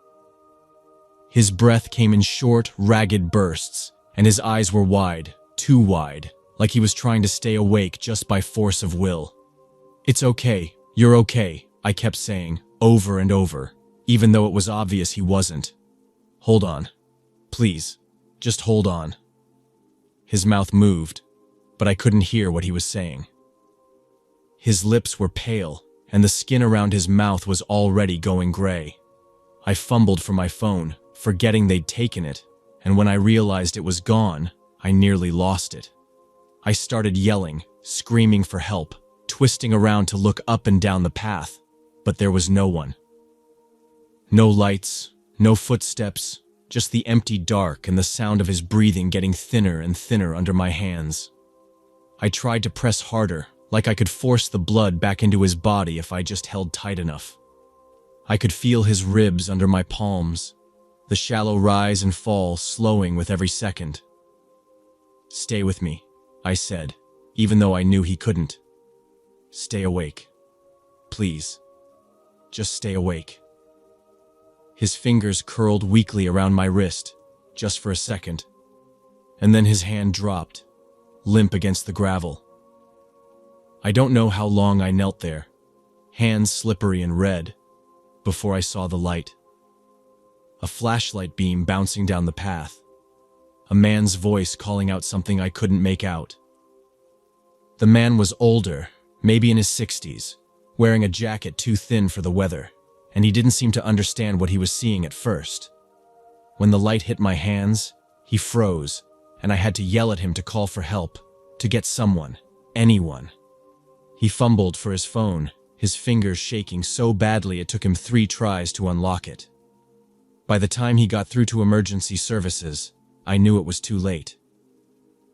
His breath came in short, ragged bursts, and his eyes were wide, too wide, like he was trying to stay awake just by force of will. "It's okay, you're okay," I kept saying, over and over, even though it was obvious he wasn't. "Hold on. Please, just hold on." His mouth moved, but I couldn't hear what he was saying. His lips were pale, and the skin around his mouth was already going gray. I fumbled for my phone, forgetting they'd taken it, and when I realized it was gone, I nearly lost it. I started yelling, screaming for help, twisting around to look up and down the path, but there was no one. No lights, no footsteps, just the empty dark and the sound of his breathing getting thinner and thinner under my hands. I tried to press harder, like I could force the blood back into his body if I just held tight enough. I could feel his ribs under my palms, the shallow rise and fall slowing with every second. "Stay with me," I said, even though I knew he couldn't. "Stay awake. Please. Just stay awake." His fingers curled weakly around my wrist, just for a second, and then his hand dropped, limp against the gravel. I don't know how long I knelt there, hands slippery and red, before I saw the light. A flashlight beam bouncing down the path, a man's voice calling out something I couldn't make out. The man was older, maybe in his 60s, wearing a jacket too thin for the weather, and he didn't seem to understand what he was seeing at first. When the light hit my hands, he froze, and I had to yell at him to call for help, to get someone, anyone. He fumbled for his phone, his fingers shaking so badly it took him 3 tries to unlock it. By the time he got through to emergency services, I knew it was too late.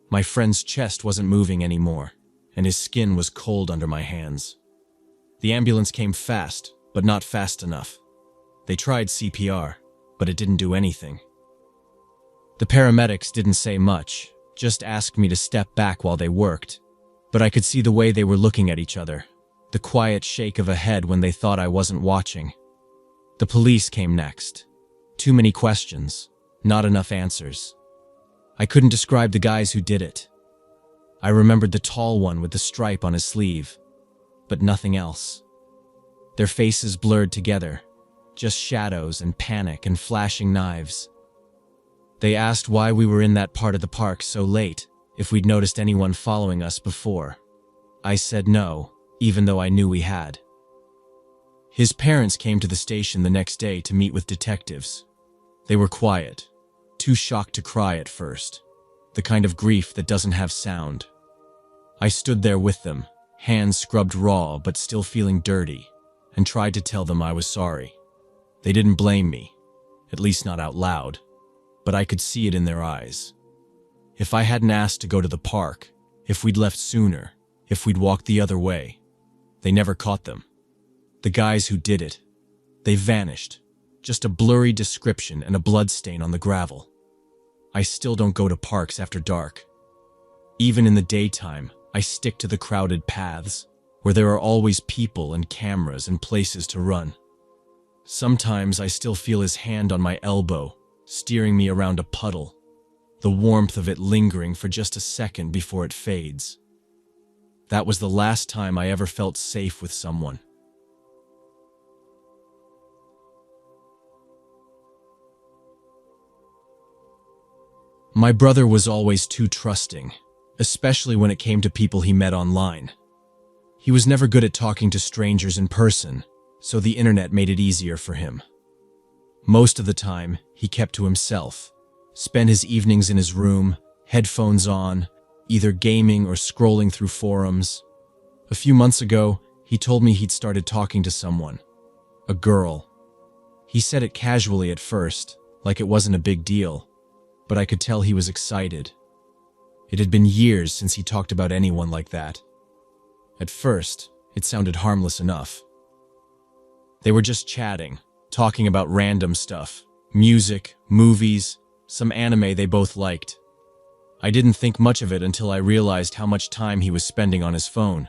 My friend's chest wasn't moving anymore, and his skin was cold under my hands. The ambulance came fast, but not fast enough. They tried CPR, but it didn't do anything. The paramedics didn't say much, just asked me to step back while they worked, but I could see the way they were looking at each other, the quiet shake of a head when they thought I wasn't watching. The police came next. Too many questions, not enough answers. I couldn't describe the guys who did it. I remembered the tall one with the stripe on his sleeve, but nothing else. Their faces blurred together, just shadows and panic and flashing knives. They asked why we were in that part of the park so late, if we'd noticed anyone following us before. I said no, even though I knew we had. His parents came to the station the next day to meet with detectives. They were quiet, too shocked to cry at first, the kind of grief that doesn't have sound. I stood there with them, hands scrubbed raw but still feeling dirty, and tried to tell them I was sorry. They didn't blame me, at least not out loud, but I could see it in their eyes. If I hadn't asked to go to the park, if we'd left sooner, if we'd walked the other way, they never caught them. The guys who did it, they vanished, just a blurry description and a bloodstain on the gravel. I still don't go to parks after dark. Even in the daytime, I stick to the crowded paths, where there are always people and cameras and places to run. Sometimes I still feel his hand on my elbow, steering me around a puddle. the warmth of it lingering for just a second before it fades. That was the last time I ever felt safe with someone. My brother was always too trusting, especially when it came to people he met online. He was never good at talking to strangers in person, so the internet made it easier for him. Most of the time, he kept to himself, spent his evenings in his room, headphones on, either gaming or scrolling through forums. A few months ago, he told me he'd started talking to someone, a girl. He said it casually at first, like it wasn't a big deal, but I could tell he was excited. It had been years since he talked about anyone like that. At first, it sounded harmless enough. They were just chatting, talking about random stuff, music, movies, some anime they both liked. I didn't think much of it until I realized how much time he was spending on his phone.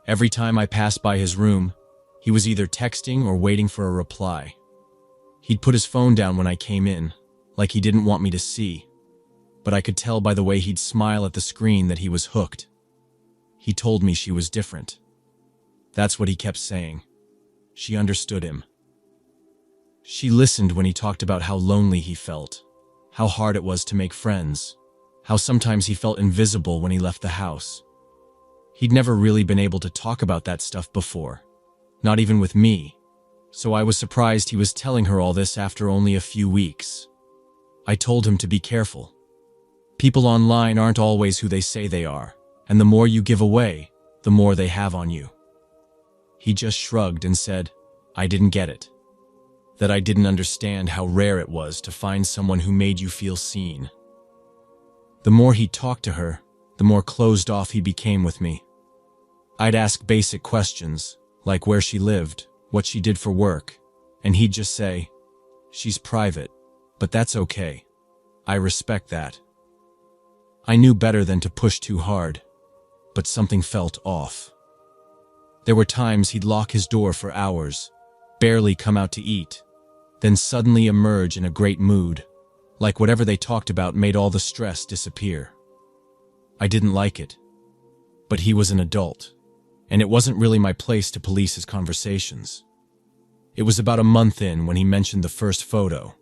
Every time I passed by his room, he was either texting or waiting for a reply. He'd put his phone down when I came in, like he didn't want me to see, but I could tell by the way he'd smile at the screen that he was hooked. He told me she was different. That's what he kept saying. She understood him. She listened when he talked about how lonely he felt, how hard it was to make friends, how sometimes he felt invisible when he left the house. He'd never really been able to talk about that stuff before, not even with me, so I was surprised he was telling her all this after only a few weeks. I told him to be careful. People online aren't always who they say they are, and the more you give away, the more they have on you. He just shrugged and said, I didn't get it. That I didn't understand how rare it was to find someone who made you feel seen. The more he talked to her, the more closed off he became with me. I'd ask basic questions, like where she lived, what she did for work, and he'd just say, she's private, but that's okay. I respect that. I knew better than to push too hard, but something felt off. There were times he'd lock his door for hours, barely come out to eat, then suddenly emerge in a great mood, like whatever they talked about made all the stress disappear. I didn't like it, but he was an adult, and it wasn't really my place to police his conversations. It was about a month in when he mentioned the first photo.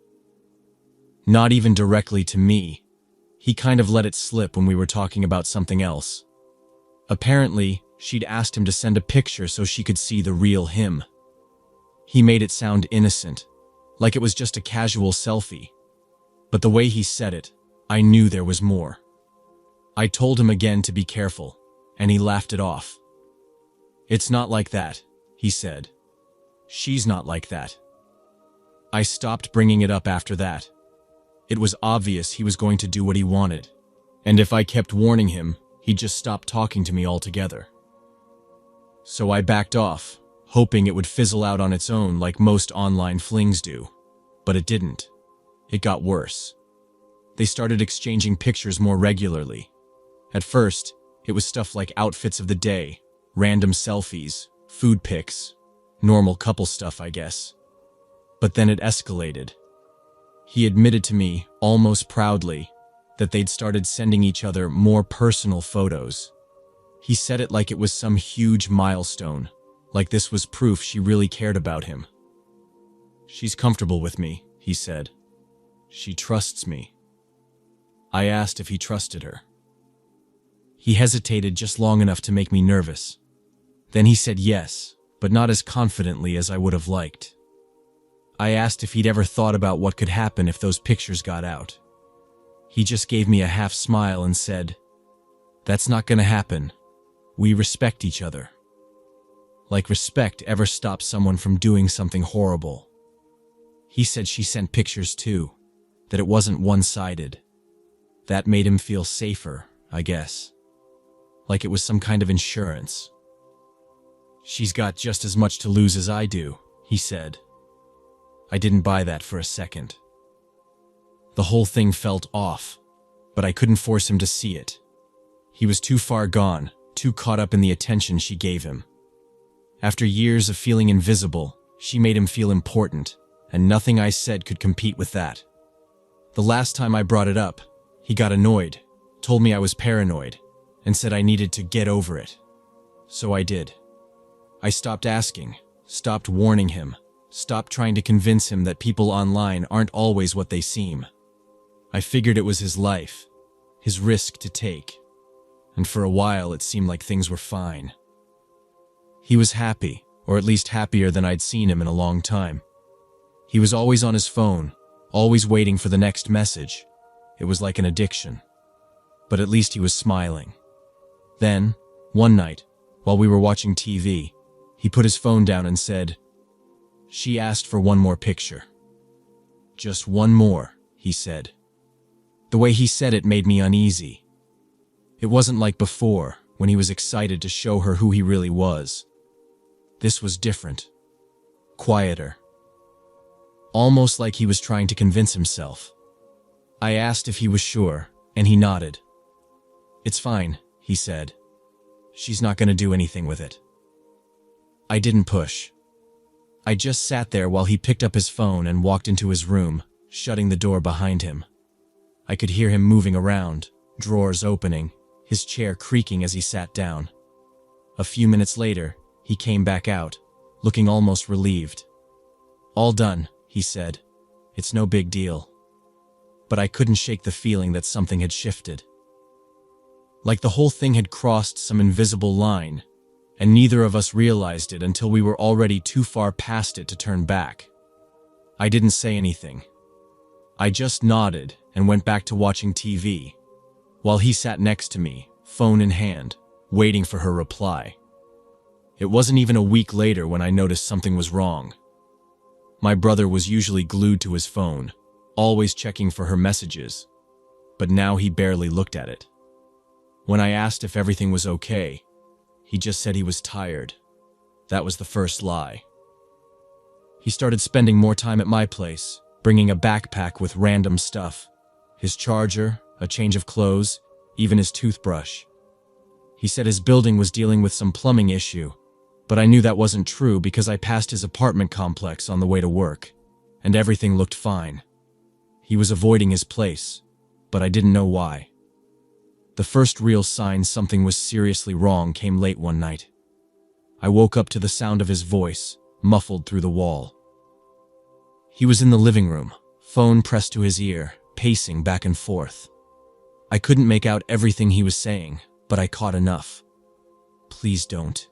Not even directly to me. He kind of let it slip when we were talking about something else. Apparently, she'd asked him to send a picture so she could see the real him. He made it sound innocent, like it was just a casual selfie. But the way he said it, I knew there was more. I told him again to be careful, and he laughed it off. It's not like that, he said. She's not like that. I stopped bringing it up after that. It was obvious he was going to do what he wanted, and if I kept warning him, he'd just stop talking to me altogether. So I backed off, hoping it would fizzle out on its own like most online flings do. But it didn't. It got worse. They started exchanging pictures more regularly. At first, it was stuff like outfits of the day, random selfies, food pics, normal couple stuff, I guess. But then it escalated. He admitted to me, almost proudly, that they'd started sending each other more personal photos. He said it like it was some huge milestone, like this was proof she really cared about him. She's comfortable with me, he said. She trusts me. I asked if he trusted her. He hesitated just long enough to make me nervous. Then he said yes, but not as confidently as I would have liked. I asked if he'd ever thought about what could happen if those pictures got out. He just gave me a half smile and said, "That's not gonna happen. We respect each other." Like respect ever stops someone from doing something horrible. He said she sent pictures too, that it wasn't one-sided. That made him feel safer, I guess. Like it was some kind of insurance. She's got just as much to lose as I do, he said. I didn't buy that for a second. The whole thing felt off, but I couldn't force him to see it. He was too far gone, too caught up in the attention she gave him. After years of feeling invisible, she made him feel important, and nothing I said could compete with that. The last time I brought it up, He got annoyed, told me I was paranoid, and said I needed to get over it. So I did. I stopped asking, stopped warning him, stopped trying to convince him that people online aren't always what they seem. I figured it was his life, his risk to take, and for a while it seemed like things were fine. He was happy, or at least happier than I'd seen him in a long time. He was always on his phone, always waiting for the next message. It was like an addiction. But at least he was smiling. Then, one night, while we were watching TV, he put his phone down and said, "She asked for one more picture." "Just one more," he said. The way he said it made me uneasy. It wasn't like before, when he was excited to show her who he really was. This was different. Quieter. Almost like he was trying to convince himself. I asked if he was sure, and he nodded. "It's fine," he said. "She's not going to do anything with it." I didn't push. I just sat there while he picked up his phone and walked into his room, shutting the door behind him. I could hear him moving around, drawers opening, his chair creaking as he sat down. A few minutes later, he came back out, looking almost relieved. "All done," he said. "It's no big deal." But I couldn't shake the feeling that something had shifted. Like the whole thing had crossed some invisible line, and neither of us realized it until we were already too far past it to turn back. I didn't say anything. I just nodded and went back to watching TV, while he sat next to me, phone in hand, waiting for her reply. It wasn't even a week later when I noticed something was wrong. My brother was usually glued to his phone, always checking for her messages, but now he barely looked at it. When I asked if everything was okay, he just said he was tired. That was the first lie. He started spending more time at my place, bringing a backpack with random stuff. His charger, a change of clothes, even his toothbrush. He said his building was dealing with some plumbing issue, but I knew that wasn't true because I passed his apartment complex on the way to work, and everything looked fine. He was avoiding his place, but I didn't know why. The first real sign something was seriously wrong came late one night. I woke up to the sound of his voice, muffled through the wall. He was in the living room, phone pressed to his ear, pacing back and forth. I couldn't make out everything he was saying, but I caught enough. "Please don't.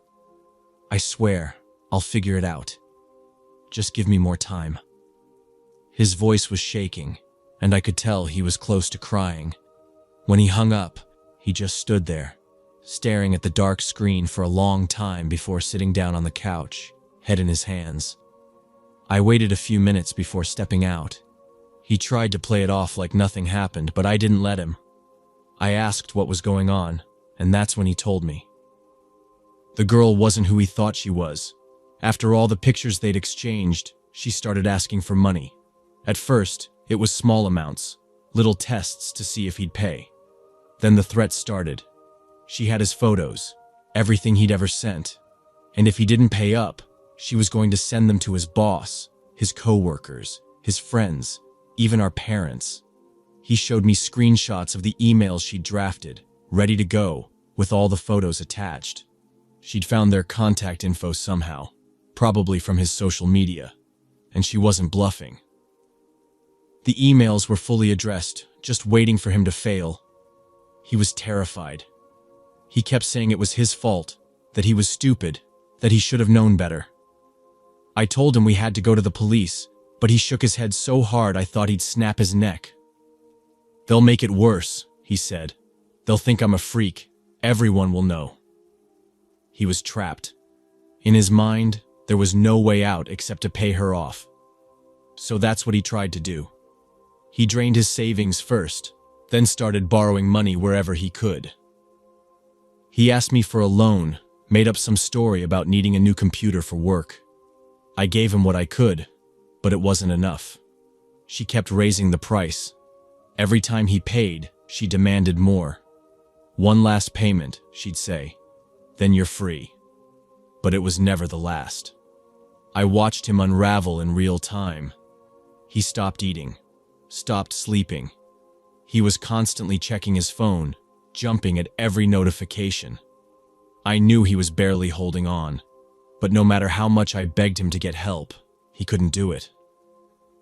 I swear, I'll figure it out. Just give me more time." His voice was shaking, and I could tell he was close to crying. When he hung up, he just stood there, staring at the dark screen for a long time before sitting down on the couch, head in his hands. I waited a few minutes before stepping out. He tried to play it off like nothing happened, but I didn't let him. I asked what was going on, and that's when he told me. The girl wasn't who he thought she was. After all the pictures they'd exchanged, she started asking for money. At first, it was small amounts, little tests to see if he'd pay. Then the threats started. She had his photos, everything he'd ever sent, and if he didn't pay up, she was going to send them to his boss, his coworkers, his friends, even our parents. He showed me screenshots of the emails she'd drafted, ready to go, with all the photos attached. She'd found their contact info somehow, probably from his social media, and she wasn't bluffing. The emails were fully addressed, just waiting for him to fail. He was terrified. He kept saying it was his fault, that he was stupid, that he should have known better. I told him we had to go to the police, but he shook his head so hard I thought he'd snap his neck. "They'll make it worse," he said. "They'll think I'm a freak. Everyone will know." He was trapped. In his mind, there was no way out except to pay her off. So that's what he tried to do. He drained his savings first, then started borrowing money wherever he could. He asked me for a loan, made up some story about needing a new computer for work. I gave him what I could, but it wasn't enough. She kept raising the price. Every time he paid, she demanded more. "One last payment," she'd say. "Then you're free." But it was never the last. I watched him unravel in real time. He stopped eating, stopped sleeping. He was constantly checking his phone, jumping at every notification. I knew he was barely holding on, but no matter how much I begged him to get help, he couldn't do it.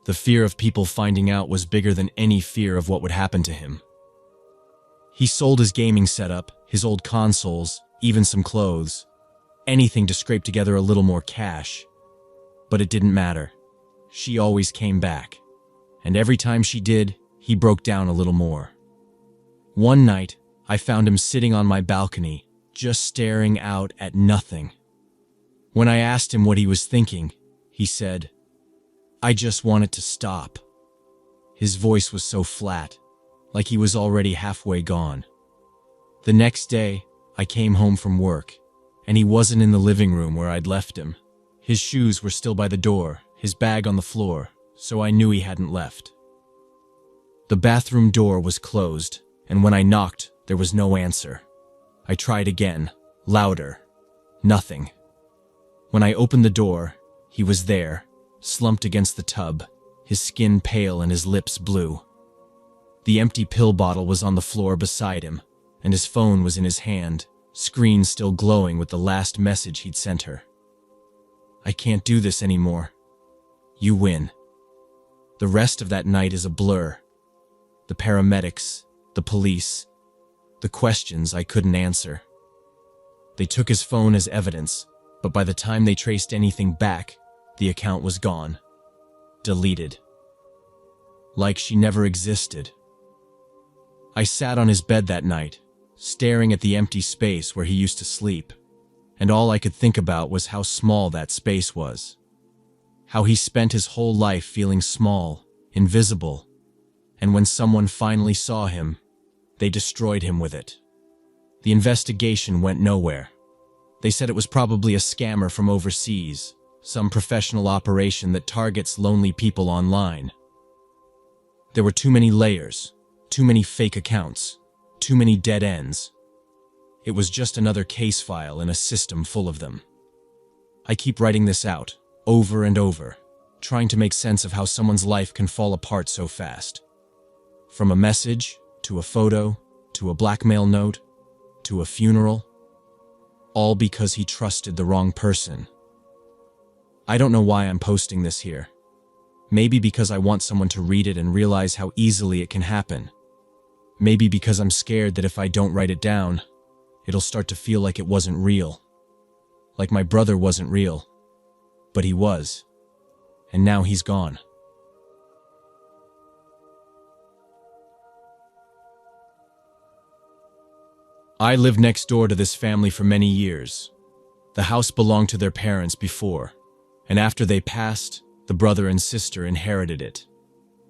The fear of people finding out was bigger than any fear of what would happen to him. He sold his gaming setup, his old consoles, even some clothes, anything to scrape together a little more cash. But it didn't matter. She always came back, and every time she did, he broke down a little more. One night, I found him sitting on my balcony, just staring out at nothing. When I asked him what he was thinking, he said, "I just want it to stop." His voice was so flat, like he was already halfway gone. The next day, I came home from work, and he wasn't in the living room where I'd left him. His shoes were still by the door, his bag on the floor, so I knew he hadn't left. The bathroom door was closed, and when I knocked, there was no answer. I tried again, louder. Nothing. When I opened the door, he was there, slumped against the tub, his skin pale and his lips blue. The empty pill bottle was on the floor beside him, and his phone was in his hand, screen still glowing with the last message he'd sent her. "I can't do this anymore. You win." The rest of that night is a blur. The paramedics, the police, the questions I couldn't answer. They took his phone as evidence, but by the time they traced anything back, the account was gone. Deleted. Like she never existed. I sat on his bed that night, staring at the empty space where he used to sleep, and all I could think about was how small that space was. How he spent his whole life feeling small, invisible, and when someone finally saw him, they destroyed him with it. The investigation went nowhere. They said it was probably a scammer from overseas, some professional operation that targets lonely people online. There were too many layers, too many fake accounts, too many dead ends. It was just another case file in a system full of them. I keep writing this out, over and over, trying to make sense of how someone's life can fall apart so fast. From a message, to a photo, to a blackmail note, to a funeral, all because he trusted the wrong person. I don't know why I'm posting this here. Maybe because I want someone to read it and realize how easily it can happen. Maybe because I'm scared that if I don't write it down, it'll start to feel like it wasn't real. Like my brother wasn't real. But he was. And now he's gone. I lived next door to this family for many years. The house belonged to their parents before, and after they passed, the brother and sister inherited it.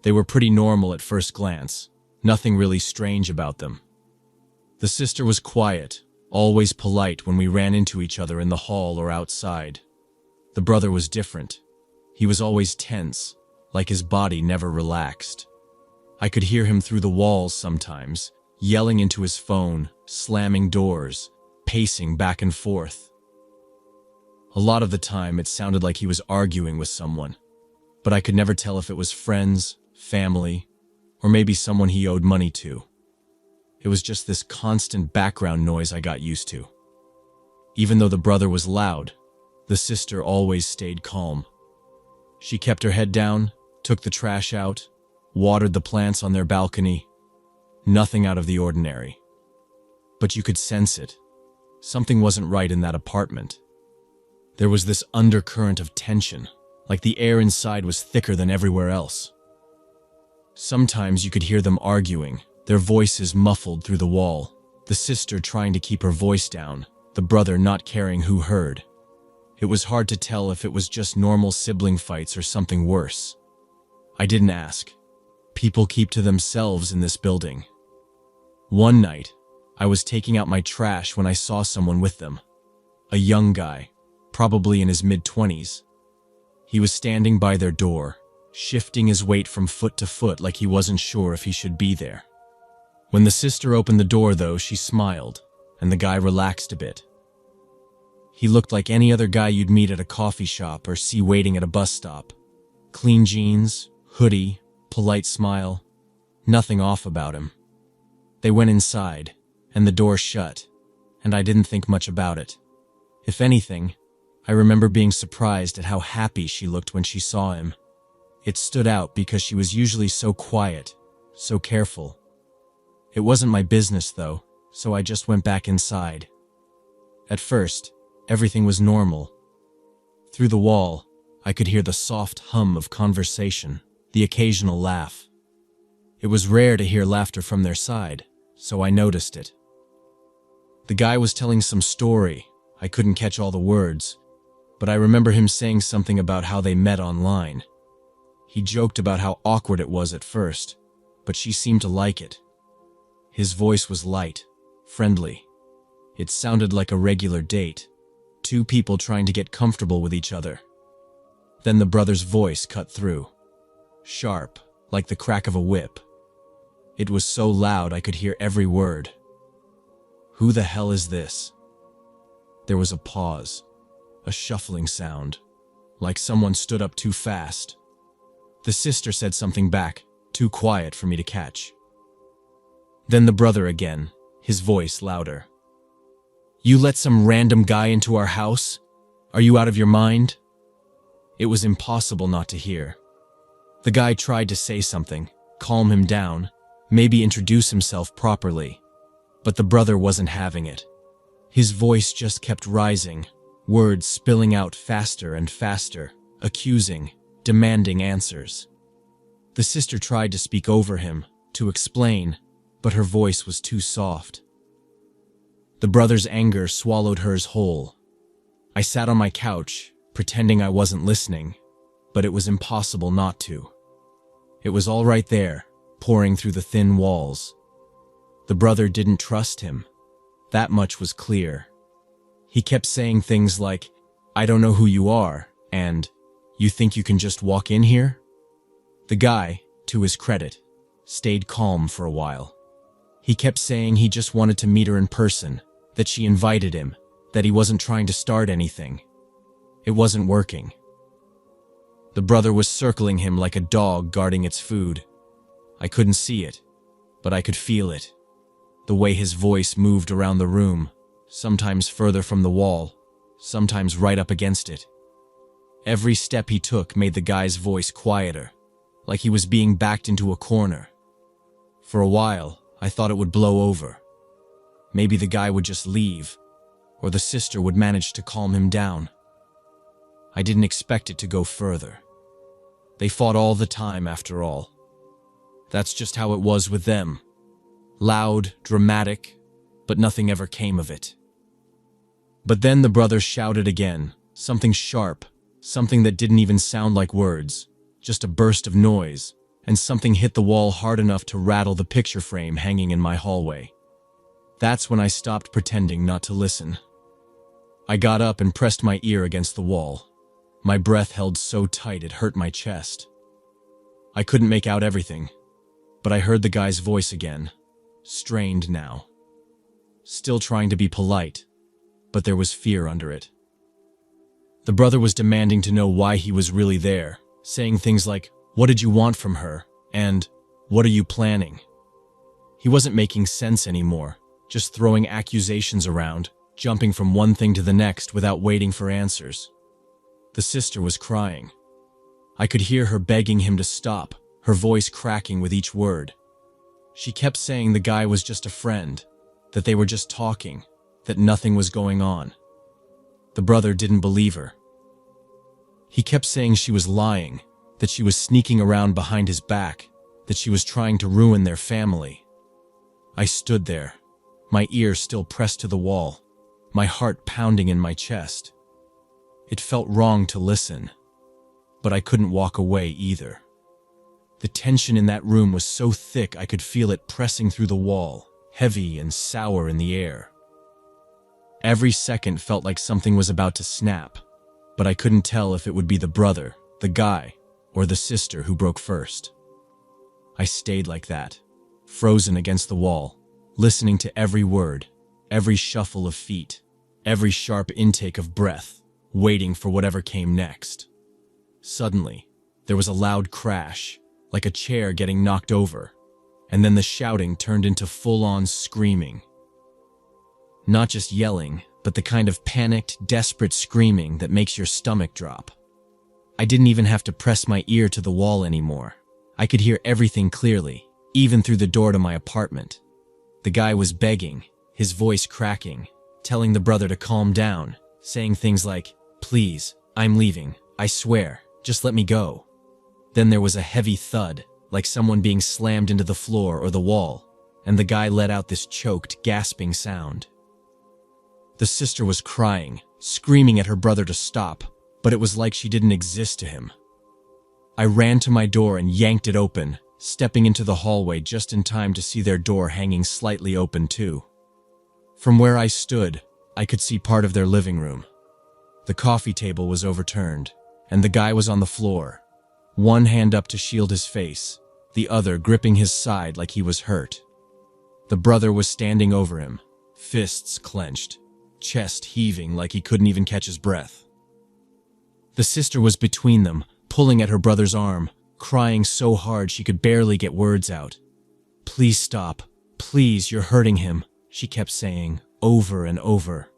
They were pretty normal at first glance, nothing really strange about them. The sister was quiet, always polite when we ran into each other in the hall or outside. The brother was different. He was always tense, like his body never relaxed. I could hear him through the walls sometimes, yelling into his phone, slamming doors, pacing back and forth. A lot of the time, it sounded like he was arguing with someone, but I could never tell if it was friends, family, or maybe someone he owed money to. It was just this constant background noise I got used to. Even though the brother was loud, the sister always stayed calm. She kept her head down, took the trash out, watered the plants on their balcony. Nothing out of the ordinary. But you could sense it. Something wasn't right in that apartment. There was this undercurrent of tension, like the air inside was thicker than everywhere else. Sometimes you could hear them arguing, their voices muffled through the wall, the sister trying to keep her voice down, the brother not caring who heard. It was hard to tell if it was just normal sibling fights or something worse. I didn't ask. People keep to themselves in this building. One night, I was taking out my trash when I saw someone with them. A young guy, probably in his mid-20s. He was standing by their door, shifting his weight from foot to foot like he wasn't sure if he should be there. When the sister opened the door, though, she smiled, and the guy relaxed a bit. He looked like any other guy you'd meet at a coffee shop or see waiting at a bus stop. Clean jeans, hoodie, polite smile. Nothing off about him. They went inside, and the door shut, and I didn't think much about it. If anything, I remember being surprised at how happy she looked when she saw him. It stood out because she was usually so quiet, so careful. It wasn't my business, though, so I just went back inside. At first, everything was normal. Through the wall, I could hear the soft hum of conversation, the occasional laugh. It was rare to hear laughter from their side, so I noticed it. The guy was telling some story. I couldn't catch all the words, but I remember him saying something about how they met online. He joked about how awkward it was at first, but she seemed to like it. His voice was light, friendly. It sounded like a regular date, two people trying to get comfortable with each other. Then the brother's voice cut through, sharp, like the crack of a whip. It was so loud I could hear every word. "Who the hell is this?" There was a pause, a shuffling sound, like someone stood up too fast. The sister said something back, too quiet for me to catch. Then the brother again, his voice louder. "You let some random guy into our house? Are you out of your mind?" It was impossible not to hear. The guy tried to say something, calm him down, maybe introduce himself properly, but the brother wasn't having it. His voice just kept rising, words spilling out faster and faster, accusing, demanding answers. The sister tried to speak over him, to explain, but her voice was too soft. The brother's anger swallowed hers whole. I sat on my couch, pretending I wasn't listening, but it was impossible not to. It was all right there, pouring through the thin walls. The brother didn't trust him. That much was clear. He kept saying things like, "I don't know who you are," and "You think you can just walk in here?" The guy, to his credit, stayed calm for a while. He kept saying he just wanted to meet her in person, that she invited him, that he wasn't trying to start anything. It wasn't working. The brother was circling him like a dog guarding its food. I couldn't see it, but I could feel it. The way his voice moved around the room, sometimes further from the wall, sometimes right up against it. Every step he took made the guy's voice quieter, like he was being backed into a corner. For a while, I thought it would blow over. Maybe the guy would just leave, or the sister would manage to calm him down. I didn't expect it to go further. They fought all the time, after all. That's just how it was with them. Loud, dramatic, but nothing ever came of it. But then the brother shouted again, something sharp, something that didn't even sound like words, just a burst of noise, and something hit the wall hard enough to rattle the picture frame hanging in my hallway. That's when I stopped pretending not to listen. I got up and pressed my ear against the wall. My breath held so tight it hurt my chest. I couldn't make out everything, but I heard the guy's voice again, strained now. Still trying to be polite, but there was fear under it. The brother was demanding to know why he was really there, saying things like, "What did you want from her?" and "What are you planning?" He wasn't making sense anymore, just throwing accusations around, jumping from one thing to the next without waiting for answers. The sister was crying. I could hear her begging him to stop, her voice cracking with each word. She kept saying the guy was just a friend, that they were just talking, that nothing was going on. The brother didn't believe her. He kept saying she was lying, that she was sneaking around behind his back, that she was trying to ruin their family. I stood there, my ear still pressed to the wall, my heart pounding in my chest. It felt wrong to listen, but I couldn't walk away either. The tension in that room was so thick I could feel it pressing through the wall, heavy and sour in the air. Every second felt like something was about to snap, but I couldn't tell if it would be the brother, the guy, or the sister who broke first. I stayed like that, frozen against the wall, listening to every word, every shuffle of feet, every sharp intake of breath, waiting for whatever came next. Suddenly, there was a loud crash, like a chair getting knocked over, And then the shouting turned into full-on screaming. Not just yelling, but the kind of panicked, desperate screaming that makes your stomach drop. I didn't even have to press my ear to the wall anymore. I could hear everything clearly, even through the door to my apartment. The guy was begging, his voice cracking, telling the brother to calm down, saying things like, "Please, I'm leaving, I swear, just let me go." Then there was a heavy thud, like someone being slammed into the floor or the wall, and the guy let out this choked, gasping sound. The sister was crying, screaming at her brother to stop, but it was like she didn't exist to him. I ran to my door and yanked it open, stepping into the hallway just in time to see their door hanging slightly open too. From where I stood, I could see part of their living room. The coffee table was overturned, and the guy was on the floor, one hand up to shield his face, the other gripping his side like he was hurt. The brother was standing over him, fists clenched, chest heaving like he couldn't even catch his breath. The sister was between them, pulling at her brother's arm, crying so hard she could barely get words out. "Please stop. Please, you're hurting him," she kept saying, over and over.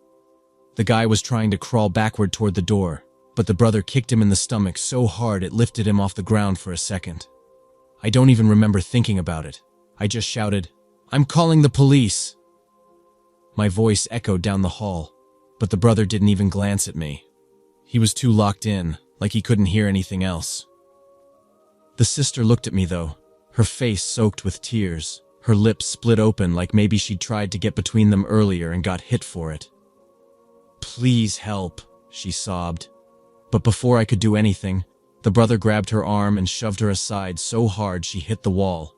The guy was trying to crawl backward toward the door, but the brother kicked him in the stomach so hard it lifted him off the ground for a second. I don't even remember thinking about it. I just shouted, "I'm calling the police!" My voice echoed down the hall, but the brother didn't even glance at me. He was too locked in, like he couldn't hear anything else. The sister looked at me though, her face soaked with tears, her lips split open like maybe she'd tried to get between them earlier and got hit for it. "Please help," she sobbed. But before I could do anything, the brother grabbed her arm and shoved her aside so hard she hit the wall.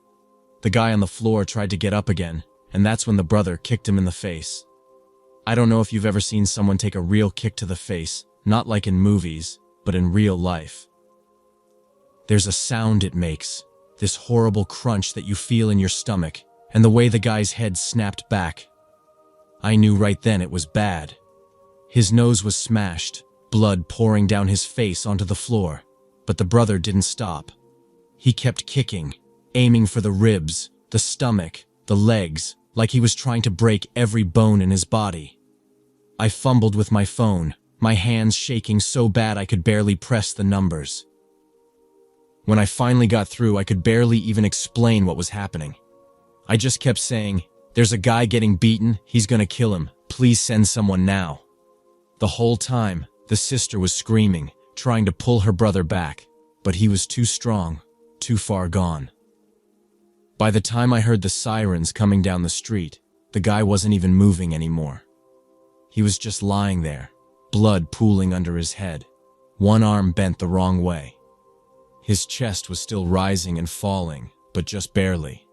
The guy on the floor tried to get up again, and that's when the brother kicked him in the face. I don't know if you've ever seen someone take a real kick to the face, not like in movies, but in real life. There's a sound it makes, this horrible crunch that you feel in your stomach, and the way the guy's head snapped back. I knew right then it was bad. His nose was smashed, blood pouring down his face onto the floor, but the brother didn't stop. He kept kicking, aiming for the ribs, the stomach, the legs, like he was trying to break every bone in his body. I fumbled with my phone, my hands shaking so bad I could barely press the numbers. When I finally got through, I could barely even explain what was happening. I just kept saying, "There's a guy getting beaten, he's gonna kill him, please send someone now." The whole time, the sister was screaming, trying to pull her brother back, but he was too strong, too far gone. By the time I heard the sirens coming down the street, the guy wasn't even moving anymore. He was just lying there, blood pooling under his head, one arm bent the wrong way. His chest was still rising and falling, but just barely.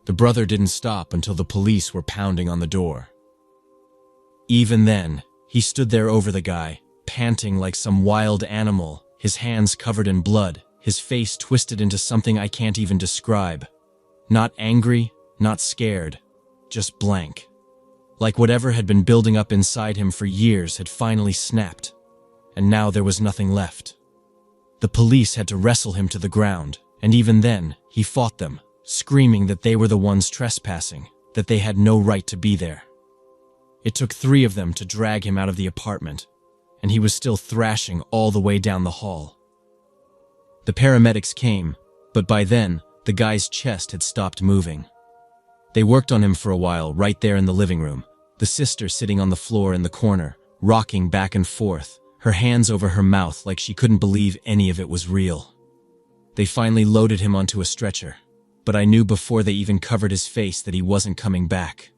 The brother didn't stop until the police were pounding on the door. Even then, he stood there over the guy, panting like some wild animal, his hands covered in blood, his face twisted into something I can't even describe. Not angry, not scared, just blank. Like whatever had been building up inside him for years had finally snapped, and now there was nothing left. The police had to wrestle him to the ground, and even then, he fought them, screaming that they were the ones trespassing, that they had no right to be there. It took 3 of them to drag him out of the apartment, and he was still thrashing all the way down the hall. The paramedics came, but by then, the guy's chest had stopped moving. They worked on him for a while right there in the living room, the sister sitting on the floor in the corner, rocking back and forth, her hands over her mouth like she couldn't believe any of it was real. They finally loaded him onto a stretcher, but I knew before they even covered his face that he wasn't coming back.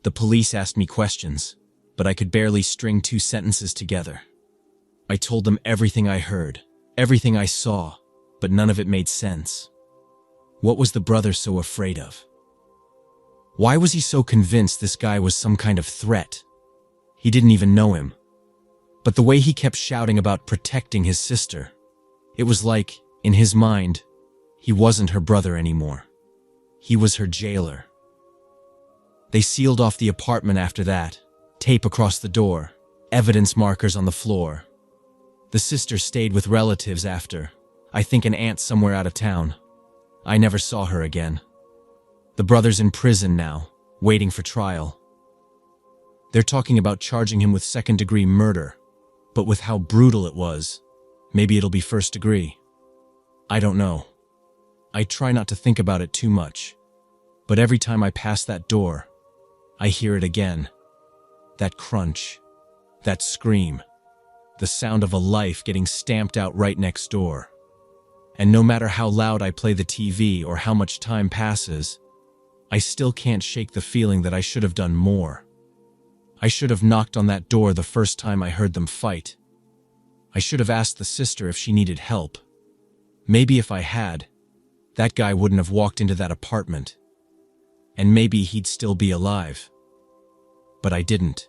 The police asked me questions, but I could barely string 2 sentences together. I told them everything I heard, everything I saw, but none of it made sense. What was the brother so afraid of? Why was he so convinced this guy was some kind of threat? He didn't even know him. But the way he kept shouting about protecting his sister, it was like, in his mind, he wasn't her brother anymore. He was her jailer. They sealed off the apartment after that, tape across the door, evidence markers on the floor. The sister stayed with relatives after, I think an aunt somewhere out of town. I never saw her again. The brother's in prison now, waiting for trial. They're talking about charging him with second-degree murder, but with how brutal it was, maybe it'll be first degree. I don't know. I try not to think about it too much, but every time I pass that door, I hear it again. That crunch, that scream, the sound of a life getting stamped out right next door. And no matter how loud I play the TV or how much time passes, I still can't shake the feeling that I should have done more. I should have knocked on that door the first time I heard them fight. I should have asked the sister if she needed help. Maybe if I had, that guy wouldn't have walked into that apartment. And maybe he'd still be alive. But I didn't.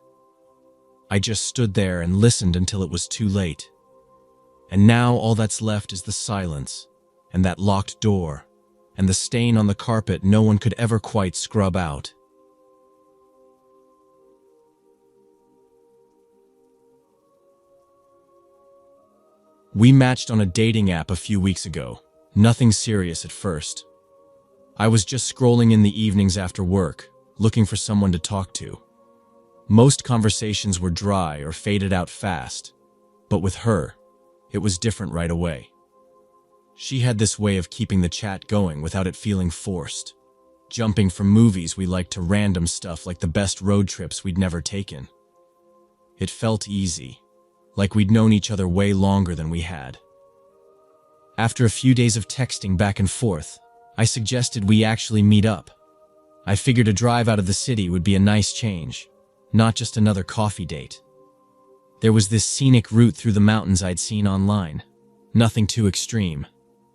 I just stood there and listened until it was too late. And now all that's left is the silence, and that locked door, and the stain on the carpet no one could ever quite scrub out. We matched on a dating app a few weeks ago. Nothing serious at first. I was just scrolling in the evenings after work, looking for someone to talk to. Most conversations were dry or faded out fast, but with her, it was different right away. She had this way of keeping the chat going without it feeling forced, jumping from movies we liked to random stuff like the best road trips we'd never taken. It felt easy, like we'd known each other way longer than we had. After a few days of texting back and forth, I suggested we actually meet up. I figured a drive out of the city would be a nice change, not just another coffee date. There was this scenic route through the mountains I'd seen online. Nothing too extreme,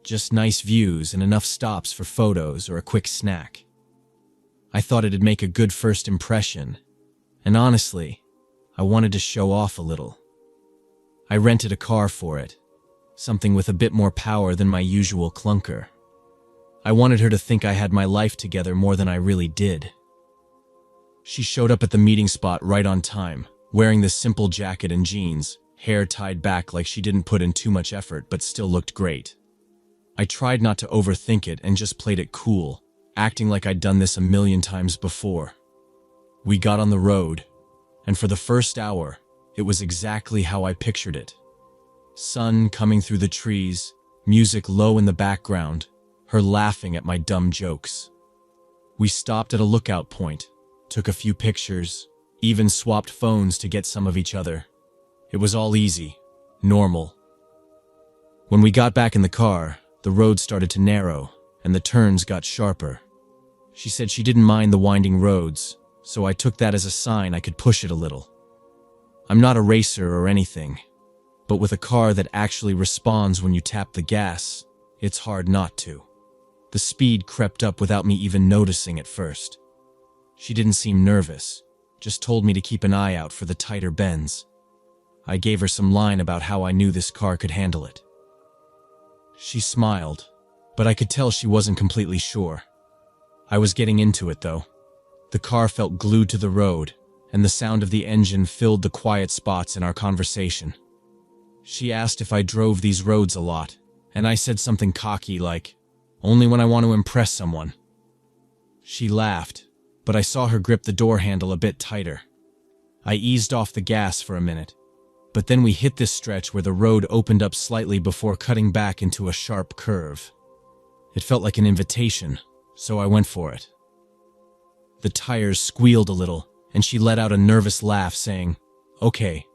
just nice views and enough stops for photos or a quick snack. I thought it'd make a good first impression, and honestly, I wanted to show off a little. I rented a car for it, something with a bit more power than my usual clunker. I wanted her to think I had my life together more than I really did. She showed up at the meeting spot right on time, wearing this simple jacket and jeans, hair tied back like she didn't put in too much effort but still looked great. I tried not to overthink it and just played it cool, acting like I'd done this a million times before. We got on the road, and for the first hour, it was exactly how I pictured it. Sun coming through the trees, music low in the background, her laughing at my dumb jokes. We stopped at a lookout point, took a few pictures, even swapped phones to get some of each other. It was all easy, normal. When we got back in the car, the road started to narrow, and the turns got sharper. She said she didn't mind the winding roads, so I took that as a sign I could push it a little. I'm not a racer or anything, but with a car that actually responds when you tap the gas, it's hard not to. The speed crept up without me even noticing at first. She didn't seem nervous, just told me to keep an eye out for the tighter bends. I gave her some line about how I knew this car could handle it. She smiled, but I could tell she wasn't completely sure. I was getting into it though. The car felt glued to the road, and the sound of the engine filled the quiet spots in our conversation. She asked if I drove these roads a lot, and I said something cocky like, "Only when I want to impress someone." She laughed, but I saw her grip the door handle a bit tighter. I eased off the gas for a minute, but then we hit this stretch where the road opened up slightly before cutting back into a sharp curve. It felt like an invitation, so I went for it. The tires squealed a little, and she let out a nervous laugh saying, Okay,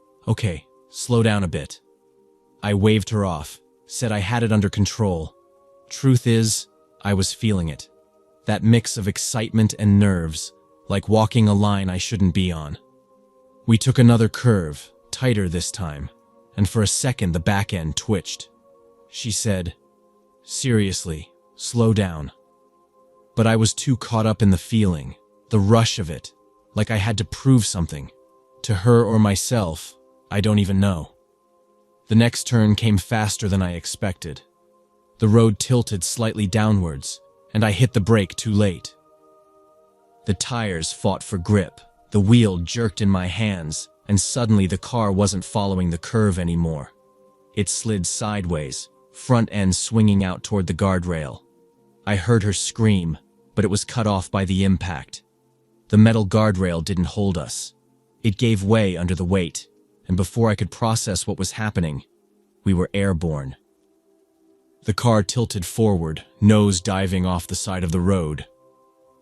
slow down a bit." I waved her off, said I had it under control. Truth is, I was feeling it. That mix of excitement and nerves, like walking a line I shouldn't be on. We took another curve, tighter this time, and for a second the back end twitched. She said, "Seriously, slow down." But I was too caught up in the feeling, the rush of it, like I had to prove something. To her or myself, I don't even know. The next turn came faster than I expected. The road tilted slightly downwards, and I hit the brake too late. The tires fought for grip, the wheel jerked in my hands, and suddenly the car wasn't following the curve anymore. It slid sideways, front end swinging out toward the guardrail. I heard her scream, but it was cut off by the impact. The metal guardrail didn't hold us. It gave way under the weight, and before I could process what was happening, we were airborne. The car tilted forward, nose diving off the side of the road.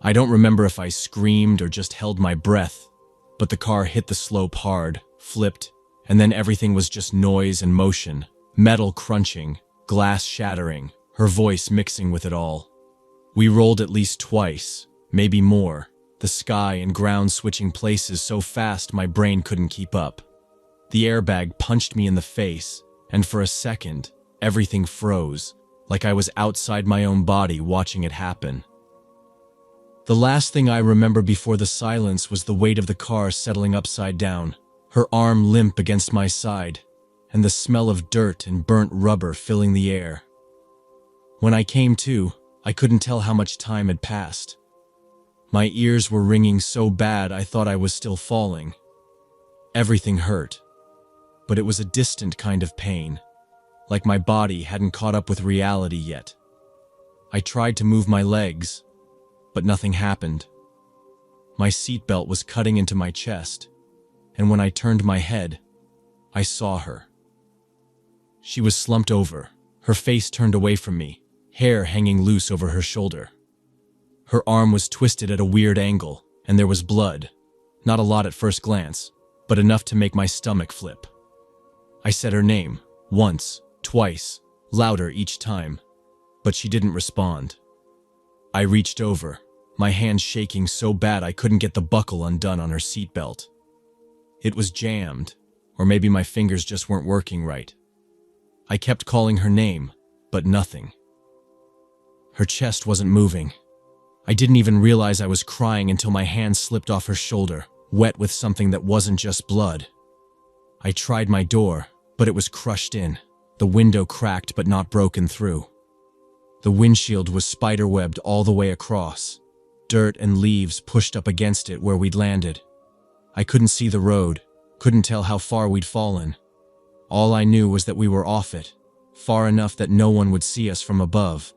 I don't remember if I screamed or just held my breath, but the car hit the slope hard, flipped, and then everything was just noise and motion, metal crunching, glass shattering, her voice mixing with it all. We rolled at least twice, maybe more, the sky and ground switching places so fast my brain couldn't keep up. The airbag punched me in the face, and for a second, everything froze, like I was outside my own body watching it happen. The last thing I remember before the silence was the weight of the car settling upside down, her arm limp against my side, and the smell of dirt and burnt rubber filling the air. When I came to, I couldn't tell how much time had passed. My ears were ringing so bad I thought I was still falling. Everything hurt, but it was a distant kind of pain, like my body hadn't caught up with reality yet. I tried to move my legs, but nothing happened. My seatbelt was cutting into my chest, and when I turned my head, I saw her. She was slumped over, her face turned away from me, hair hanging loose over her shoulder. Her arm was twisted at a weird angle, and there was blood. Not a lot at first glance, but enough to make my stomach flip. I said her name, once, twice, louder each time, but she didn't respond. I reached over, my hand shaking so bad I couldn't get the buckle undone on her seatbelt. It was jammed, or maybe my fingers just weren't working right. I kept calling her name, but nothing. Her chest wasn't moving. I didn't even realize I was crying until my hand slipped off her shoulder, wet with something that wasn't just blood. I tried my door, but it was crushed in, the window cracked but not broken through. The windshield was spiderwebbed all the way across, dirt and leaves pushed up against it where we'd landed. I couldn't see the road, couldn't tell how far we'd fallen. All I knew was that we were off it, far enough that no one would see us from above.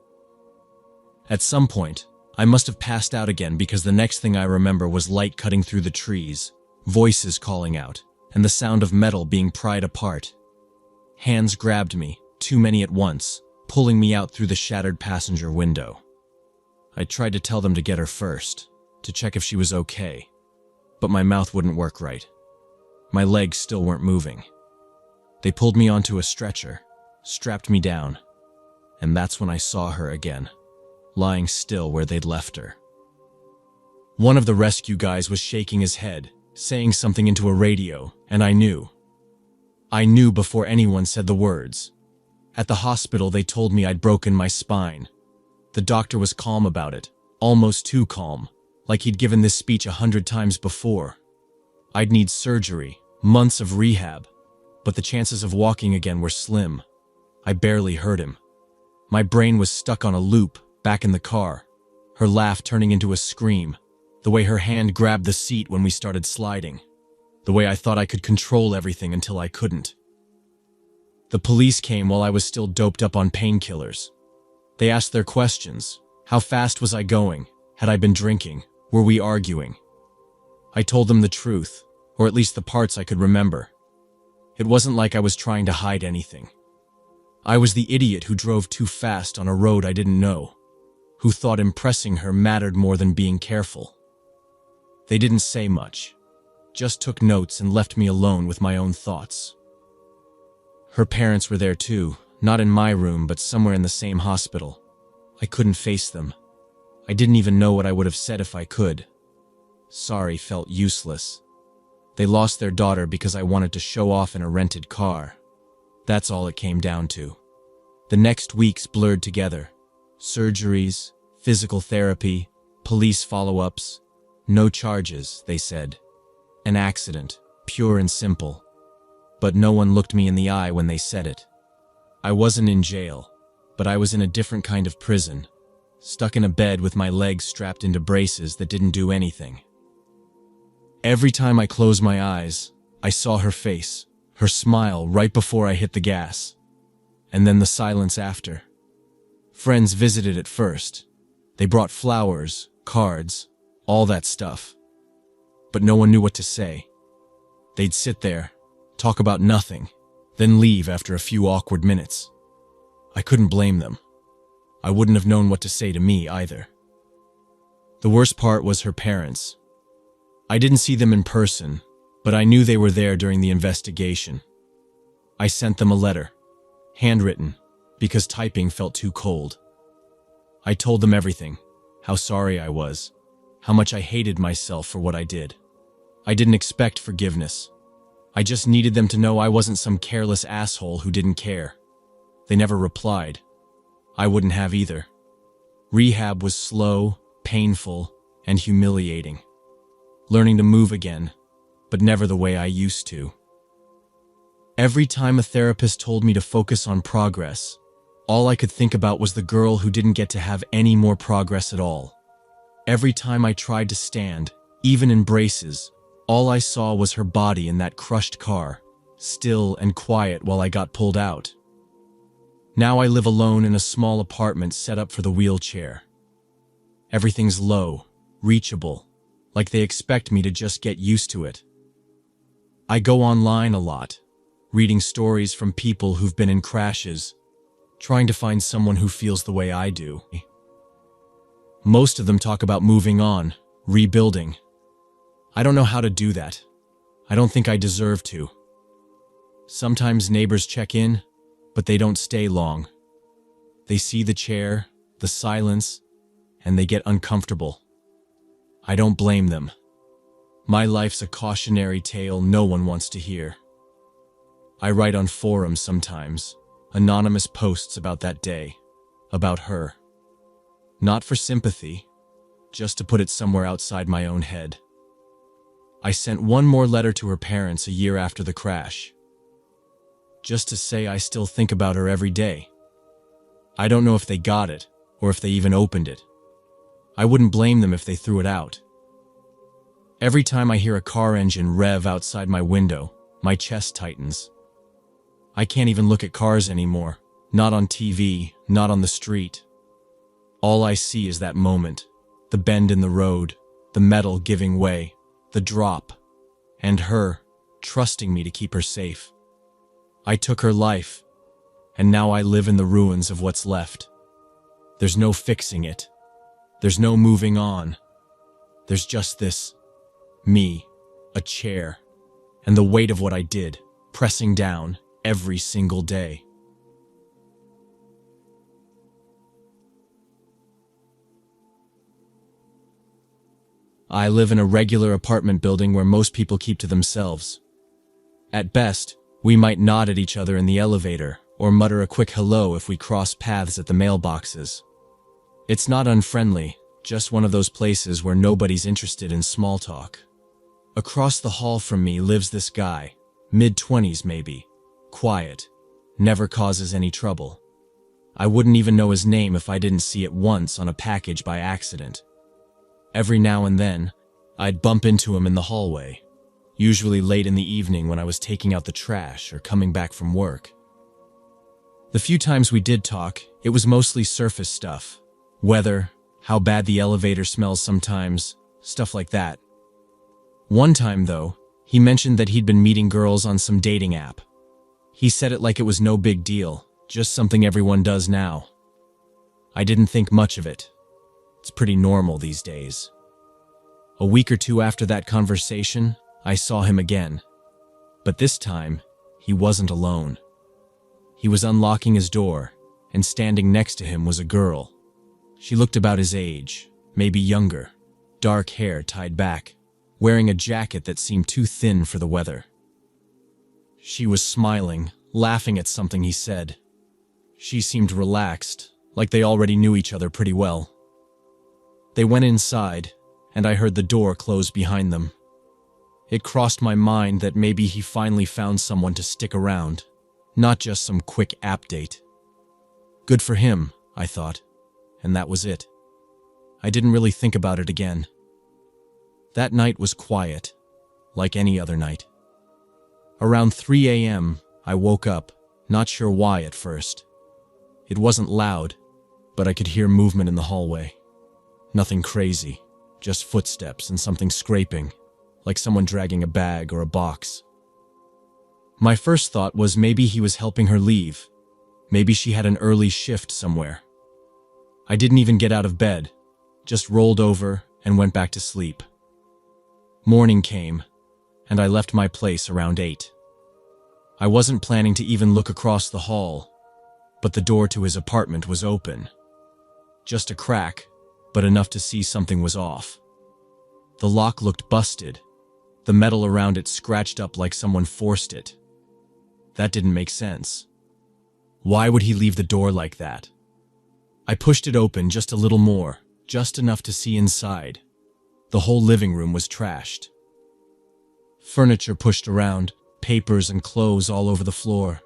At some point, I must have passed out again because the next thing I remember was light cutting through the trees, voices calling out, and the sound of metal being pried apart. Hands grabbed me, too many at once, pulling me out through the shattered passenger window. I tried to tell them to get her first, to check if she was okay, but my mouth wouldn't work right. My legs still weren't moving. They pulled me onto a stretcher, strapped me down, and that's when I saw her again, lying still where they'd left her. One of the rescue guys was shaking his head, saying something into a radio, and I knew. I knew before anyone said the words. At the hospital, they told me I'd broken my spine. The doctor was calm about it, almost too calm, like he'd given this speech 100 times before. I'd need surgery, months of rehab, but the chances of walking again were slim. I barely heard him. My brain was stuck on a loop, back in the car, her laugh turning into a scream, the way her hand grabbed the seat when we started sliding, the way I thought I could control everything until I couldn't. The police came while I was still doped up on painkillers. They asked their questions. How fast was I going? Had I been drinking? Were we arguing? I told them the truth, or at least the parts I could remember. It wasn't like I was trying to hide anything. I was the idiot who drove too fast on a road I didn't know, who thought impressing her mattered more than being careful. They didn't say much, just took notes and left me alone with my own thoughts. Her parents were there too, not in my room but somewhere in the same hospital. I couldn't face them. I didn't even know what I would have said if I could. Sorry felt useless. They lost their daughter because I wanted to show off in a rented car. That's all it came down to. The next weeks blurred together. Surgeries, physical therapy, police follow-ups. No charges, they said. An accident, pure and simple. But no one looked me in the eye when they said it. I wasn't in jail, but I was in a different kind of prison, stuck in a bed with my legs strapped into braces that didn't do anything. Every time I closed my eyes, I saw her face, her smile right before I hit the gas, and then the silence after. Friends visited at first, They brought flowers, cards, all that stuff. But no one knew what to say. They'd sit there, talk about nothing, then leave after a few awkward minutes. I couldn't blame them. I wouldn't have known what to say to me either. The worst part was her parents. I didn't see them in person, but I knew they were there during the investigation. I sent them a letter, handwritten, because typing felt too cold. I told them everything, how sorry I was, how much I hated myself for what I did. I didn't expect forgiveness. I just needed them to know I wasn't some careless asshole who didn't care. They never replied. I wouldn't have either. Rehab was slow, painful, and humiliating. Learning to move again, but never the way I used to. Every time a therapist told me to focus on progress, all I could think about was the girl who didn't get to have any more progress at all. Every time I tried to stand, even in braces, all I saw was her body in that crushed car, still and quiet while I got pulled out. Now I live alone in a small apartment set up for the wheelchair. Everything's low, reachable, like they expect me to just get used to it. I go online a lot, reading stories from people who've been in crashes, trying to find someone who feels the way I do. Most of them talk about moving on, rebuilding. I don't know how to do that. I don't think I deserve to. Sometimes neighbors check in, but they don't stay long. They see the chair, the silence, and they get uncomfortable. I don't blame them. My life's a cautionary tale no one wants to hear. I write on forums sometimes, anonymous posts about that day, about her. Not for sympathy, just to put it somewhere outside my own head. I sent one more letter to her parents a year after the crash, just to say I still think about her every day. I don't know if they got it, or if they even opened it. I wouldn't blame them if they threw it out. Every time I hear a car engine rev outside my window, my chest tightens. I can't even look at cars anymore, not on TV, not on the street. All I see is that moment, the bend in the road, the metal giving way, the drop, and her, trusting me to keep her safe. I took her life, and now I live in the ruins of what's left. There's no fixing it. There's no moving on. There's just this, me, a chair, and the weight of what I did, pressing down every single day. I live in a regular apartment building where most people keep to themselves. At best, we might nod at each other in the elevator or mutter a quick hello if we cross paths at the mailboxes. It's not unfriendly, just one of those places where nobody's interested in small talk. Across the hall from me lives this guy, mid-20s maybe, quiet, never causes any trouble. I wouldn't even know his name if I didn't see it once on a package by accident. Every now and then, I'd bump into him in the hallway, usually late in the evening when I was taking out the trash or coming back from work. The few times we did talk, it was mostly surface stuff. Weather, how bad the elevator smells sometimes, stuff like that. One time, though, he mentioned that he'd been meeting girls on some dating app. He said it like it was no big deal, just something everyone does now. I didn't think much of it. It's pretty normal these days. A week or two after that conversation, I saw him again. But this time, he wasn't alone. He was unlocking his door, and standing next to him was a girl. She looked about his age, maybe younger, dark hair tied back, wearing a jacket that seemed too thin for the weather. She was smiling, laughing at something he said. She seemed relaxed, like they already knew each other pretty well. They went inside, and I heard the door close behind them. It crossed my mind that maybe he finally found someone to stick around, not just some quick app date. Good for him, I thought, and that was it. I didn't really think about it again. That night was quiet, like any other night. Around 3 a.m., I woke up, not sure why at first. It wasn't loud, but I could hear movement in the hallway. Nothing crazy, just footsteps and something scraping, like someone dragging a bag or a box. My first thought was maybe he was helping her leave. Maybe she had an early shift somewhere. I didn't even get out of bed, just rolled over and went back to sleep. Morning came, and I left my place around 8. I wasn't planning to even look across the hall, but the door to his apartment was open. Just a crack, but enough to see something was off. The lock looked busted, the metal around it scratched up like someone forced it. That didn't make sense. Why would he leave the door like that? I pushed it open just a little more, just enough to see inside. The whole living room was trashed. Furniture pushed around, papers and clothes all over the floor.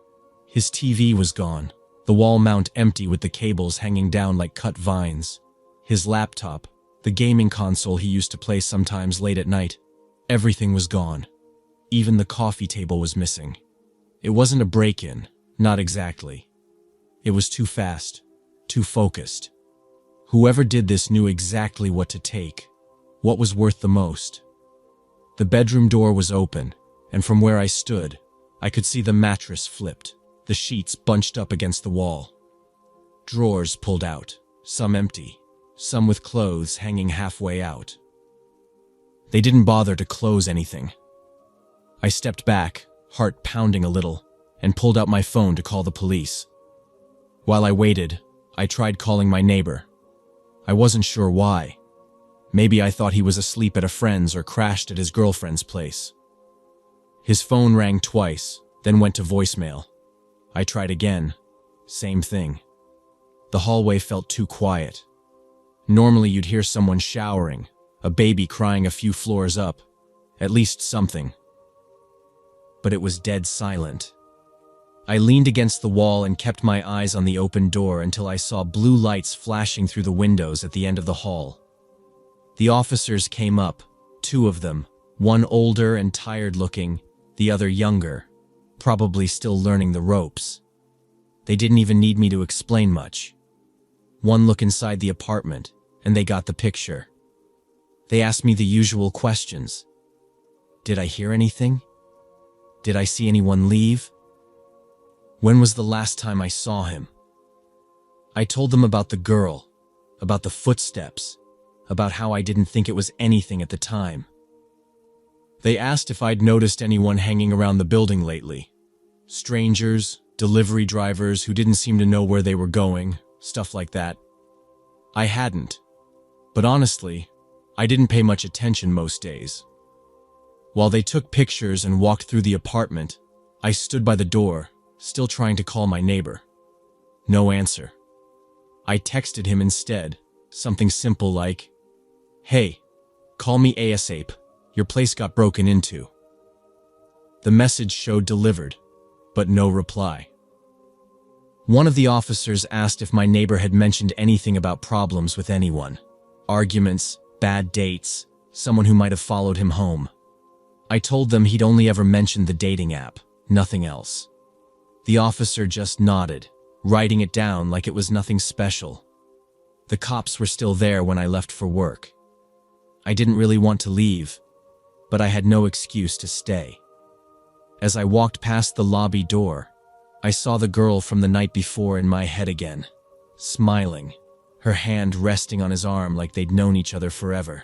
His TV was gone, the wall mount empty with the cables hanging down like cut vines. His laptop, the gaming console he used to play sometimes late at night, everything was gone. Even the coffee table was missing. It wasn't a break-in, not exactly. It was too fast, too focused. Whoever did this knew exactly what to take, what was worth the most. The bedroom door was open, and from where I stood, I could see the mattress flipped, the sheets bunched up against the wall. Drawers pulled out, some empty, some with clothes hanging halfway out. They didn't bother to close anything. I stepped back, heart pounding a little, and pulled out my phone to call the police. While I waited, I tried calling my neighbor. I wasn't sure why. Maybe I thought he was asleep at a friend's or crashed at his girlfriend's place. His phone rang twice, then went to voicemail. I tried again. Same thing. The hallway felt too quiet. Normally you'd hear someone showering, a baby crying a few floors up, at least something. But it was dead silent. I leaned against the wall and kept my eyes on the open door until I saw blue lights flashing through the windows at the end of the hall. The officers came up, 2 of them, one older and tired-looking, the other younger, probably still learning the ropes. They didn't even need me to explain much. One look inside the apartment, and they got the picture. They asked me the usual questions. Did I hear anything? Did I see anyone leave? When was the last time I saw him? I told them about the girl, about the footsteps, about how I didn't think it was anything at the time. They asked if I'd noticed anyone hanging around the building lately. Strangers, delivery drivers who didn't seem to know where they were going, stuff like that. I hadn't. But honestly, I didn't pay much attention most days. While they took pictures and walked through the apartment, I stood by the door, still trying to call my neighbor. No answer. I texted him instead, something simple like, "Hey, call me ASAP. Your place got broken into." The message showed delivered, but no reply. One of the officers asked if my neighbor had mentioned anything about problems with anyone. Arguments, bad dates, someone who might have followed him home. I told them he'd only ever mentioned the dating app, nothing else. The officer just nodded, writing it down like it was nothing special. The cops were still there when I left for work. I didn't really want to leave, but I had no excuse to stay. As I walked past the lobby door, I saw the girl from the night before in my head again, smiling, her hand resting on his arm like they'd known each other forever.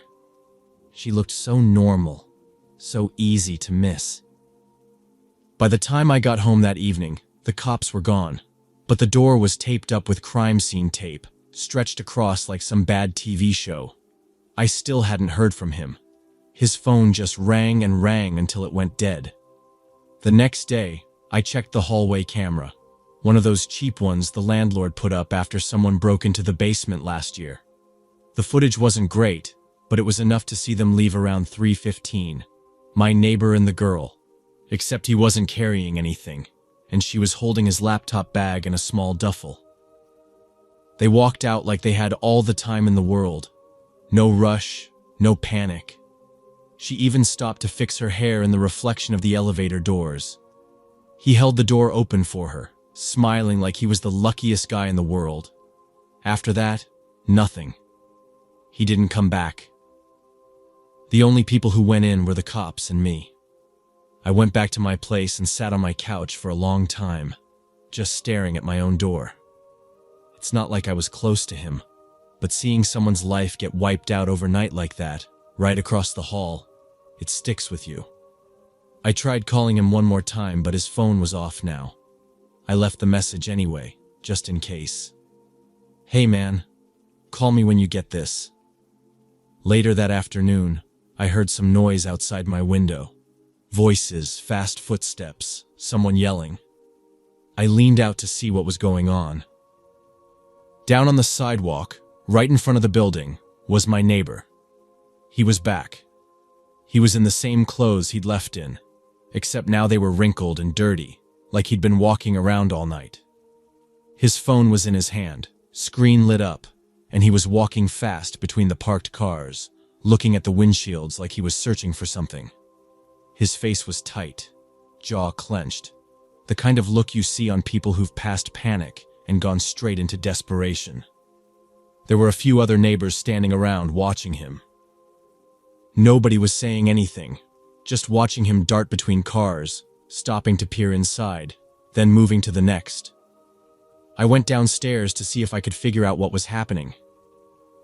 She looked so normal, so easy to miss. By the time I got home that evening, the cops were gone, but the door was taped up with crime scene tape, stretched across like some bad TV show. I still hadn't heard from him. His phone just rang and rang until it went dead. The next day, I checked the hallway camera, one of those cheap ones the landlord put up after someone broke into the basement last year. The footage wasn't great, but it was enough to see them leave around 3:15. My neighbor and the girl, except he wasn't carrying anything, and she was holding his laptop bag in a small duffel. They walked out like they had all the time in the world. No rush, no panic. She even stopped to fix her hair in the reflection of the elevator doors. He held the door open for her, smiling like he was the luckiest guy in the world. After that, nothing. He didn't come back. The only people who went in were the cops and me. I went back to my place and sat on my couch for a long time, just staring at my own door. It's not like I was close to him, but seeing someone's life get wiped out overnight like that, right across the hall, it sticks with you. I tried calling him one more time, but his phone was off now. I left the message anyway, just in case. "Hey man, call me when you get this." Later that afternoon, I heard some noise outside my window. Voices, fast footsteps, someone yelling. I leaned out to see what was going on. Down on the sidewalk, right in front of the building, was my neighbor. He was back. He was in the same clothes he'd left in, except now they were wrinkled and dirty, like he'd been walking around all night. His phone was in his hand, screen lit up, and he was walking fast between the parked cars, looking at the windshields like he was searching for something. His face was tight, jaw clenched, the kind of look you see on people who've passed panic and gone straight into desperation. There were a few other neighbors standing around watching him. Nobody was saying anything, just watching him dart between cars, stopping to peer inside, then moving to the next. I went downstairs to see if I could figure out what was happening.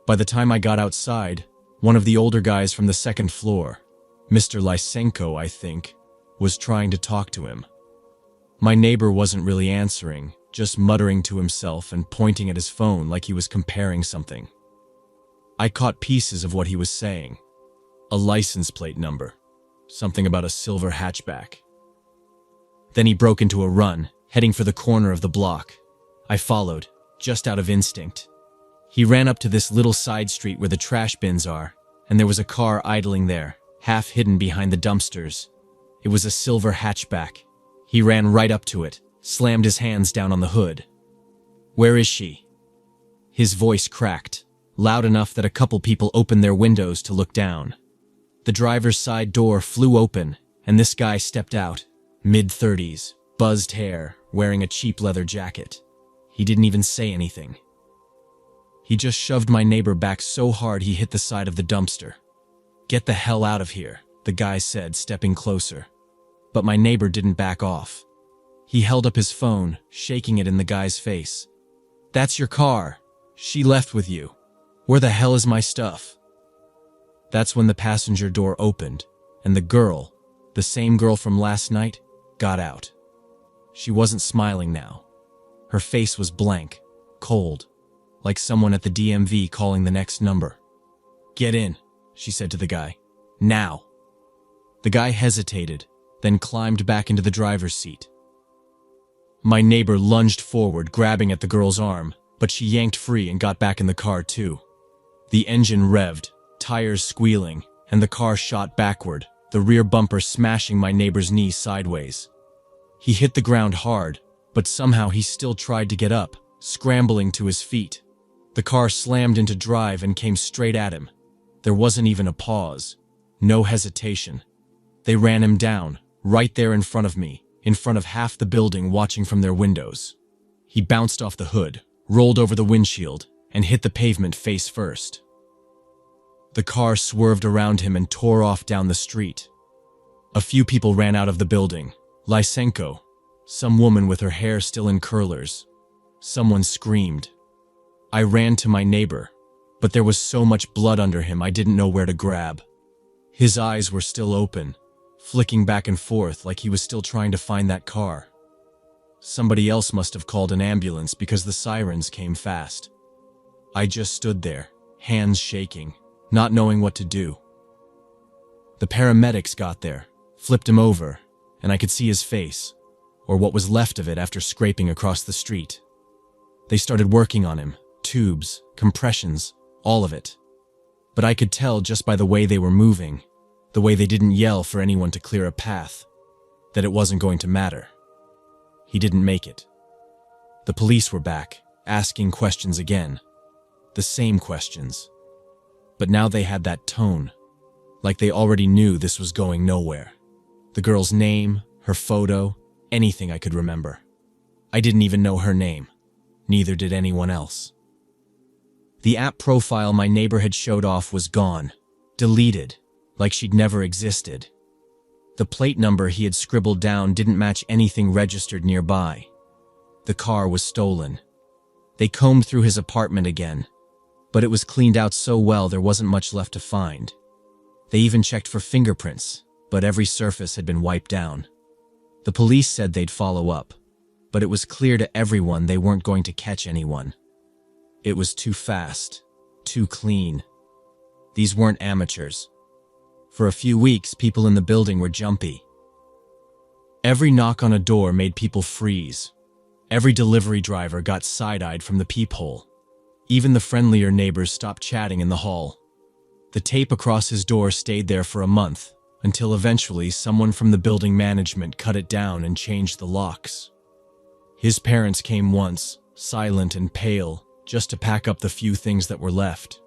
By the time I got outside, one of the older guys from the second floor, Mr. Lysenko, I think, was trying to talk to him. My neighbor wasn't really answering, just muttering to himself and pointing at his phone like he was comparing something. I caught pieces of what he was saying. A license plate number, something about a silver hatchback. Then he broke into a run, heading for the corner of the block. I followed, just out of instinct. He ran up to this little side street where the trash bins are, and there was a car idling there, half hidden behind the dumpsters. It was a silver hatchback. He ran right up to it, slammed his hands down on the hood. "Where is she?" His voice cracked, loud enough that a couple people opened their windows to look down. The driver's side door flew open, and this guy stepped out, mid-30s, buzzed hair, wearing a cheap leather jacket. He didn't even say anything. He just shoved my neighbor back so hard he hit the side of the dumpster. "Get the hell out of here," the guy said, stepping closer. But my neighbor didn't back off. He held up his phone, shaking it in the guy's face. "That's your car. She left with you. Where the hell is my stuff?" That's when the passenger door opened, and the girl, the same girl from last night, got out. She wasn't smiling now. Her face was blank, cold, like someone at the DMV calling the next number. "Get in," she said to the guy. "Now." The guy hesitated, then climbed back into the driver's seat. My neighbor lunged forward, grabbing at the girl's arm, but she yanked free and got back in the car too. The engine revved, tires squealing, and the car shot backward, the rear bumper smashing my neighbor's knee sideways. He hit the ground hard, but somehow he still tried to get up, scrambling to his feet. The car slammed into drive and came straight at him. There wasn't even a pause, no hesitation. They ran him down, right there in front of me, in front of half the building watching from their windows. He bounced off the hood, rolled over the windshield, and hit the pavement face first. The car swerved around him and tore off down the street. A few people ran out of the building. Lysenko, some woman with her hair still in curlers. Someone screamed. I ran to my neighbor, but there was so much blood under him I didn't know where to grab. His eyes were still open, flicking back and forth like he was still trying to find that car. Somebody else must have called an ambulance because the sirens came fast. I just stood there, hands shaking, not knowing what to do. The paramedics got there, flipped him over, and I could see his face, or what was left of it after scraping across the street. They started working on him, tubes, compressions, all of it. But I could tell just by the way they were moving, the way they didn't yell for anyone to clear a path, that it wasn't going to matter. He didn't make it. The police were back, asking questions again. The same questions. But now they had that tone, like they already knew this was going nowhere. The girl's name, her photo, anything I could remember. I didn't even know her name. Neither did anyone else. The app profile my neighbor had showed off was gone, deleted, like she'd never existed. The plate number he had scribbled down didn't match anything registered nearby. The car was stolen. They combed through his apartment again, but it was cleaned out so well there wasn't much left to find. They even checked for fingerprints, but every surface had been wiped down. The police said they'd follow up, but it was clear to everyone they weren't going to catch anyone. It was too fast, too clean. These weren't amateurs. For a few weeks, people in the building were jumpy. Every knock on a door made people freeze. Every delivery driver got side-eyed from the peephole. Even the friendlier neighbors stopped chatting in the hall. The tape across his door stayed there for a month, until eventually someone from the building management cut it down and changed the locks. His parents came once, silent and pale, just to pack up the few things that were left.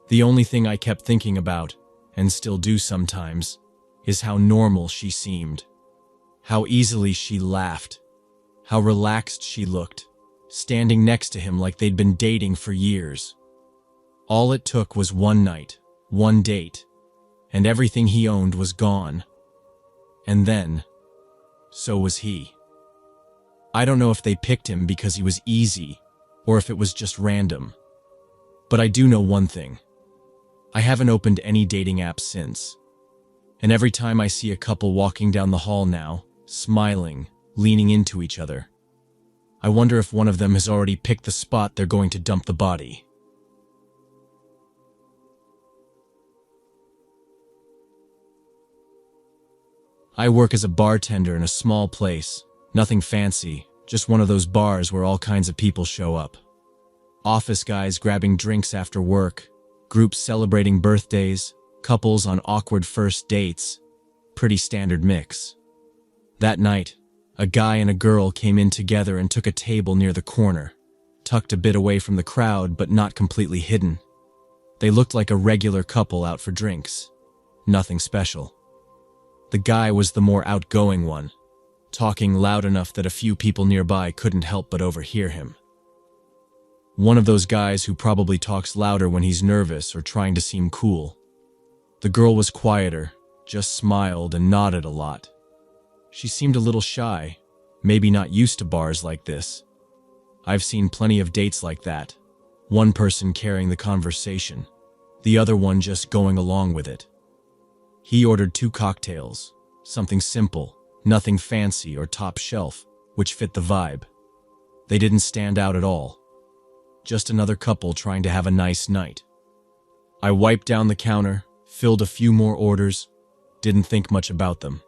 The only thing I kept thinking about, and still do sometimes, is how normal she seemed. How easily she laughed. How relaxed she looked, standing next to him like they'd been dating for years. All it took was one night, one date, and everything he owned was gone. And then, so was he. I don't know if they picked him because he was easy, or if it was just random. But I do know one thing. I haven't opened any dating apps since. And every time I see a couple walking down the hall now, smiling, leaning into each other, I wonder if one of them has already picked the spot they're going to dump the body. I work as a bartender in a small place. Nothing fancy, just one of those bars where all kinds of people show up. Office guys grabbing drinks after work, groups celebrating birthdays, couples on awkward first dates. Pretty standard mix. That night, a guy and a girl came in together and took a table near the corner, tucked a bit away from the crowd but not completely hidden. They looked like a regular couple out for drinks. Nothing special. The guy was the more outgoing one, talking loud enough that a few people nearby couldn't help but overhear him. One of those guys who probably talks louder when he's nervous or trying to seem cool. The girl was quieter, just smiled and nodded a lot. She seemed a little shy, maybe not used to bars like this. I've seen plenty of dates like that. One person carrying the conversation, the other one just going along with it. He ordered 2 cocktails, something simple, nothing fancy or top shelf, which fit the vibe. They didn't stand out at all. Just another couple trying to have a nice night. I wiped down the counter, filled a few more orders, didn't think much about them.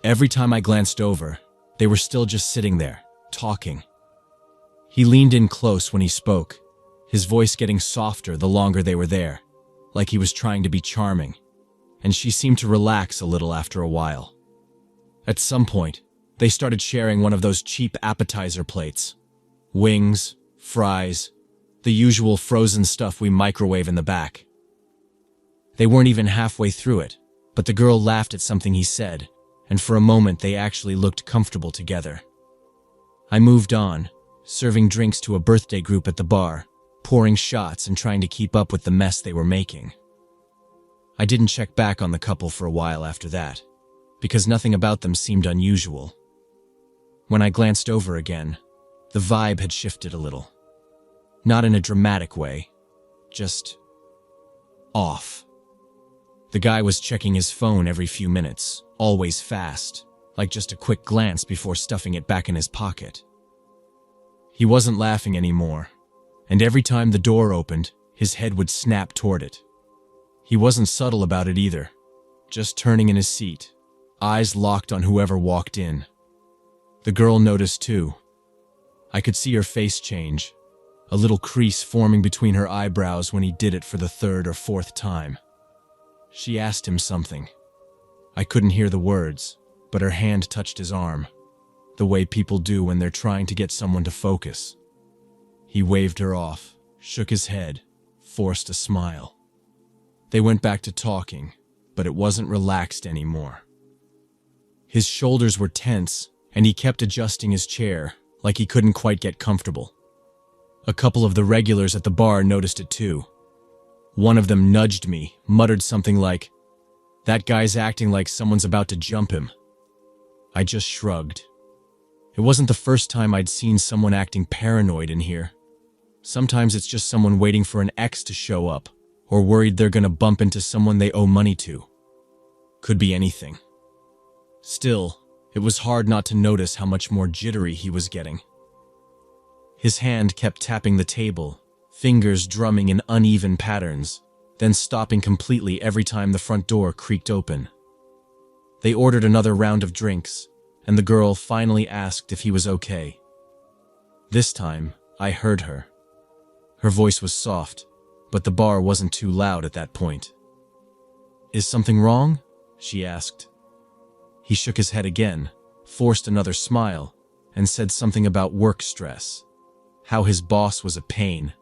Every time I glanced over, they were still just sitting there, talking. He leaned in close when he spoke, his voice getting softer the longer they were there, like he was trying to be charming, and she seemed to relax a little after a while. At some point, they started sharing one of those cheap appetizer plates. Wings, fries, the usual frozen stuff we microwave in the back. They weren't even halfway through it, but the girl laughed at something he said, and for a moment they actually looked comfortable together. I moved on, serving drinks to a birthday group at the bar, pouring shots and trying to keep up with the mess they were making. I didn't check back on the couple for a while after that, because nothing about them seemed unusual. When I glanced over again, the vibe had shifted a little. Not in a dramatic way, just off. The guy was checking his phone every few minutes, always fast, like just a quick glance before stuffing it back in his pocket. He wasn't laughing anymore, and every time the door opened, his head would snap toward it. He wasn't subtle about it either, just turning in his seat, eyes locked on whoever walked in. The girl noticed too. I could see her face change, a little crease forming between her eyebrows when he did it for the 3rd or 4th time. She asked him something. I couldn't hear the words, but her hand touched his arm, the way people do when they're trying to get someone to focus. He waved her off, shook his head, forced a smile. They went back to talking, but it wasn't relaxed anymore. His shoulders were tense, and he kept adjusting his chair, like he couldn't quite get comfortable. A couple of the regulars at the bar noticed it too. One of them nudged me, muttered something like, "That guy's acting like someone's about to jump him." I just shrugged. It wasn't the first time I'd seen someone acting paranoid in here. Sometimes it's just someone waiting for an ex to show up, or worried they're gonna bump into someone they owe money to. Could be anything. Still, it was hard not to notice how much more jittery he was getting. His hand kept tapping the table, fingers drumming in uneven patterns, then stopping completely every time the front door creaked open. They ordered another round of drinks, and the girl finally asked if he was okay. This time, I heard her. Her voice was soft, but the bar wasn't too loud at that point. "Is something wrong?" she asked. He shook his head again, forced another smile, and said something about work stress. How his boss was a pain,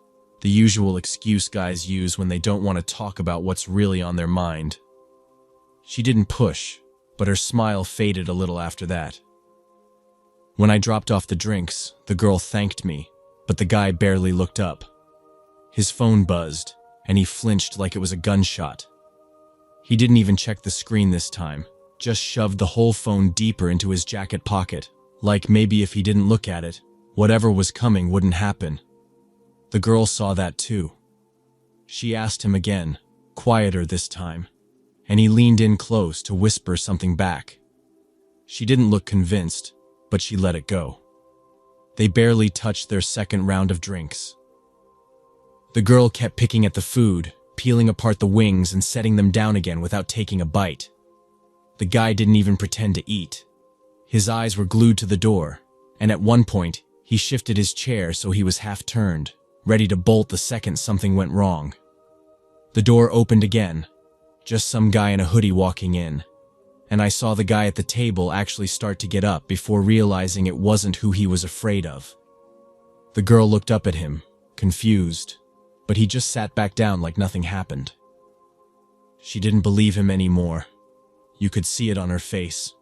the usual excuse guys use when they don't want to talk about what's really on their mind. She didn't push, but her smile faded a little after that. When I dropped off the drinks, the girl thanked me, but the guy barely looked up. His phone buzzed, and he flinched like it was a gunshot. He didn't even check the screen this time, just shoved the whole phone deeper into his jacket pocket, like maybe if he didn't look at it, whatever was coming wouldn't happen. The girl saw that too. She asked him again, quieter this time, and he leaned in close to whisper something back. She didn't look convinced, but she let it go. They barely touched their second round of drinks. The girl kept picking at the food, peeling apart the wings and setting them down again without taking a bite. The guy didn't even pretend to eat. His eyes were glued to the door, and at one point, he shifted his chair so he was half-turned, ready to bolt the second something went wrong. The door opened again, just some guy in a hoodie walking in, and I saw the guy at the table actually start to get up before realizing it wasn't who he was afraid of. The girl looked up at him, confused, but he just sat back down like nothing happened. She didn't believe him anymore. You could see it on her face.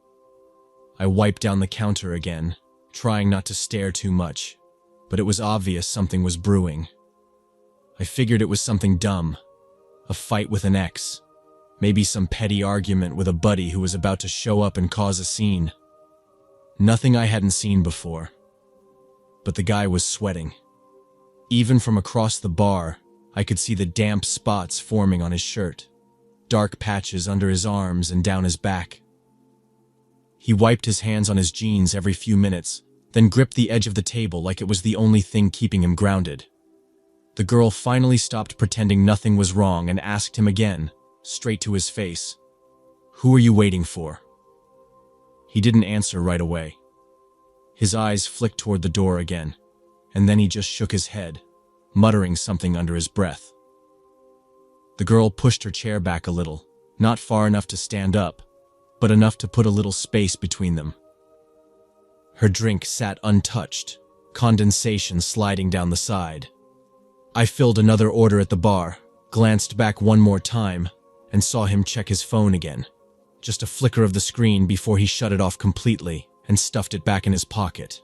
I wiped down the counter again, trying not to stare too much, but it was obvious something was brewing. I figured it was something dumb, a fight with an ex, maybe some petty argument with a buddy who was about to show up and cause a scene. Nothing I hadn't seen before. But the guy was sweating. Even from across the bar, I could see the damp spots forming on his shirt, dark patches under his arms and down his back. He wiped his hands on his jeans every few minutes, then gripped the edge of the table like it was the only thing keeping him grounded. The girl finally stopped pretending nothing was wrong and asked him again, straight to his face, "Who are you waiting for?" He didn't answer right away. His eyes flicked toward the door again, and then he just shook his head, muttering something under his breath. The girl pushed her chair back a little, not far enough to stand up, but enough to put a little space between them. Her drink sat untouched, condensation sliding down the side. I filled another order at the bar, glanced back one more time, and saw him check his phone again. Just a flicker of the screen before he shut it off completely and stuffed it back in his pocket.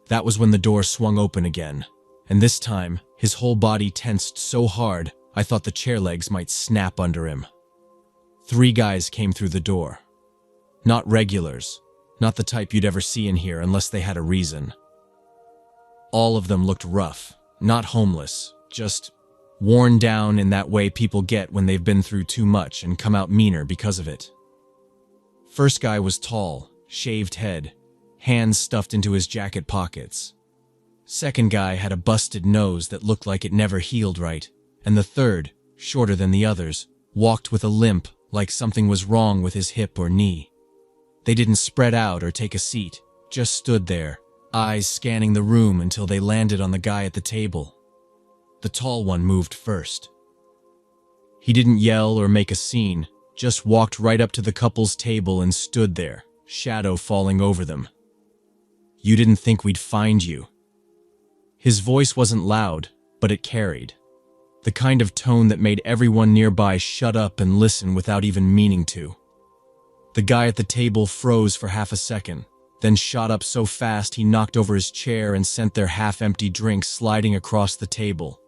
That was when the door swung open again, and this time, his whole body tensed so hard, I thought the chair legs might snap under him. 3 guys came through the door. Not regulars, not the type you'd ever see in here unless they had a reason. All of them looked rough, not homeless, just worn down in that way people get when they've been through too much and come out meaner because of it. First guy was tall, shaved head, hands stuffed into his jacket pockets. Second guy had a busted nose that looked like it never healed right, and the third, shorter than the others, walked with a limp like something was wrong with his hip or knee. They didn't spread out or take a seat, just stood there, eyes scanning the room until they landed on the guy at the table. The tall one moved first. He didn't yell or make a scene, just walked right up to the couple's table and stood there, shadow falling over them. "You didn't think we'd find you." His voice wasn't loud, but it carried. The kind of tone that made everyone nearby shut up and listen without even meaning to. The guy at the table froze for half a second, then shot up so fast he knocked over his chair and sent their half-empty drink sliding across the table.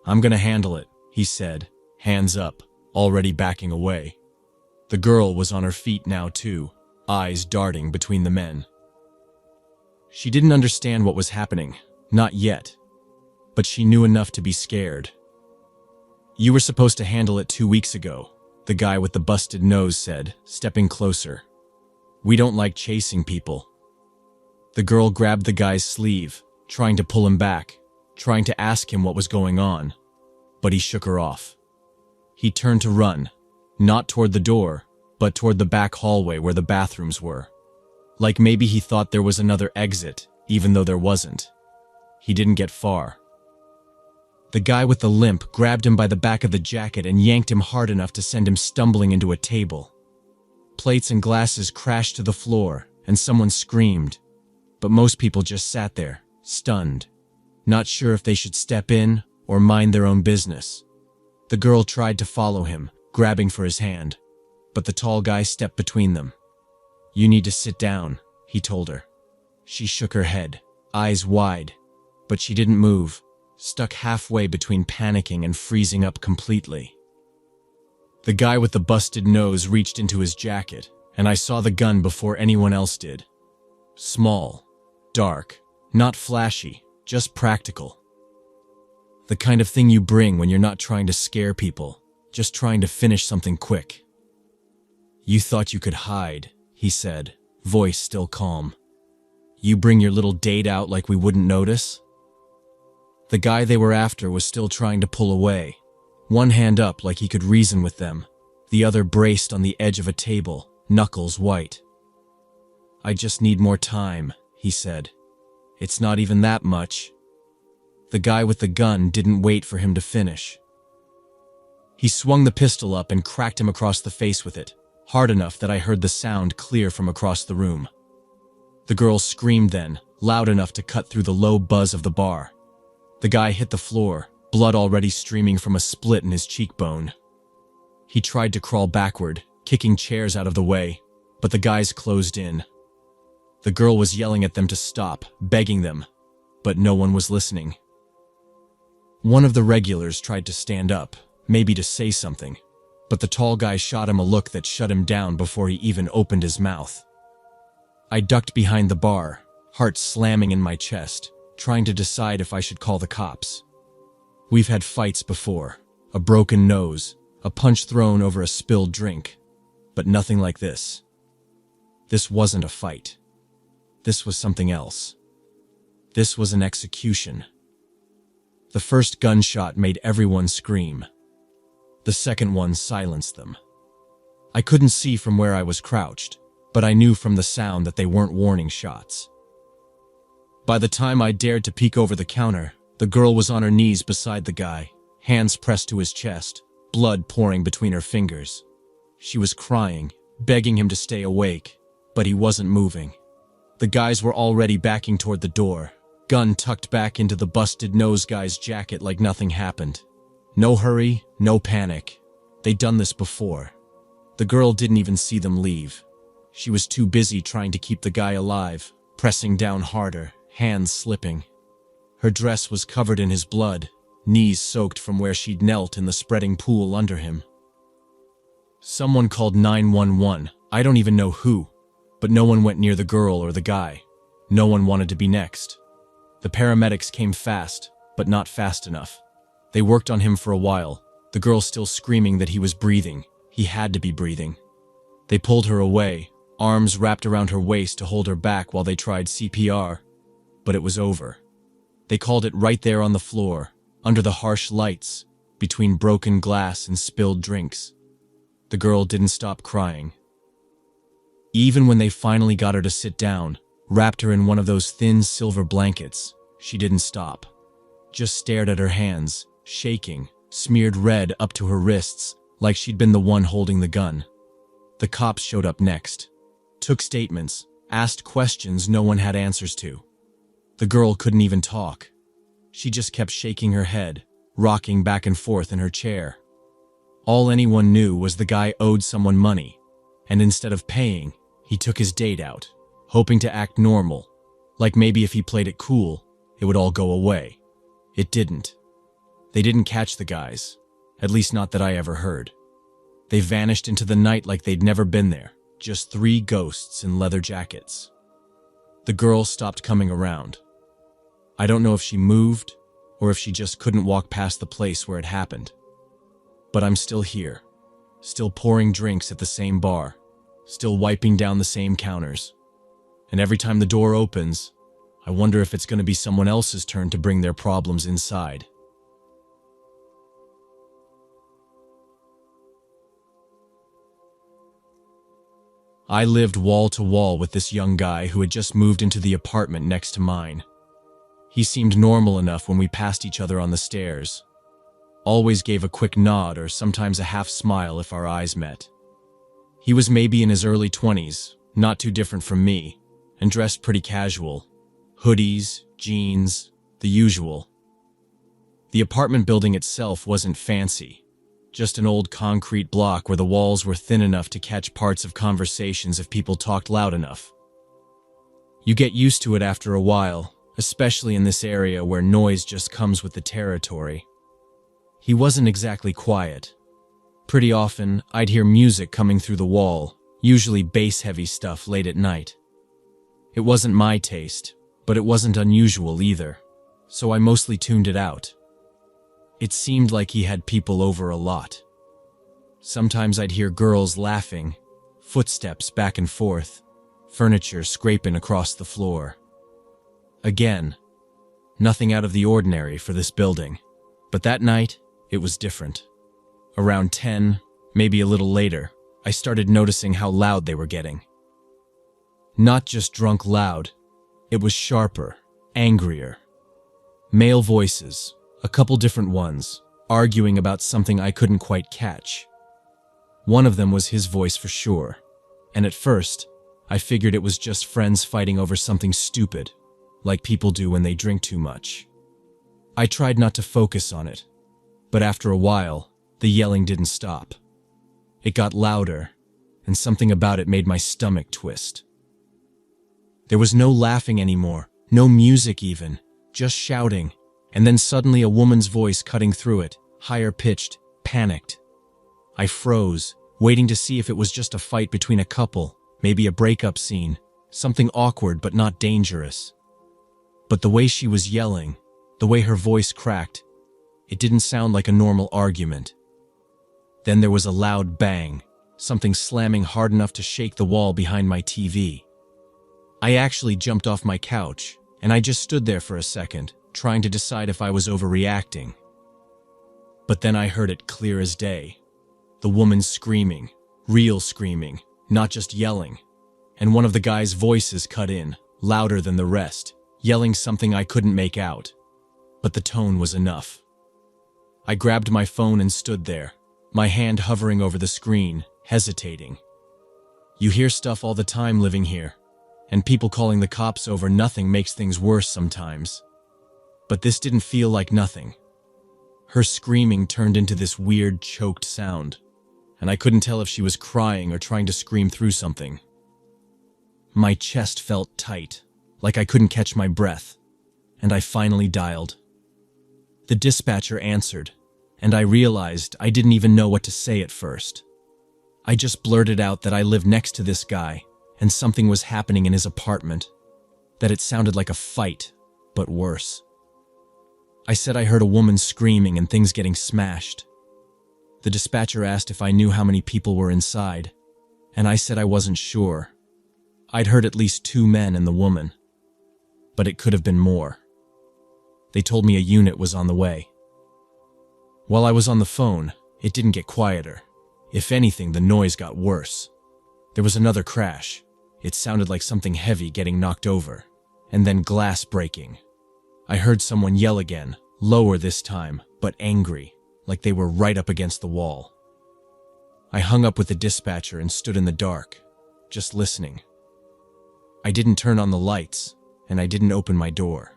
"I'm gonna handle it," he said, hands up, already backing away. The girl was on her feet now too, eyes darting between the men. She didn't understand what was happening, not yet, but she knew enough to be scared. "You were supposed to handle it 2 weeks ago," the guy with the busted nose said, stepping closer. "We don't like chasing people." The girl grabbed the guy's sleeve, trying to pull him back, trying to ask him what was going on, but he shook her off. He turned to run, not toward the door, but toward the back hallway where the bathrooms were. Like maybe he thought there was another exit, even though there wasn't. He didn't get far. The guy with the limp grabbed him by the back of the jacket and yanked him hard enough to send him stumbling into a table. Plates and glasses crashed to the floor, and someone screamed. But most people just sat there, stunned, not sure if they should step in or mind their own business. The girl tried to follow him, grabbing for his hand, but the tall guy stepped between them. "You need to sit down," he told her. She shook her head, eyes wide, but she didn't move, stuck halfway between panicking and freezing up completely. The guy with the busted nose reached into his jacket, and I saw the gun before anyone else did. Small, dark, not flashy, just practical. The kind of thing you bring when you're not trying to scare people, just trying to finish something quick. "You thought you could hide," he said, voice still calm. "You bring your little date out like we wouldn't notice?" The guy they were after was still trying to pull away, one hand up like he could reason with them, the other braced on the edge of a table, knuckles white. "I just need more time," he said. "It's not even that much." The guy with the gun didn't wait for him to finish. He swung the pistol up and cracked him across the face with it, hard enough that I heard the sound clear from across the room. The girl screamed then, loud enough to cut through the low buzz of the bar. The guy hit the floor, blood already streaming from a split in his cheekbone. He tried to crawl backward, kicking chairs out of the way, but the guys closed in. The girl was yelling at them to stop, begging them, but no one was listening. One of the regulars tried to stand up, maybe to say something, but the tall guy shot him a look that shut him down before he even opened his mouth. I ducked behind the bar, heart slamming in my chest, trying to decide if I should call the cops. We've had fights before, a broken nose, a punch thrown over a spilled drink, but nothing like this. This wasn't a fight. This was something else. This was an execution. The first gunshot made everyone scream. The second one silenced them. I couldn't see from where I was crouched, but I knew from the sound that they weren't warning shots. By the time I dared to peek over the counter, the girl was on her knees beside the guy, hands pressed to his chest, blood pouring between her fingers. She was crying, begging him to stay awake, but he wasn't moving. The guys were already backing toward the door, gun tucked back into the busted nose guy's jacket like nothing happened. No hurry, no panic. They'd done this before. The girl didn't even see them leave. She was too busy trying to keep the guy alive, pressing down harder, hands slipping. Her dress was covered in his blood, knees soaked from where she'd knelt in the spreading pool under him. Someone called 911, I don't even know who, but no one went near the girl or the guy. No one wanted to be next. The paramedics came fast, but not fast enough. They worked on him for a while, the girl still screaming that he was breathing. He had to be breathing. They pulled her away, arms wrapped around her waist to hold her back while they tried CPR, but it was over. They called it right there on the floor, under the harsh lights, between broken glass and spilled drinks. The girl didn't stop crying. Even when they finally got her to sit down, wrapped her in one of those thin silver blankets, she didn't stop. Just stared at her hands, shaking, smeared red up to her wrists, like she'd been the one holding the gun. The cops showed up next, took statements, asked questions no one had answers to. The girl couldn't even talk. She just kept shaking her head, rocking back and forth in her chair. All anyone knew was the guy owed someone money, and instead of paying, he took his date out. hoping to act normal, like maybe if he played it cool, it would all go away. It didn't. They didn't catch the guys, at least not that I ever heard. They vanished into the night like they'd never been there, just 3 ghosts in leather jackets. The girl stopped coming around. I don't know if she moved or if she just couldn't walk past the place where it happened. But I'm still here, still pouring drinks at the same bar, still wiping down the same counters. And every time the door opens, I wonder if it's going to be someone else's turn to bring their problems inside. I lived wall to wall with this young guy who had just moved into the apartment next to mine. He seemed normal enough when we passed each other on the stairs. Always gave a quick nod or sometimes a half smile if our eyes met. He was maybe in his early 20s, not too different from me, and dressed pretty casual. Hoodies, jeans, the usual. The apartment building itself wasn't fancy. Just an old concrete block where the walls were thin enough to catch parts of conversations if people talked loud enough. You get used to it after a while, especially in this area where noise just comes with the territory. He wasn't exactly quiet. Pretty often, I'd hear music coming through the wall, usually bass-heavy stuff late at night. It wasn't my taste, but it wasn't unusual either, so I mostly tuned it out. It seemed like he had people over a lot. Sometimes I'd hear girls laughing, footsteps back and forth, furniture scraping across the floor. Again, nothing out of the ordinary for this building, but that night, it was different. Around 10, maybe a little later, I started noticing how loud they were getting. Not just drunk loud, it was sharper, angrier. Male voices, a couple different ones, arguing about something I couldn't quite catch. One of them was his voice for sure, and at first, I figured it was just friends fighting over something stupid, like people do when they drink too much. I tried not to focus on it, but after a while, the yelling didn't stop. It got louder, and something about it made my stomach twist. There was no laughing anymore, no music even, just shouting, and then suddenly a woman's voice cutting through it, higher pitched, panicked. I froze, waiting to see if it was just a fight between a couple, maybe a breakup scene, something awkward but not dangerous. But the way she was yelling, the way her voice cracked, it didn't sound like a normal argument. Then there was a loud bang, something slamming hard enough to shake the wall behind my TV. I actually jumped off my couch, and I just stood there for a second, trying to decide if I was overreacting. But then I heard it clear as day. The woman screaming, real screaming, not just yelling. And one of the guy's voices cut in, louder than the rest, yelling something I couldn't make out. But the tone was enough. I grabbed my phone and stood there, my hand hovering over the screen, hesitating. You hear stuff all the time living here, and people calling the cops over nothing makes things worse sometimes. But this didn't feel like nothing. Her screaming turned into this weird, choked sound, and I couldn't tell if she was crying or trying to scream through something. My chest felt tight, like I couldn't catch my breath, and I finally dialed. The dispatcher answered, and I realized I didn't even know what to say at first. I just blurted out that I lived next to this guy, and something was happening in his apartment, that it sounded like a fight, but worse. I said I heard a woman screaming and things getting smashed. The dispatcher asked if I knew how many people were inside, and I said I wasn't sure. I'd heard at least 2 men and the woman, but it could have been more. They told me a unit was on the way. While I was on the phone, it didn't get quieter. If anything, the noise got worse. There was another crash. It sounded like something heavy getting knocked over, and then glass breaking. I heard someone yell again, lower this time, but angry, like they were right up against the wall. I hung up with the dispatcher and stood in the dark, just listening. I didn't turn on the lights, and I didn't open my door.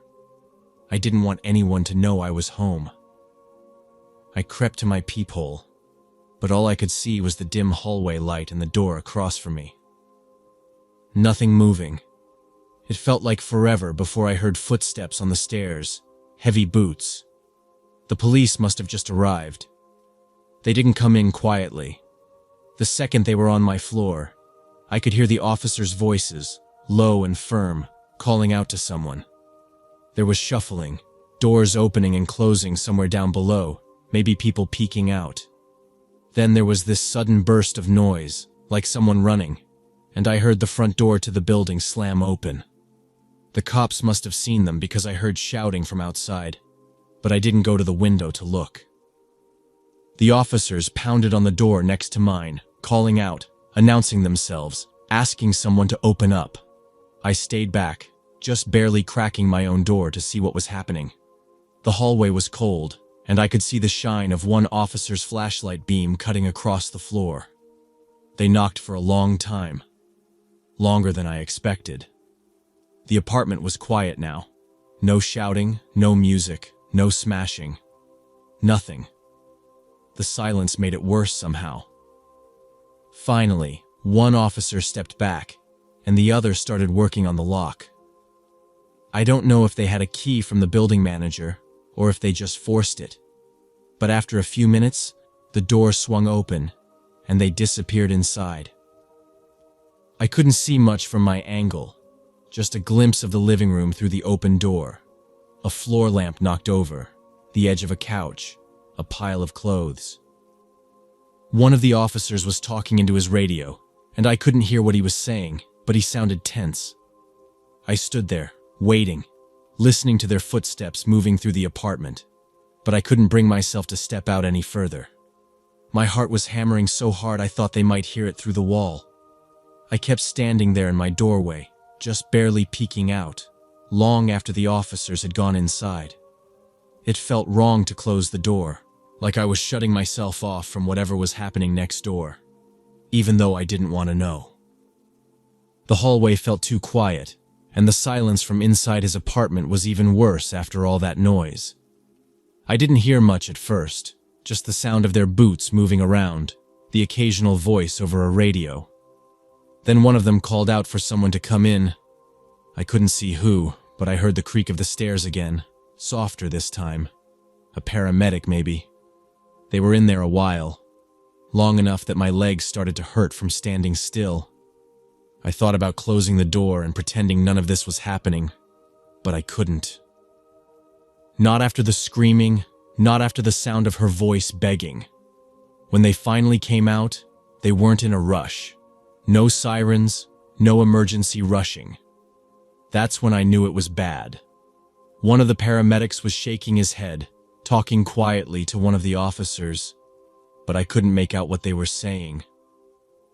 I didn't want anyone to know I was home. I crept to my peephole, but all I could see was the dim hallway light and the door across from me. Nothing moving, It felt like forever before I heard footsteps on the stairs, heavy boots. The police must have just arrived. They didn't come in quietly. The second they were on my floor, I could hear the officers' voices, low and firm, calling out to someone. There was shuffling, doors opening and closing somewhere down below, maybe people peeking out. Then there was this sudden burst of noise, like someone running, and I heard the front door to the building slam open. The cops must have seen them because I heard shouting from outside, but I didn't go to the window to look. The officers pounded on the door next to mine, calling out, announcing themselves, asking someone to open up. I stayed back, just barely cracking my own door to see what was happening. The hallway was cold, and I could see the shine of one officer's flashlight beam cutting across the floor. They knocked for a long time, longer than I expected. The apartment was quiet now. No shouting, no music, no smashing. Nothing. The silence made it worse somehow. Finally, one officer stepped back, and the other started working on the lock. I don't know if they had a key from the building manager, or if they just forced it. But after a few minutes, the door swung open, and they disappeared inside. I couldn't see much from my angle, just a glimpse of the living room through the open door. A floor lamp knocked over, the edge of a couch, a pile of clothes. One of the officers was talking into his radio, and I couldn't hear what he was saying, but he sounded tense. I stood there, waiting, listening to their footsteps moving through the apartment, but I couldn't bring myself to step out any further. My heart was hammering so hard I thought they might hear it through the wall. I kept standing there in my doorway, just barely peeking out, long after the officers had gone inside. It felt wrong to close the door, like I was shutting myself off from whatever was happening next door, even though I didn't want to know. The hallway felt too quiet, and the silence from inside his apartment was even worse after all that noise. I didn't hear much at first, just the sound of their boots moving around, the occasional voice over a radio. Then one of them called out for someone to come in. I couldn't see who, but I heard the creak of the stairs again, softer this time. A paramedic, maybe. They were in there a while, long enough that my legs started to hurt from standing still. I thought about closing the door and pretending none of this was happening, but I couldn't. Not after the screaming, not after the sound of her voice begging. When they finally came out, they weren't in a rush. No sirens, no emergency rushing. That's when I knew it was bad. One of the paramedics was shaking his head, talking quietly to one of the officers, but I couldn't make out what they were saying.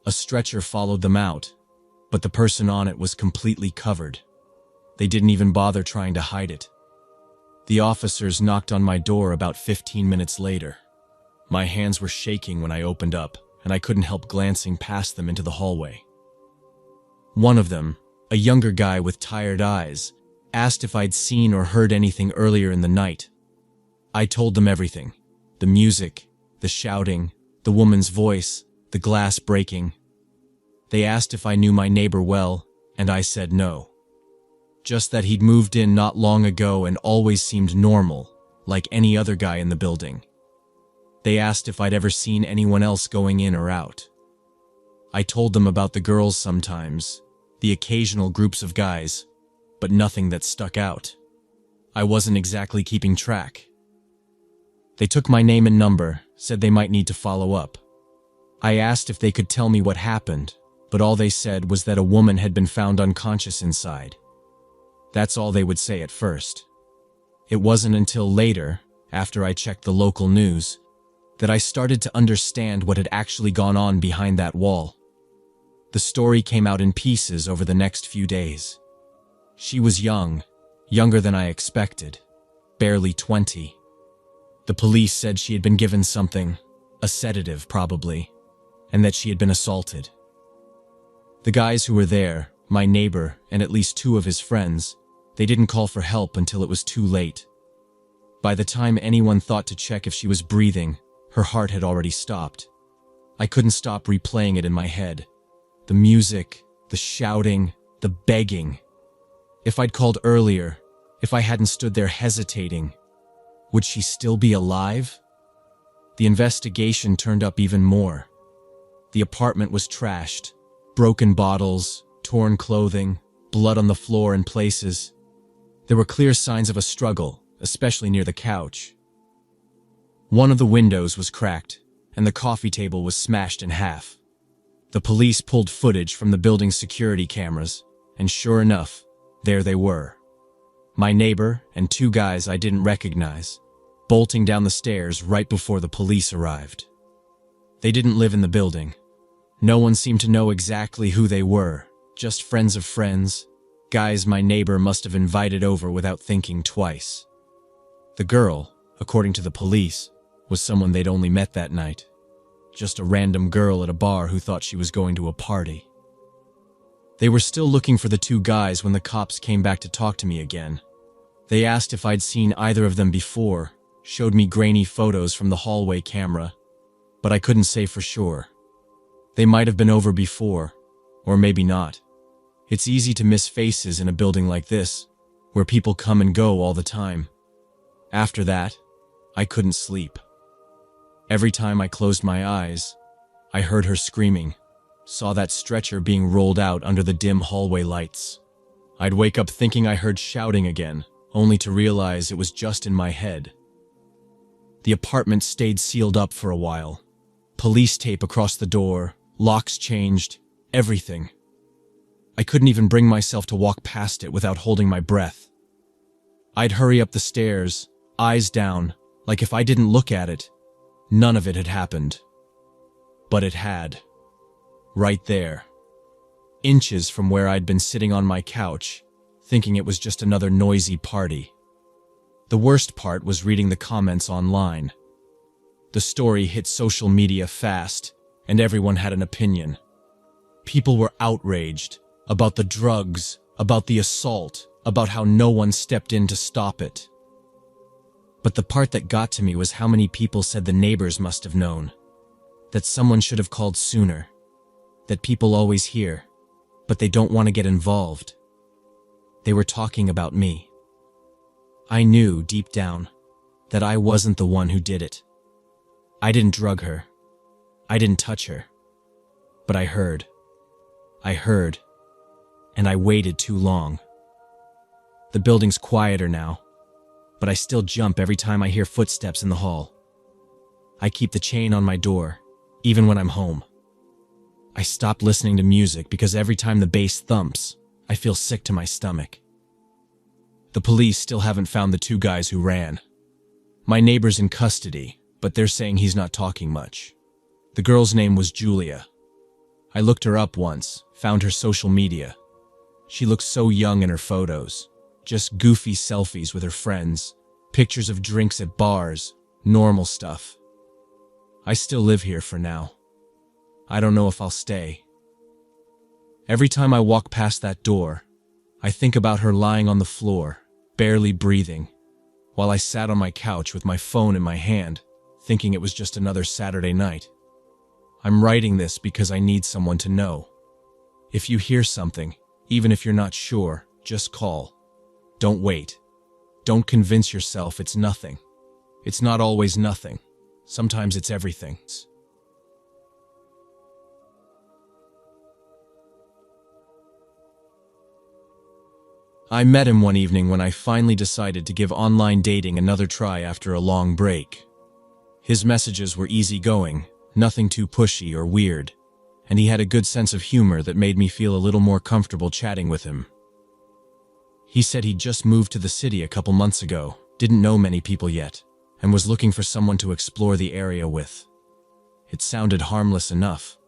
A stretcher followed them out, but the person on it was completely covered. They didn't even bother trying to hide it. The officers knocked on my door about 15 minutes later. My hands were shaking when I opened up, and I couldn't help glancing past them into the hallway. One of them, a younger guy with tired eyes, asked if I'd seen or heard anything earlier in the night. I told them everything. The music, the shouting, the woman's voice, the glass breaking. They asked if I knew my neighbor well, and I said no. Just that he'd moved in not long ago and always seemed normal, like any other guy in the building. They asked if I'd ever seen anyone else going in or out. I told them about the girls sometimes, the occasional groups of guys, but nothing that stuck out. I wasn't exactly keeping track. They took my name and number, said they might need to follow up. I asked if they could tell me what happened, but all they said was that a woman had been found unconscious inside. That's all they would say at first. It wasn't until later, after I checked the local news, that I started to understand what had actually gone on behind that wall. The story came out in pieces over the next few days. She was young, younger than I expected, barely 20. The police said she had been given something, a sedative probably, and that she had been assaulted. The guys who were there, my neighbor and at least 2 of his friends, they didn't call for help until it was too late. By the time anyone thought to check if she was breathing, her heart had already stopped. I couldn't stop replaying it in my head. The music, the shouting, the begging. If I'd called earlier, if I hadn't stood there hesitating, would she still be alive? The investigation turned up even more. The apartment was trashed. Broken bottles, torn clothing, blood on the floor in places. There were clear signs of a struggle, especially near the couch. One of the windows was cracked, and the coffee table was smashed in half. The police pulled footage from the building's security cameras, and sure enough, there they were. My neighbor and two guys I didn't recognize, bolting down the stairs right before the police arrived. They didn't live in the building. No one seemed to know exactly who they were, just friends of friends, guys my neighbor must have invited over without thinking twice. The girl, according to the police, was someone they'd only met that night. Just a random girl at a bar who thought she was going to a party. They were still looking for the two guys when the cops came back to talk to me again. They asked if I'd seen either of them before, showed me grainy photos from the hallway camera, but I couldn't say for sure. They might have been over before, or maybe not. It's easy to miss faces in a building like this, where people come and go all the time. After that, I couldn't sleep. Every time I closed my eyes, I heard her screaming, saw that stretcher being rolled out under the dim hallway lights. I'd wake up thinking I heard shouting again, only to realize it was just in my head. The apartment stayed sealed up for a while. Police tape across the door, locks changed, everything. I couldn't even bring myself to walk past it without holding my breath. I'd hurry up the stairs, eyes down, like if I didn't look at it, none of it had happened. But it had. Right there. Inches from where I'd been sitting on my couch, thinking it was just another noisy party. The worst part was reading the comments online. The story hit social media fast, and everyone had an opinion. People were outraged about the drugs, about the assault, about how no one stepped in to stop it. But the part that got to me was how many people said the neighbors must have known, that someone should have called sooner, that people always hear, but they don't want to get involved. They were talking about me. I knew deep down that I wasn't the one who did it. I didn't drug her. I didn't touch her. But I heard, and I waited too long. The building's quieter now, but I still jump every time I hear footsteps in the hall. I keep the chain on my door, even when I'm home. I stopped listening to music because every time the bass thumps, I feel sick to my stomach. The police still haven't found the two guys who ran. My neighbor's in custody, but they're saying he's not talking much. The girl's name was Julia. I looked her up once, found her social media. She looks so young in her photos. Just goofy selfies with her friends, pictures of drinks at bars, normal stuff. I still live here for now. I don't know if I'll stay. Every time I walk past that door, I think about her lying on the floor, barely breathing, while I sat on my couch with my phone in my hand, thinking it was just another Saturday night. I'm writing this because I need someone to know. If you hear something, even if you're not sure, just call. Don't wait. Don't convince yourself it's nothing. It's not always nothing. Sometimes it's everything. I met him one evening when I finally decided to give online dating another try after a long break. His messages were easygoing, nothing too pushy or weird, and he had a good sense of humor that made me feel a little more comfortable chatting with him. He said he'd just moved to the city a couple months ago, didn't know many people yet, and was looking for someone to explore the area with. It sounded harmless enough,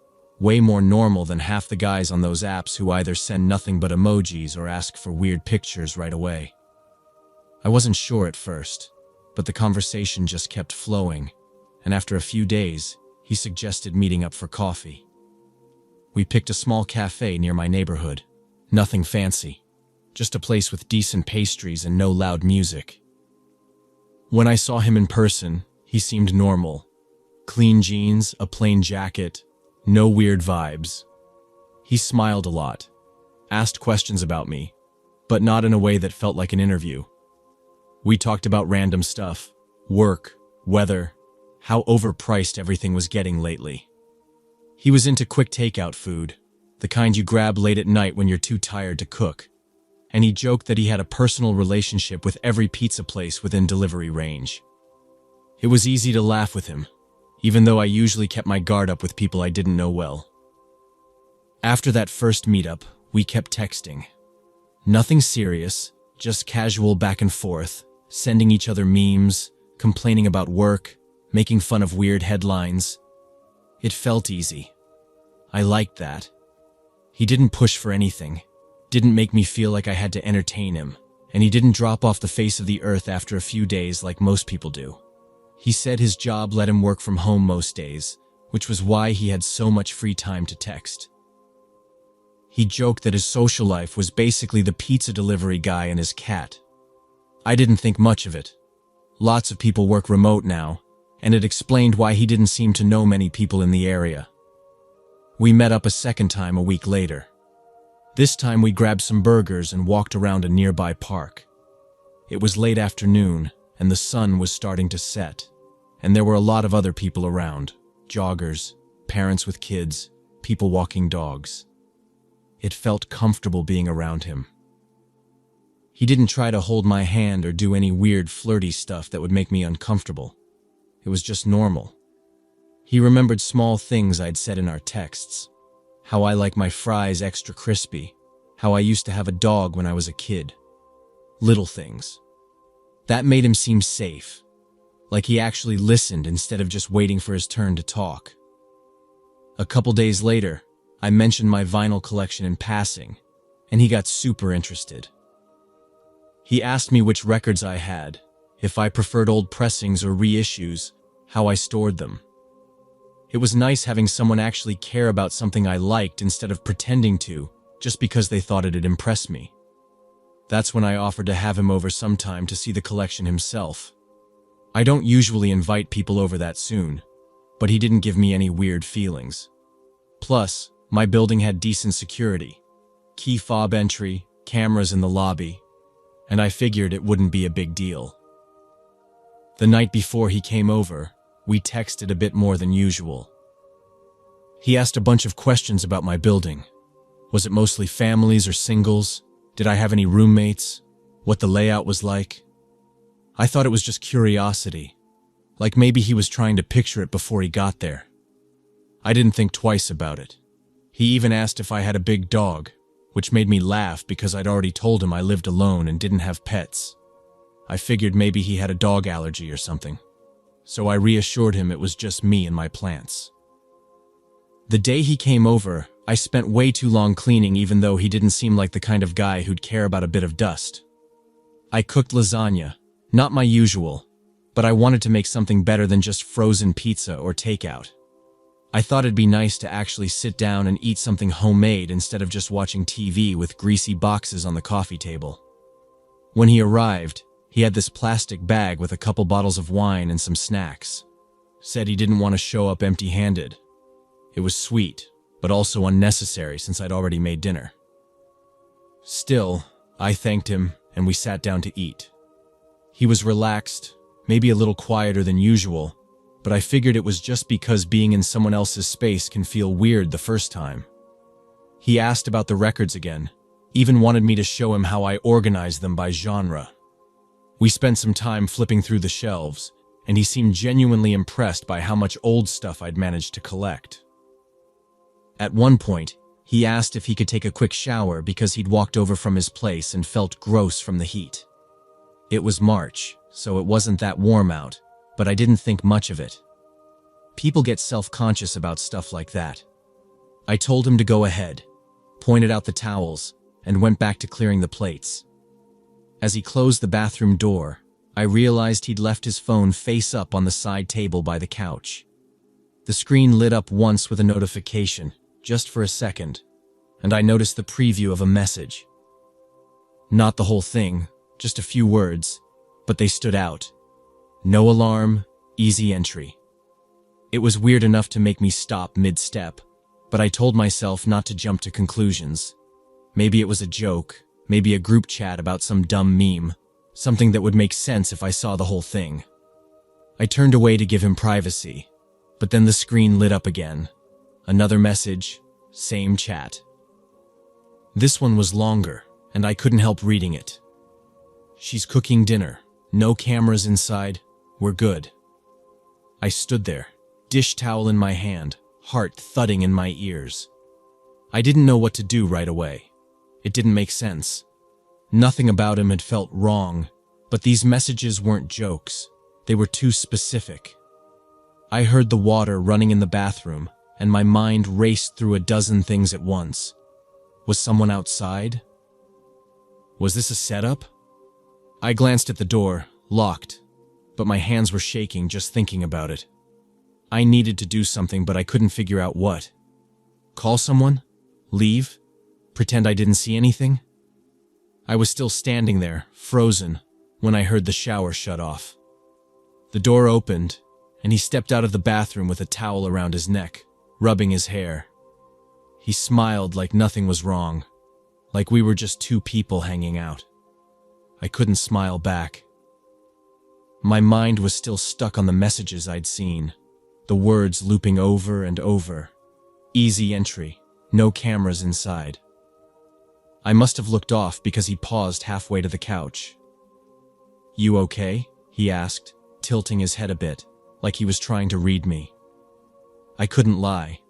way more normal than half the guys on those apps who either send nothing but emojis or ask for weird pictures right away. I wasn't sure at first, but the conversation just kept flowing, and after a few days, he suggested meeting up for coffee. We picked a small cafe near my neighborhood. Nothing fancy, just a place with decent pastries and no loud music. When I saw him in person, he seemed normal. Clean jeans, a plain jacket, no weird vibes. He smiled a lot, asked questions about me, but not in a way that felt like an interview. We talked about random stuff, work, weather, how overpriced everything was getting lately. He was into quick takeout food, the kind you grab late at night when you're too tired to cook, and he joked that he had a personal relationship with every pizza place within delivery range. It was easy to laugh with him, even though I usually kept my guard up with people I didn't know well. After that first meetup, we kept texting. Nothing serious, just casual back and forth, sending each other memes, complaining about work, making fun of weird headlines. It felt easy. I liked that. He didn't push for anything, didn't make me feel like I had to entertain him, and he didn't drop off the face of the earth after a few days like most people do. He said his job let him work from home most days, which was why he had so much free time to text. He joked that his social life was basically the pizza delivery guy and his cat. I didn't think much of it. Lots of people work remote now, and it explained why he didn't seem to know many people in the area. We met up a second time a week later. This time we grabbed some burgers and walked around a nearby park. It was late afternoon, and the sun was starting to set, and there were a lot of other people around, joggers, parents with kids, people walking dogs. It felt comfortable being around him. He didn't try to hold my hand or do any weird flirty stuff that would make me uncomfortable. It was just normal. He remembered small things I'd said in our texts. How I like my fries extra crispy. How I used to have a dog when I was a kid. Little things. That made him seem safe. Like he actually listened instead of just waiting for his turn to talk. A couple days later, I mentioned my vinyl collection in passing, and he got super interested. He asked me which records I had, if I preferred old pressings or reissues, how I stored them. It was nice having someone actually care about something I liked instead of pretending to, just because they thought it'd impress me. That's when I offered to have him over sometime to see the collection himself. I don't usually invite people over that soon, but he didn't give me any weird feelings. Plus, my building had decent security, key fob entry, cameras in the lobby, and I figured it wouldn't be a big deal. The night before he came over, we texted a bit more than usual. He asked a bunch of questions about my building. Was it mostly families or singles? Did I have any roommates? What the layout was like? I thought it was just curiosity, like maybe he was trying to picture it before he got there. I didn't think twice about it. He even asked if I had a big dog, which made me laugh because I'd already told him I lived alone and didn't have pets. I figured maybe he had a dog allergy or something, so I reassured him it was just me and my plants. The day he came over, I spent way too long cleaning even though he didn't seem like the kind of guy who'd care about a bit of dust. I cooked lasagna, not my usual, but I wanted to make something better than just frozen pizza or takeout. I thought it'd be nice to actually sit down and eat something homemade instead of just watching TV with greasy boxes on the coffee table. When he arrived, he had this plastic bag with a couple bottles of wine and some snacks. Said he didn't want to show up empty-handed. It was sweet, but also unnecessary since I'd already made dinner. Still, I thanked him and we sat down to eat. He was relaxed, maybe a little quieter than usual, but I figured it was just because being in someone else's space can feel weird the first time. He asked about the records again, even wanted me to show him how I organized them by genre. We spent some time flipping through the shelves, and he seemed genuinely impressed by how much old stuff I'd managed to collect. At one point, he asked if he could take a quick shower because he'd walked over from his place and felt gross from the heat. It was March, so it wasn't that warm out, but I didn't think much of it. People get self-conscious about stuff like that. I told him to go ahead, pointed out the towels, and went back to clearing the plates. As he closed the bathroom door, I realized he'd left his phone face up on the side table by the couch. The screen lit up once with a notification, just for a second, and I noticed the preview of a message. Not the whole thing, just a few words, but they stood out. No alarm, easy entry. It was weird enough to make me stop mid-step, but I told myself not to jump to conclusions. Maybe it was a joke, Maybe a group chat about some dumb meme, something that would make sense if I saw the whole thing. I turned away to give him privacy, but then the screen lit up again. Another message, same chat. This one was longer, and I couldn't help reading it. She's cooking dinner, no cameras inside, we're good. I stood there, dish towel in my hand, heart thudding in my ears. I didn't know what to do right away. It didn't make sense. Nothing about him had felt wrong, but these messages weren't jokes. They were too specific. I heard the water running in the bathroom, and my mind raced through a dozen things at once. Was someone outside? Was this a setup? I glanced at the door, locked, but my hands were shaking just thinking about it. I needed to do something, but I couldn't figure out what. Call someone? Leave? Pretend I didn't see anything? I was still standing there, frozen, when I heard the shower shut off. The door opened, and he stepped out of the bathroom with a towel around his neck, rubbing his hair. He smiled like nothing was wrong, like we were just two people hanging out. I couldn't smile back. My mind was still stuck on the messages I'd seen, the words looping over and over. Easy entry, no cameras inside. I must have looked off because he paused halfway to the couch. "You okay?" he asked, tilting his head a bit, like he was trying to read me. I couldn't lie.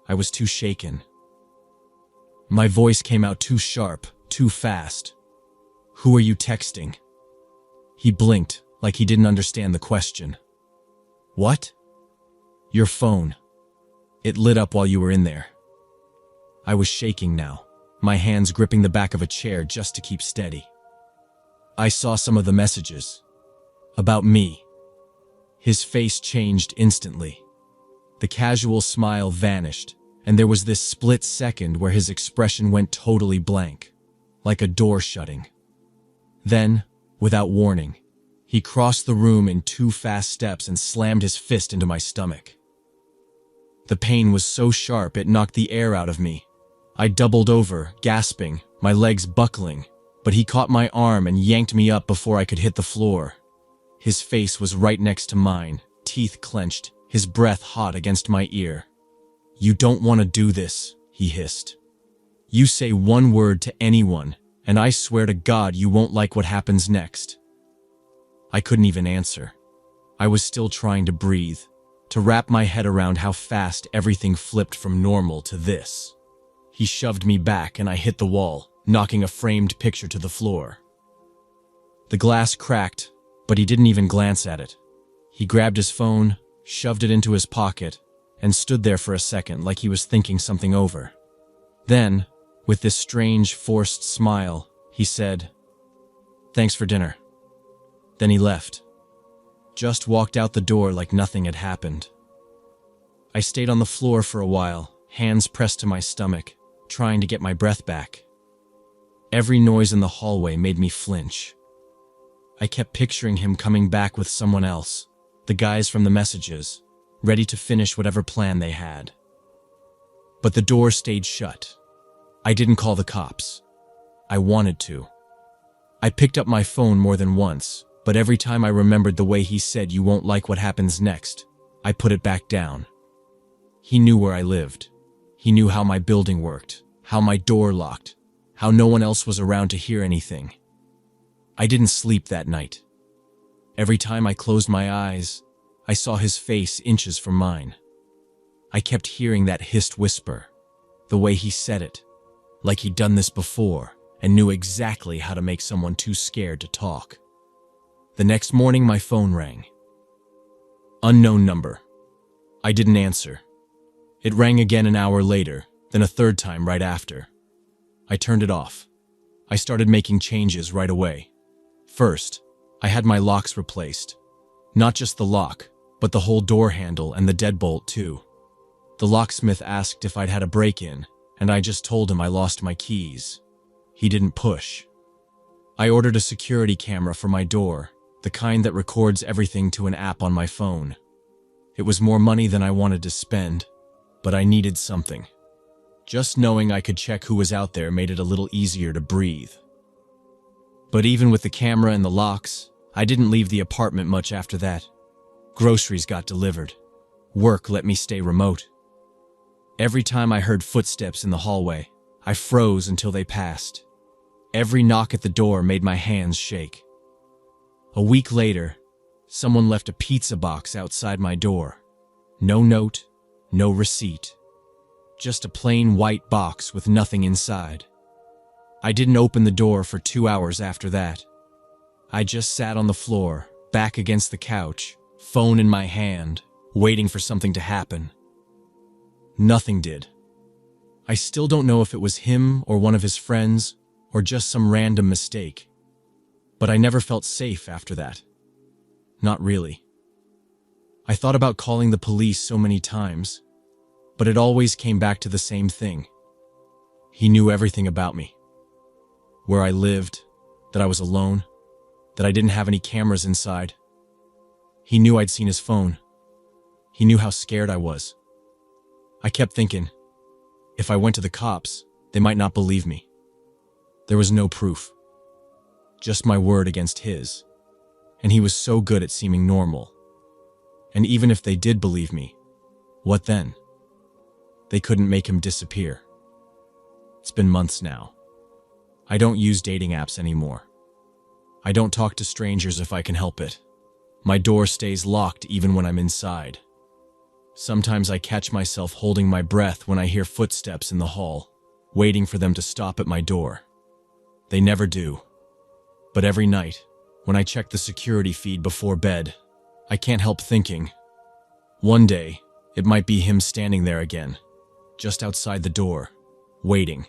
I was too shaken. My voice came out too sharp, too fast. "Who are you texting?" He blinked, like he didn't understand the question. "What?" "Your phone. It lit up while you were in there." I was shaking now, my hands gripping the back of a chair just to keep steady. I saw some of the messages. About me. His face changed instantly. The casual smile vanished, and there was this split second where his expression went totally blank, like a door shutting. Then, without warning, he crossed the room in 2 fast steps and slammed his fist into my stomach. The pain was so sharp it knocked the air out of me. I doubled over, gasping, my legs buckling, but he caught my arm and yanked me up before I could hit the floor. His face was right next to mine, teeth clenched, his breath hot against my ear. "You don't want to do this," he hissed. "You say one word to anyone, and I swear to God you won't like what happens next." I couldn't even answer. I was still trying to breathe, to wrap my head around how fast everything flipped from normal to this. He shoved me back and I hit the wall, knocking a framed picture to the floor. The glass cracked, but he didn't even glance at it. He grabbed his phone, shoved it into his pocket, and stood there for a second like he was thinking something over. Then, with this strange, forced smile, he said, "Thanks for dinner." Then he left. Just walked out the door like nothing had happened. I stayed on the floor for a while, hands pressed to my stomach, trying to get my breath back. Every noise in the hallway made me flinch. I kept picturing him coming back with someone else, the guys from the messages, ready to finish whatever plan they had. But the door stayed shut. I didn't call the cops. I wanted to. I picked up my phone more than once, but every time I remembered the way he said "you won't like what happens next," I put it back down. He knew where I lived. He knew how my building worked, how my door locked, how no one else was around to hear anything. I didn't sleep that night. Every time I closed my eyes, I saw his face inches from mine. I kept hearing that hissed whisper, the way he said it, like he'd done this before and knew exactly how to make someone too scared to talk. The next morning, my phone rang. Unknown number. I didn't answer. It rang again an hour later, then a third time right after. I turned it off. I started making changes right away. First, I had my locks replaced. Not just the lock, but the whole door handle and the deadbolt too. The locksmith asked if I'd had a break-in, and I just told him I lost my keys. He didn't push. I ordered a security camera for my door, the kind that records everything to an app on my phone. It was more money than I wanted to spend, but I needed something. Just knowing I could check who was out there made it a little easier to breathe. But even with the camera and the locks, I didn't leave the apartment much after that. Groceries got delivered. Work let me stay remote. Every time I heard footsteps in the hallway, I froze until they passed. Every knock at the door made my hands shake. A week later, someone left a pizza box outside my door. No note, no receipt. Just a plain white box with nothing inside. I didn't open the door for 2 hours after that. I just sat on the floor, back against the couch, phone in my hand, waiting for something to happen. Nothing did. I still don't know if it was him or one of his friends or just some random mistake. But I never felt safe after that. Not really. I thought about calling the police so many times, but it always came back to the same thing. He knew everything about me. Where I lived, that I was alone, that I didn't have any cameras inside. He knew I'd seen his phone. He knew how scared I was. I kept thinking, if I went to the cops, they might not believe me. There was no proof. Just my word against his. And he was so good at seeming normal. And even if they did believe me, what then? They couldn't make him disappear. It's been months now. I don't use dating apps anymore. I don't talk to strangers if I can help it. My door stays locked even when I'm inside. Sometimes I catch myself holding my breath when I hear footsteps in the hall, waiting for them to stop at my door. They never do. But every night, when I check the security feed before bed, I can't help thinking, one day, it might be him standing there again, just outside the door, waiting.